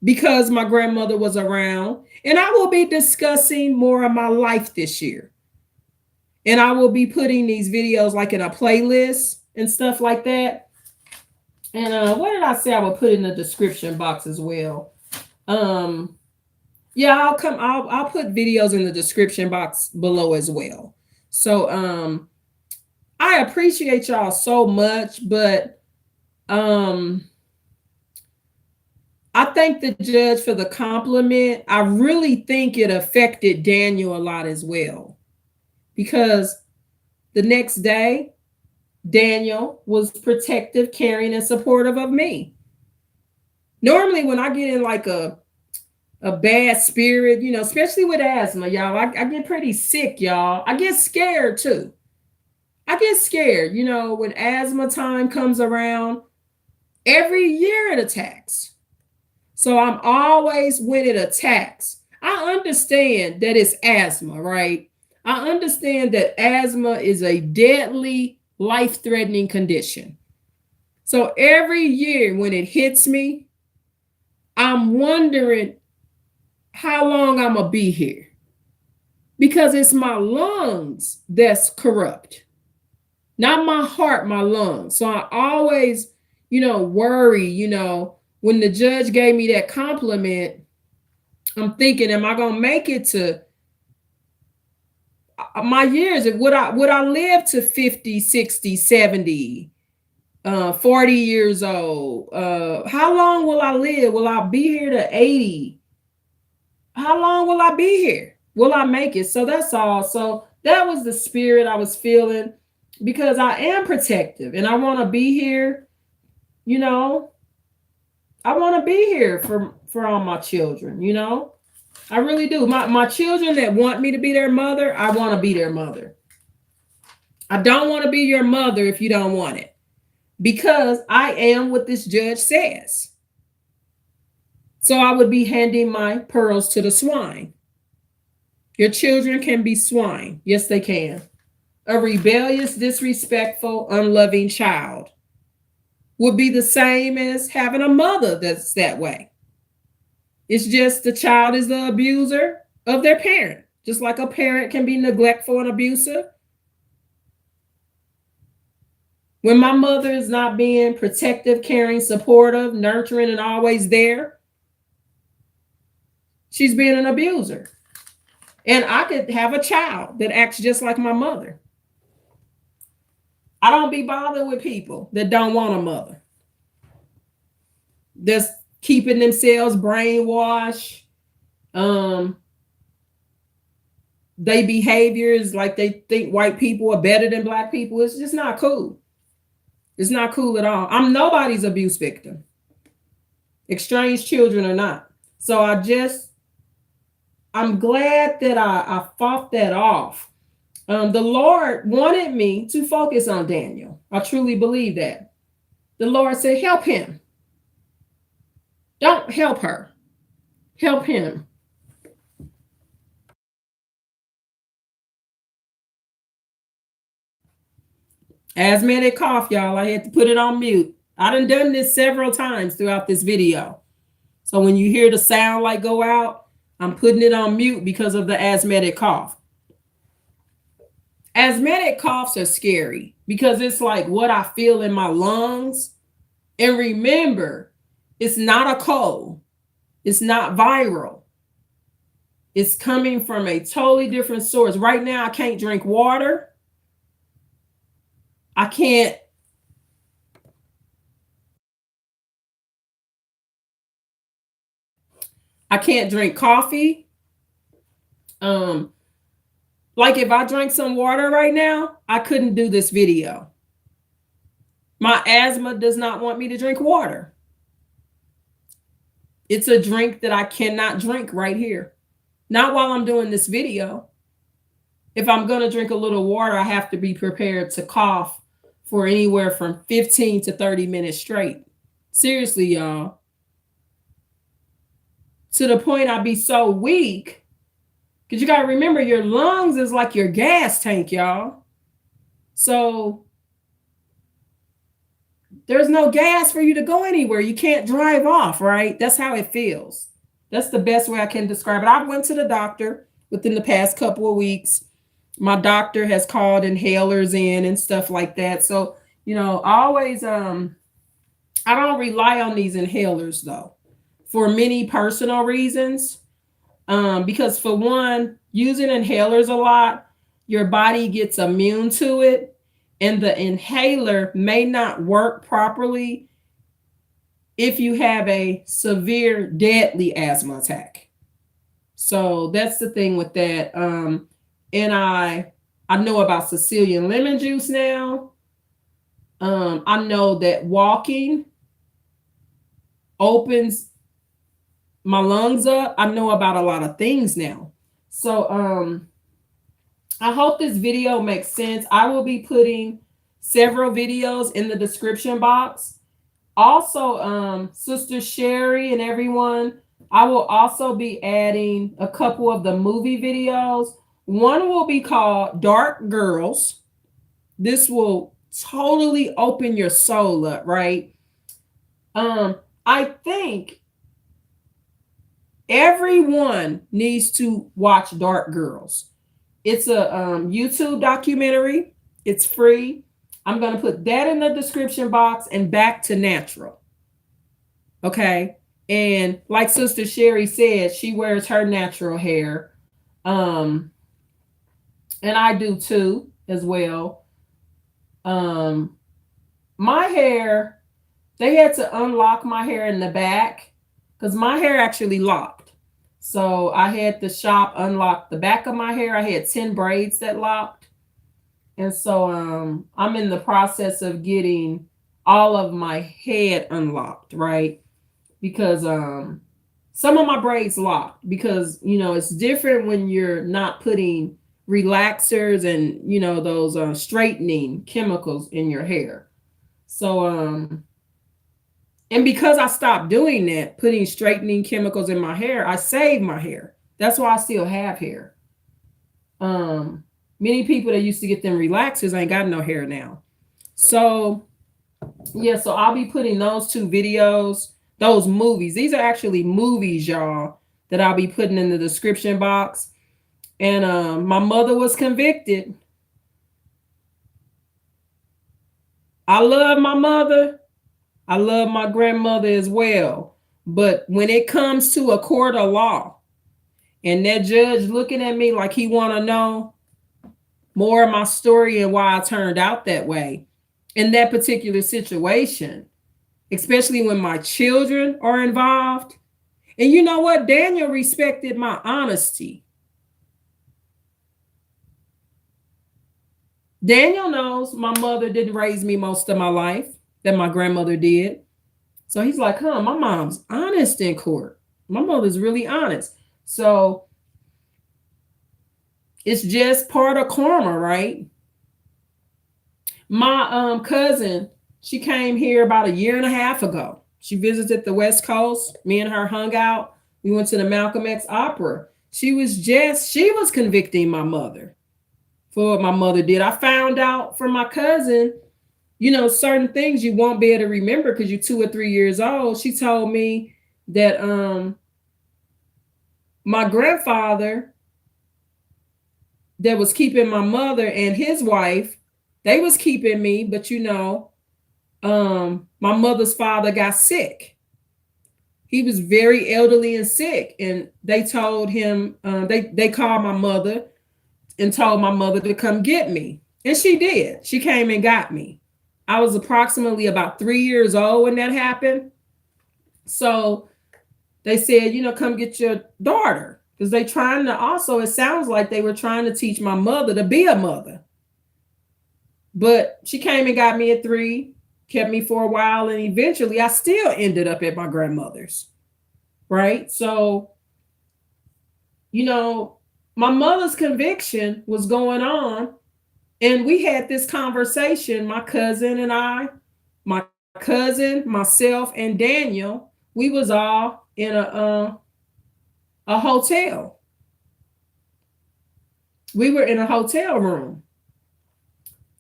because my grandmother was around. And I will be discussing more of my life this year. And I will be putting these videos like in a playlist and stuff like that. And what did I say I would put in the description box as well? Yeah, I'll put videos in the description box below as well. So I appreciate y'all so much, but I thank the judge for the compliment. I really think it affected Daniel a lot as well, because the next day, Daniel was protective, caring, and supportive of me. Normally, when I get in like a bad spirit, you know, especially with asthma, y'all, I get pretty sick, y'all. I get scared too. I get scared, you know, when asthma time comes around. Every year it attacks. So I'm always, when it attacks, I understand that it's asthma, right? I understand that asthma is a deadly, life-threatening condition. So every year when it hits me, I'm wondering how long I'm going to be here because it's my lungs that's corrupt, not my heart, my lungs. So I always, worry, when the judge gave me that compliment, I'm thinking, am I going to make it to my years? Would I live to 50, 60, 70, 40 years old? How long will I live? Will I be here to 80? How long will I be here? Will I make it? So that's all. So that was the spirit I was feeling because I am protective and I want to be here. You know, I want to be here for all my children. I really do. My children that want me to be their mother, I want to be their mother. I don't want to be your mother if you don't want it because I am what this judge says. So I would be handing my pearls to the swine. Your children can be swine. Yes, they can. A rebellious, disrespectful, unloving child would be the same as having a mother that's that way. It's just the child is the abuser of their parent, just like a parent can be neglectful and abusive. When my mother is not being protective, caring, supportive, nurturing, and always there, she's being an abuser. And I could have a child that acts just like my mother. I don't be bothered with people that don't want a mother, that's keeping themselves brainwashed. They behaviors like they think white people are better than black people. It's just not cool. It's not cool at all. I'm nobody's abuse victim. Estranged children are not. So I'm glad that I fought that off. The Lord wanted me to focus on Daniel. I truly believe that. The Lord said, help him. Don't help her. Help him. Asthmatic cough, y'all. I had to put it on mute. I done this several times throughout this video. So when you hear the sound like go out, I'm putting it on mute because of the asthmatic cough. Asthmatic coughs are scary because it's like what I feel in my lungs. And remember, it's not a cold. It's not viral. It's coming from a totally different source. Right now, I can't drink water. I can't drink coffee. Like if I drank some water right now, I couldn't do this video. My asthma does not want me to drink water. It's a drink that I cannot drink right here. Not while I'm doing this video. If I'm going to drink a little water, I have to be prepared to cough for anywhere from 15 to 30 minutes straight. Seriously, y'all. To the point I'd be so weak. Because you got to remember, your lungs is like your gas tank, y'all. So there's no gas for you to go anywhere. You can't drive off, right? That's how it feels. That's the best way I can describe it. I went to the doctor within the past couple of weeks. My doctor has called inhalers in and stuff like that. So, I always, I don't rely on these inhalers though, for many personal reasons. Because for one, using inhalers a lot, your body gets immune to it, and the inhaler may not work properly if you have a severe, deadly asthma attack. So that's the thing with that. And I know about Sicilian lemon juice now. I know that walking opens my lungs up. I know about a lot of things now. So I hope this video makes sense. I will be putting several videos in the description box. Also, Sister Sherry and everyone, I will also be adding a couple of the movie videos. One will be called Dark Girls. This will totally open your soul up, right? I think Everyone needs to watch Dark Girls. It's a YouTube documentary. It's free. I'm going to put that in the description box and back to natural. Okay. And like Sister Sherry said, she wears her natural hair. Um, and I do too as well. Um, my hair, they had to unlock my hair in the back because my hair actually locked. So I had the shop unlock the back of my hair. I had 10 braids that locked. And so I'm in the process of getting all of my head unlocked, right? Because some of my braids locked because it's different when you're not putting relaxers and those straightening chemicals in your hair. So and because I stopped doing that, putting straightening chemicals in my hair, I saved my hair. That's why I still have hair. Um, Many people that used to get them relaxers ain't got no hair now. So yeah, so I'll be putting those two videos, those movies. These are actually movies, y'all, that I'll be putting in the description box. And my mother was convicted. I love my mother. I love my grandmother as well. But when it comes to a court of law and that judge looking at me like he want to know more of my story and why I turned out that way in that particular situation, especially when my children are involved. And you know what? Daniel respected my honesty. Daniel knows my mother didn't raise me most of my life, that my grandmother did. So he's like, huh, my mom's honest in court. My mother's really honest. So it's just part of karma, right? My cousin, she came here about a year and a half ago. She visited the West Coast. Me and her hung out. We went to the Malcolm X Opera. She was convicting my mother for what my mother did. I found out from my cousin, certain things you won't be able to remember because you're 2 or 3 years old. She told me that my grandfather that was keeping my mother and his wife, they was keeping me, but my mother's father got sick. He was very elderly and sick, and they told him they called my mother and told my mother to come get me, and she did. She came and got me. I was approximately about 3 years old when that happened. So they said, come get your daughter because they trying to also. It sounds like they were trying to teach my mother to be a mother, but she came and got me at 3, kept me for a while, and eventually I still ended up at my grandmother's. Right. So, you know, my mother's conviction was going on, and we had this conversation, my cousin and I, my cousin, myself, and Daniel. We was all in a hotel. We were in a hotel room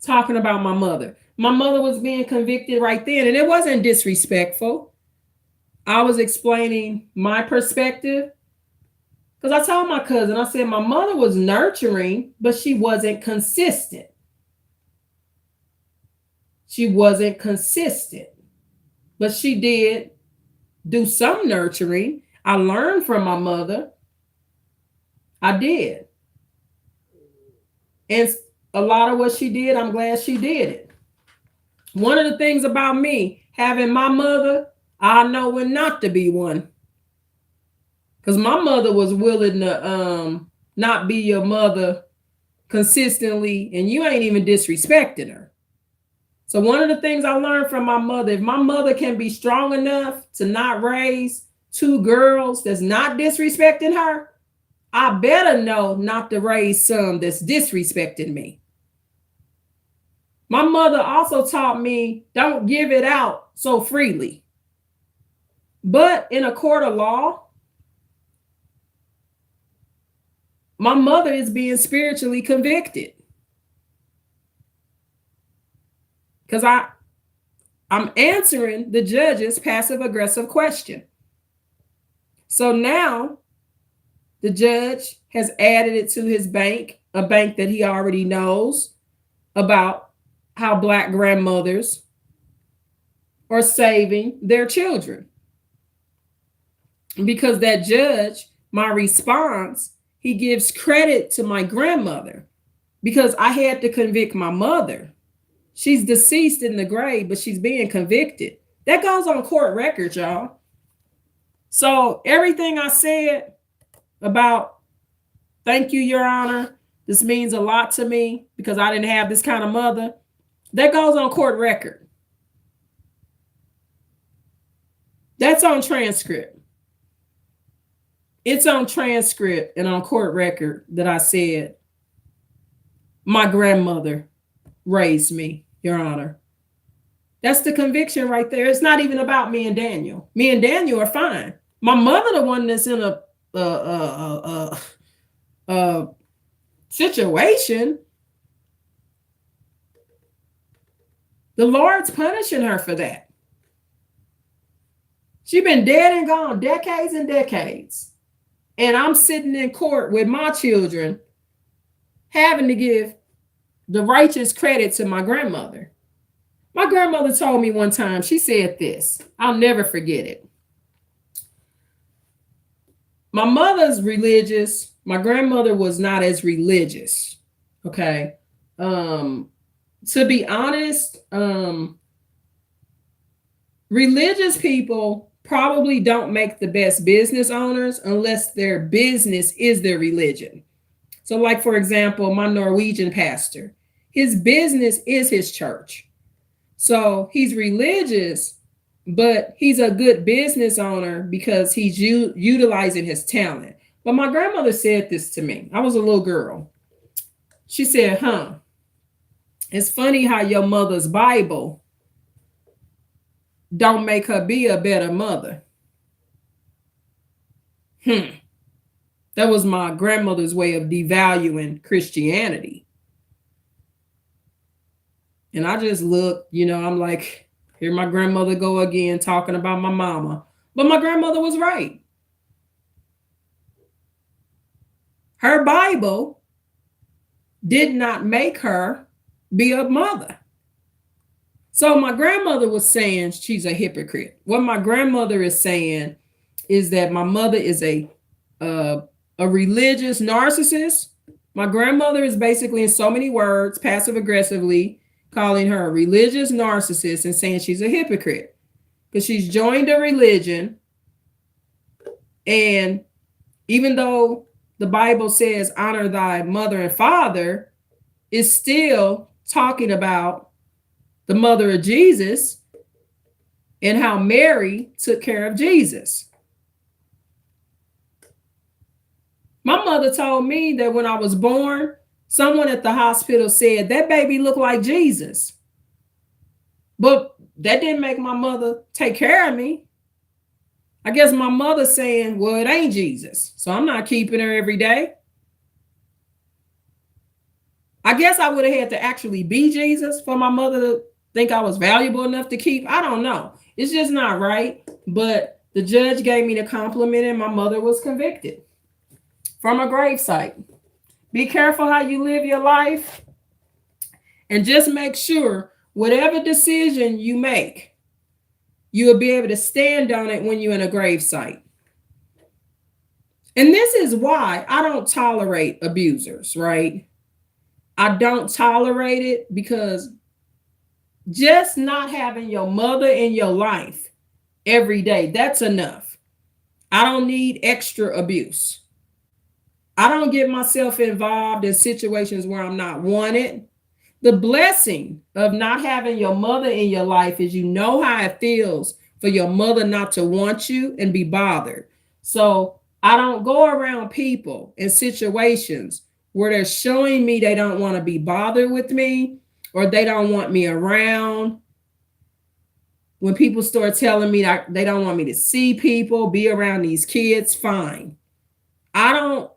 talking about my mother. My mother was being convicted right then, and it wasn't disrespectful. I was explaining my perspective because I told my cousin, I said, my mother was nurturing, but she wasn't consistent. She wasn't consistent, but she did do some nurturing. I learned from my mother. I did. And a lot of what she did, I'm glad she did it. One of the things about me having my mother, I know when not to be one. Because my mother was willing to not be your mother consistently, and you ain't even disrespecting her. So one of the things I learned from my mother, if my mother can be strong enough to not raise two girls that's not disrespecting her, I better know not to raise some that's disrespecting me. My mother also taught me don't give it out so freely. But in a court of law, my mother is being spiritually convicted. Because I'm answering the judge's passive aggressive question. So now the judge has added it to his bank, a bank that he already knows about how Black grandmothers are saving their children. Because that judge, my response, he gives credit to my grandmother because I had to convict my mother. She's deceased in the grave, but she's being convicted. That goes on court record, y'all. So everything I said about thank you, Your Honor, this means a lot to me because I didn't have this kind of mother, that goes on court record. That's on transcript. It's on transcript and on court record that I said my grandmother raised me, Your Honor. That's the conviction right there. It's not even about me and Daniel. Me and Daniel are fine. My mother, the one that's in a situation, the Lord's punishing her for that. She's been dead and gone decades and decades. And I'm sitting in court with my children having to give the righteous credit to my grandmother. My grandmother told me one time, she said this, I'll never forget it. My mother's religious. My grandmother was not as religious. Okay. To be honest, religious people probably don't make the best business owners unless their business is their religion. So, like, for example, my Norwegian pastor, his business is his church. So he's religious, but he's a good business owner because he's utilizing his talent. But my grandmother said this to me. I was a little girl. She said, it's funny how your mother's Bible don't make her be a better mother. That was my grandmother's way of devaluing Christianity. And I just looked, I'm like, here my grandmother go again talking about my mama. But my grandmother was right. Her Bible did not make her be a mother. So my grandmother was saying she's a hypocrite. What my grandmother is saying is that my mother is a religious narcissist. My grandmother is basically, in so many words, passive aggressively calling her a religious narcissist and saying she's a hypocrite because she's joined a religion. And even though the Bible says honor thy mother and father, it's still talking about the mother of Jesus and how Mary took care of Jesus. My mother told me that when I was born, someone at the hospital said that baby looked like Jesus. But that didn't make my mother take care of me. I guess my mother's saying, well, it ain't Jesus, so I'm not keeping her every day. I guess I would have had to actually be Jesus for my mother to think I was valuable enough to keep. I don't know. It's just not right. But the judge gave me the compliment and my mother was convicted from a gravesite. Be careful how you live your life and just make sure whatever decision you make, you'll be able to stand on it when you're in a gravesite. And this is why I don't tolerate abusers, right? I don't tolerate it because just not having your mother in your life every day, that's enough. I don't need extra abuse. I don't get myself involved in situations where I'm not wanted. The blessing of not having your mother in your life is you know how it feels for your mother not to want you and be bothered. So I don't go around people in situations where they're showing me they don't want to be bothered with me or they don't want me around. When people start telling me that they don't want me to see people, be around these kids, fine. I don't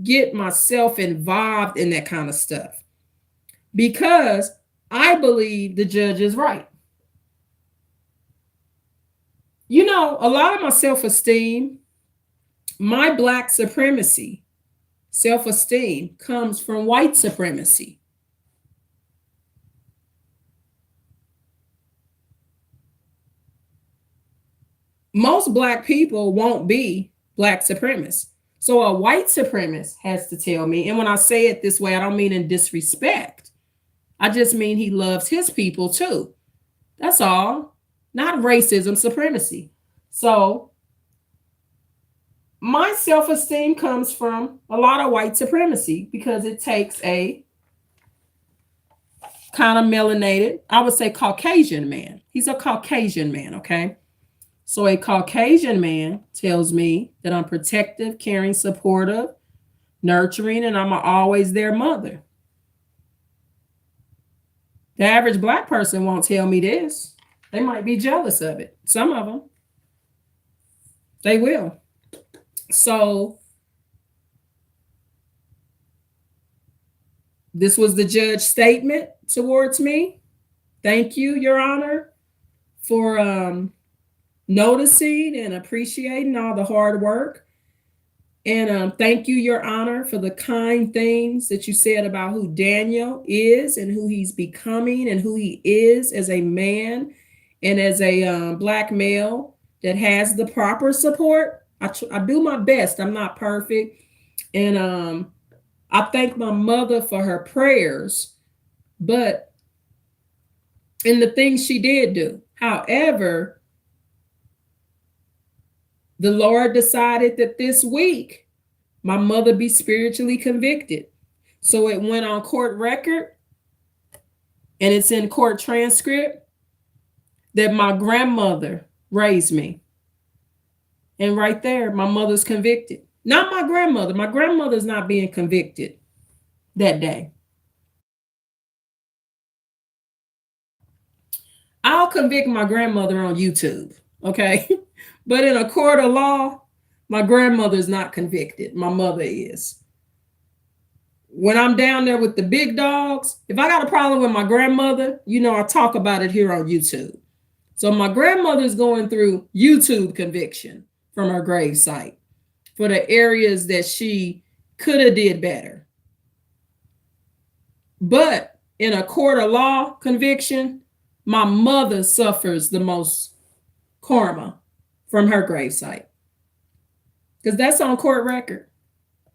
get myself involved in that kind of stuff because I believe the judge is right. A lot of my self-esteem My black supremacy, self esteem, comes from white supremacy. Most black people won't be black supremacists. So a white supremacist has to tell me, and when I say it this way, I don't mean in disrespect. I just mean he loves his people too. That's all. Not racism, supremacy. So my self esteem comes from a lot of white supremacy because it takes a kind of melanated, I would say Caucasian man. He's a Caucasian man, okay? So a Caucasian man tells me that I'm protective, caring, supportive, nurturing, and I'm an always there mother. The average black person won't tell me this. They might be jealous of it. Some of them. They will. So this was the judge's statement towards me. Thank you, Your Honor, for noticing and appreciating all the hard work. And thank you, Your Honor, for the kind things that you said about who Daniel is and who he's becoming and who he is as a man and as a black male that has the proper support. I do my best. I'm not perfect. And I thank my mother for her prayers, but in the things she did do. However, the Lord decided that this week my mother be spiritually convicted. So it went on court record and it's in court transcript that my grandmother raised me. And right there, my mother's convicted. Not my grandmother. My grandmother's not being convicted that day. I'll convict my grandmother on YouTube, okay? But in a court of law, my grandmother's not convicted. My mother is. When I'm down there with the big dogs, if I got a problem with my grandmother, I talk about it here on YouTube. So my grandmother's going through YouTube conviction from her gravesite for the areas that she could have did better. But in a court of law conviction, my mother suffers the most karma from her gravesite. Because that's on court record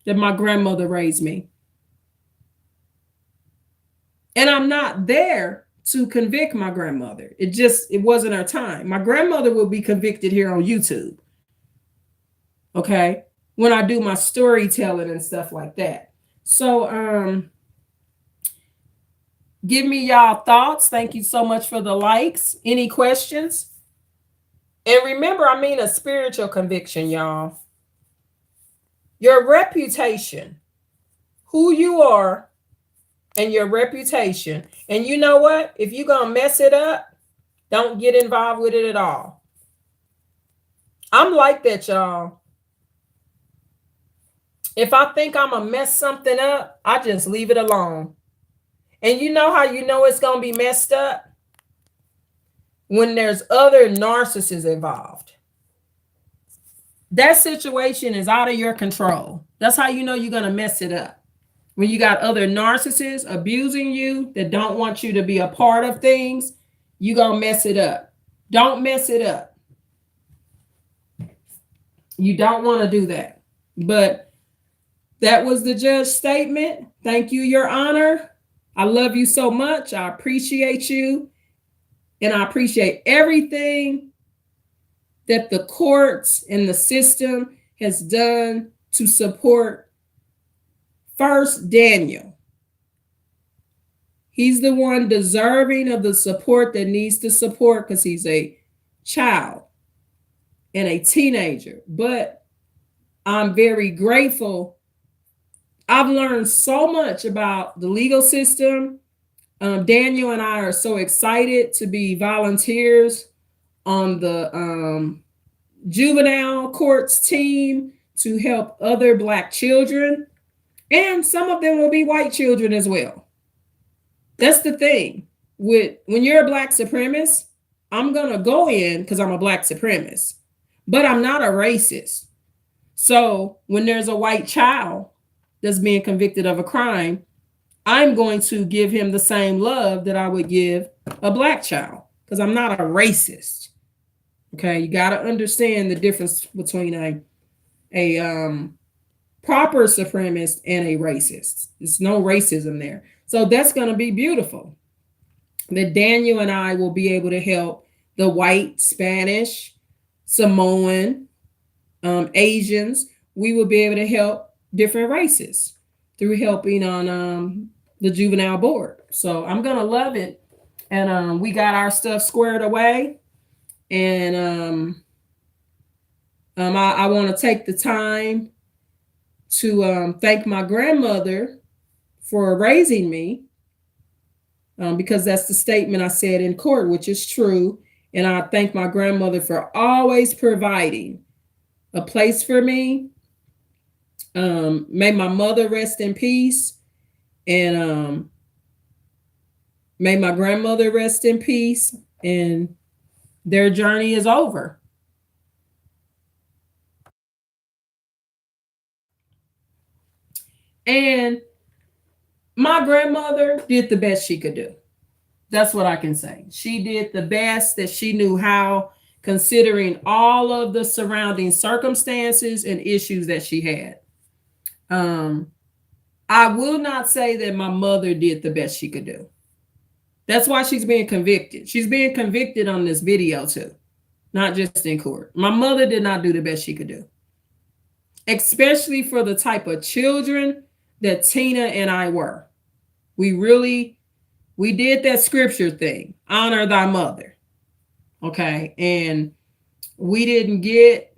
that my grandmother raised me. And I'm not there to convict my grandmother. It wasn't her time. My grandmother will be convicted here on YouTube. Okay? When I do my storytelling and stuff like that. So give me y'all thoughts. Thank you so much for the likes. Any questions? And remember, I mean a spiritual conviction, y'all. Your reputation, who you are, and your reputation. And you know what? If you're going to mess it up, don't get involved with it at all. I'm like that, y'all. If I think I'm going to mess something up, I just leave it alone. And you know how you know it's going to be messed up? When there's other narcissists involved. That situation is out of your control. That's how you know you're going to mess it up. When you got other narcissists abusing you that don't want you to be a part of things, you're going to mess it up. Don't mess it up. You don't want to do that. But that was the judge's statement. Thank you, Your Honor. I love you so much. I appreciate you. And I appreciate everything that the courts and the system has done to support first Daniel. He's the one deserving of the support that needs to support because he's a child and a teenager. But I'm very grateful. I've learned so much about the legal system. Daniel and I are so excited to be volunteers on the juvenile courts team to help other Black children. And some of them will be white children as well. That's the thing. When you're a Black supremacist, I'm going to go in because I'm a Black supremacist. But I'm not a racist. So when there's a white child that's being convicted of a crime, I'm going to give him the same love that I would give a black child because I'm not a racist. Okay, you got to understand the difference between a proper supremacist and a racist. There's no racism there. So that's going to be beautiful. That Daniel and I will be able to help the white, Spanish, Samoan, Asians. We will be able to help different races through helping on the juvenile board. So I'm going to love it. And we got our stuff squared away. And I want to take the time to thank my grandmother for raising me because that's the statement I said in court, which is true. And I thank my grandmother for always providing a place for me. May my mother rest in peace. And may my grandmother rest in peace. And their journey is over. And my grandmother did the best she could do. That's what I can say. She did the best that she knew how, considering all of the surrounding circumstances and issues that she had. I will not say that my mother did the best she could do. That's why she's being convicted. She's being convicted on this video too, not just in court. My mother did not do the best she could do, especially for the type of children that Tina and I were. We did that scripture thing, honor thy mother. Okay. And we didn't get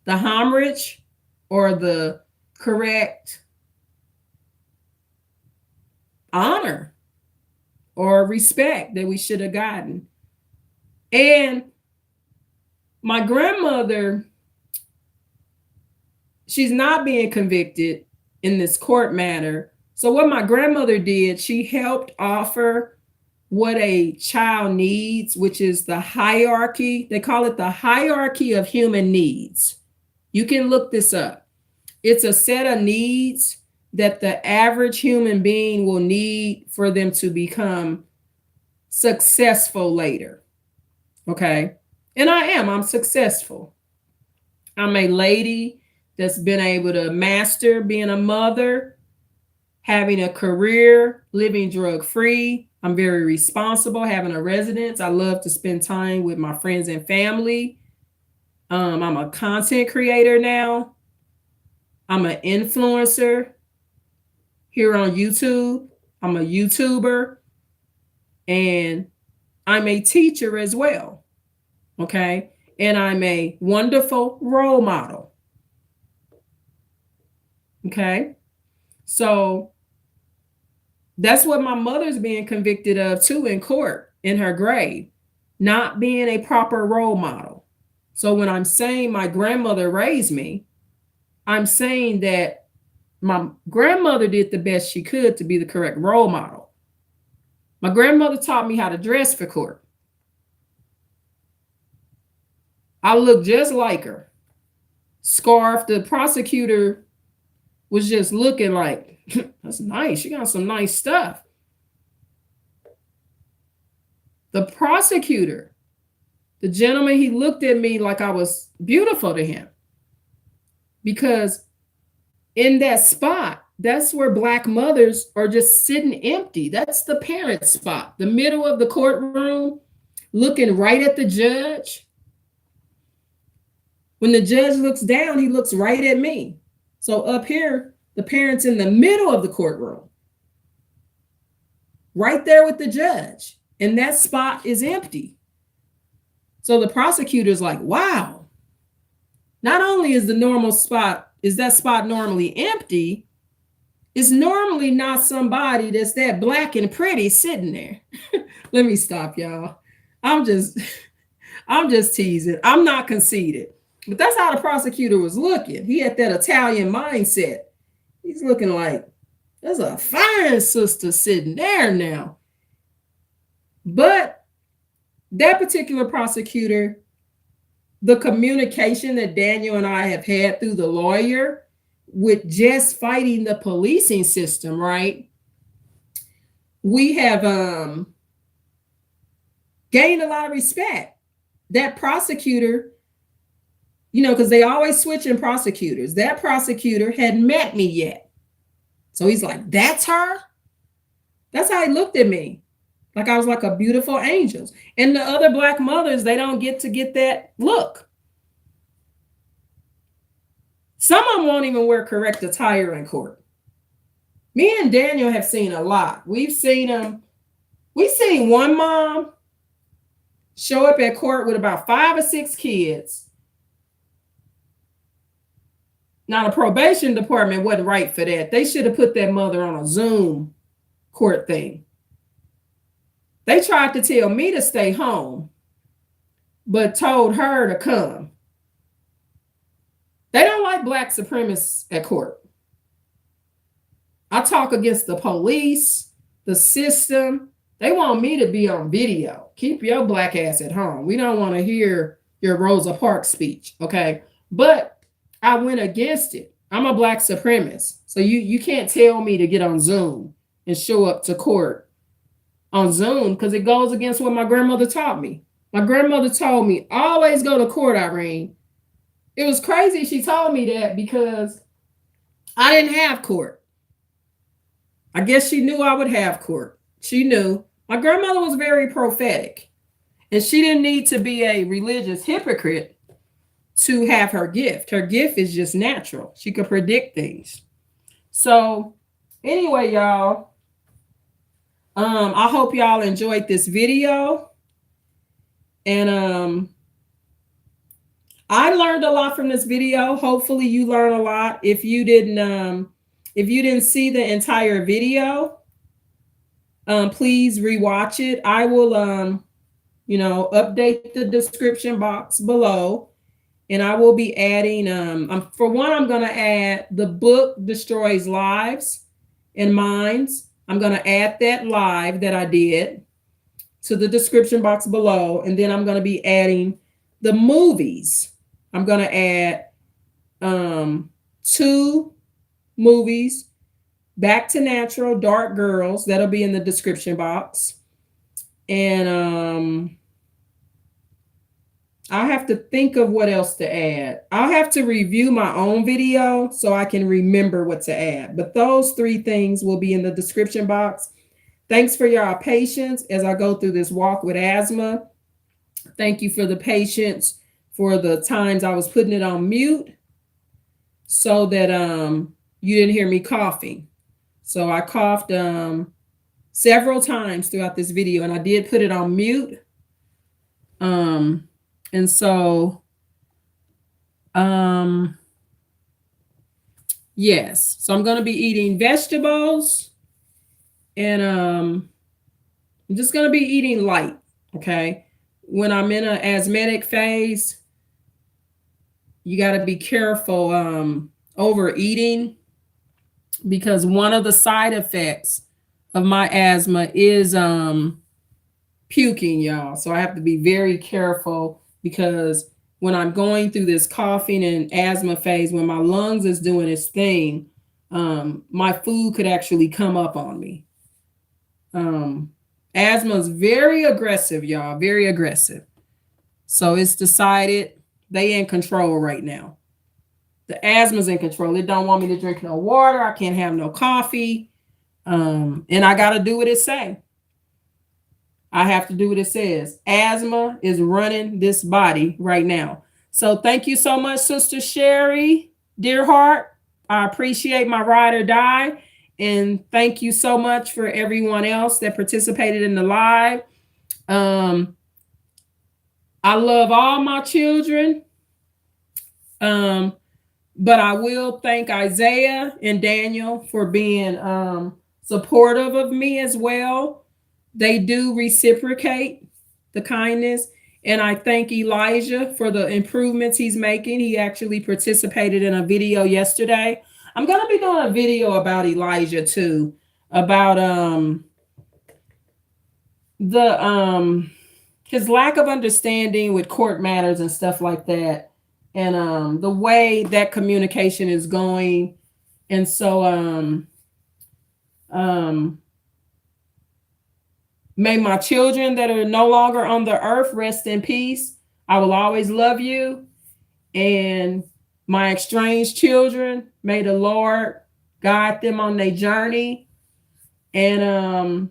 the homage or the correct honor or respect that we should have gotten. And my grandmother, she's not being convicted in this court matter. So what my grandmother did, she helped offer what a child needs, which is the hierarchy. They call it the hierarchy of human needs. You can look this up. It's a set of needs that the average human being will need for them to become successful later. Okay. And I'm successful. I'm a lady that's been able to master being a mother, having a career, living drug free. I'm very responsible, having a residence. I love to spend time with my friends and family. I'm a content creator now. I'm an influencer here on YouTube. I'm a YouTuber and I'm a teacher as well. Okay. And I'm a wonderful role model. Okay. So that's what my mother's being convicted of too in court in her grave, not being a proper role model. So when I'm saying my grandmother raised me, I'm saying that my grandmother did the best she could to be the correct role model. My grandmother taught me how to dress for court. I look just like her. Scarf, the prosecutor was just looking like, that's nice. She got some nice stuff. The prosecutor, the gentleman, he looked at me like I was beautiful to him. Because in that spot, that's where Black mothers are just sitting empty. That's the parent spot, the middle of the courtroom, looking right at the judge. When the judge looks down, he looks right at me. So up here, the parent's in the middle of the courtroom, right there with the judge. And that spot is empty. So the prosecutor's like, wow, not only is that spot normally empty, it's normally not somebody that's that black and pretty sitting there. Let me stop, y'all. I'm just teasing. I'm not conceited. But that's how the prosecutor was looking. He had that Italian mindset. He's looking like, there's a fine sister sitting there now. But that particular prosecutor, the communication that Daniel and I have had through the lawyer with just fighting the policing system, right? We have gained a lot of respect. That prosecutor, because they always switch in prosecutors. That prosecutor hadn't met me yet. So he's like, that's her? That's how he looked at me. Like I was like a beautiful angel. And the other black mothers, they don't get to get that look. Some of them won't even wear correct attire in court. Me and Daniel have seen a lot. We've seen one mom show up at court with about 5 or 6 kids. Now, the probation department wasn't right for that. They should have put that mother on a Zoom court thing. They tried to tell me to stay home, but told her to come. They don't like black supremacists at court. I talk against the police, the system. They want me to be on video. Keep your black ass at home. We don't want to hear your Rosa Parks speech, okay? But I went against it. I'm a black supremacist. So you can't tell me to get on Zoom and show up to court on Zoom because it goes against what my grandmother taught me. My grandmother told me, always go to court, Irene. It was crazy she told me that because I didn't have court. I guess she knew I would have court. She knew. My grandmother was very prophetic, and she didn't need to be a religious hypocrite to have her gift. Her gift is just natural. She could predict things. So anyway, y'all, I hope y'all enjoyed this video. And I learned a lot from this video. Hopefully you learned a lot. If you didn't see the entire video, please rewatch it. I will update the description box below. And I will be adding, for one, I'm going to add the book Destroys Lives and Minds. I'm going to add that live that I did to the description box below. And then I'm going to be adding the movies. I'm going to add 2 movies, Back to Natural, Dark Girls. That'll be in the description box. And I'll have to think of what else to add. I'll have to review my own video so I can remember what to add. But those 3 things will be in the description box. Thanks for your patience as I go through this walk with asthma. Thank you for the patience for the times I was putting it on mute so that you didn't hear me coughing. So I coughed several times throughout this video, and I did put it on mute. And so, yes, so I'm going to be eating vegetables, and I'm just going to be eating light. Okay. When I'm in an asthmatic phase, you got to be careful, overeating, because one of the side effects of my asthma is, puking, y'all. So I have to be very careful because when I'm going through this coughing and asthma phase, when my lungs is doing its thing, my food could actually come up on me. Asthma is very aggressive, y'all, very aggressive. So it's decided they in control right now. The asthma's in control. It don't want me to drink no water. I can't have no coffee. And I got to do what it say. I have to do what it says. Asthma is running this body right now. So thank you so much, Sister Sherry, dear heart. I appreciate my ride or die. And thank you so much for everyone else that participated in the live. I love all my children. But I will thank Isaiah and Daniel for being supportive of me as well. They do reciprocate the kindness. And I thank Elijah for the improvements he's making. He actually participated in a video yesterday. I'm going to be doing a video about Elijah too, about his lack of understanding with court matters and stuff like that, and the way that communication is going. And so um may my children that are no longer on the earth rest in peace. I will always love you. And my estranged children, may the Lord guide them on their journey. And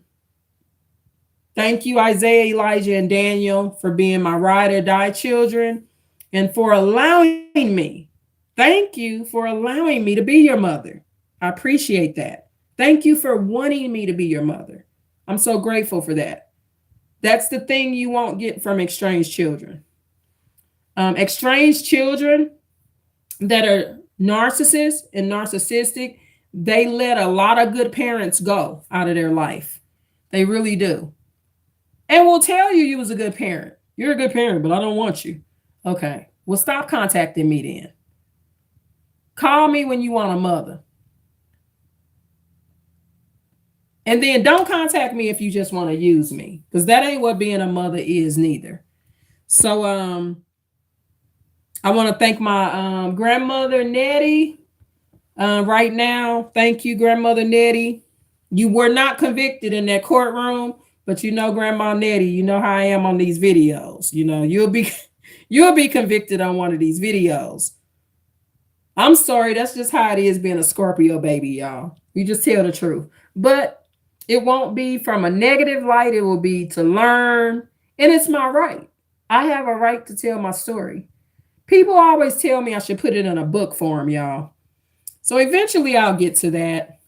thank you, Isaiah, Elijah, and Daniel, for being my ride or die children and for allowing me. Thank you for allowing me to be your mother. I appreciate that. Thank you for wanting me to be your mother. I'm so grateful for that. That's the thing you won't get from estranged children. Estranged children that are narcissists and narcissistic, they let a lot of good parents go out of their life. They really do. And will tell you was a good parent. You're a good parent, but I don't want you. Okay. Well, stop contacting me then. Call me when you want a mother. And then don't contact me if you just want to use me, because that ain't what being a mother is neither. So I want to thank my grandmother Nettie right now. Thank you, grandmother Nettie. You were not convicted in that courtroom, but you know, Grandma Nettie, you know how I am on these videos. You know, you'll be convicted on one of these videos. I'm sorry, that's just how it is being a Scorpio baby, y'all. We just tell the truth. But it won't be from a negative light. It will be to learn. And it's my right. I have a right to tell my story. People always tell me I should put it in a book form, y'all. So eventually I'll get to that.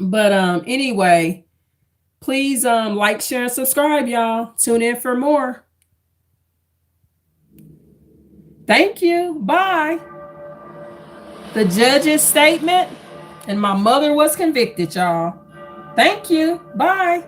But anyway, please like, share, and subscribe, y'all. Tune in for more. Thank you. Bye. The judge's statement, and my mother was convicted, y'all. Thank you. Bye.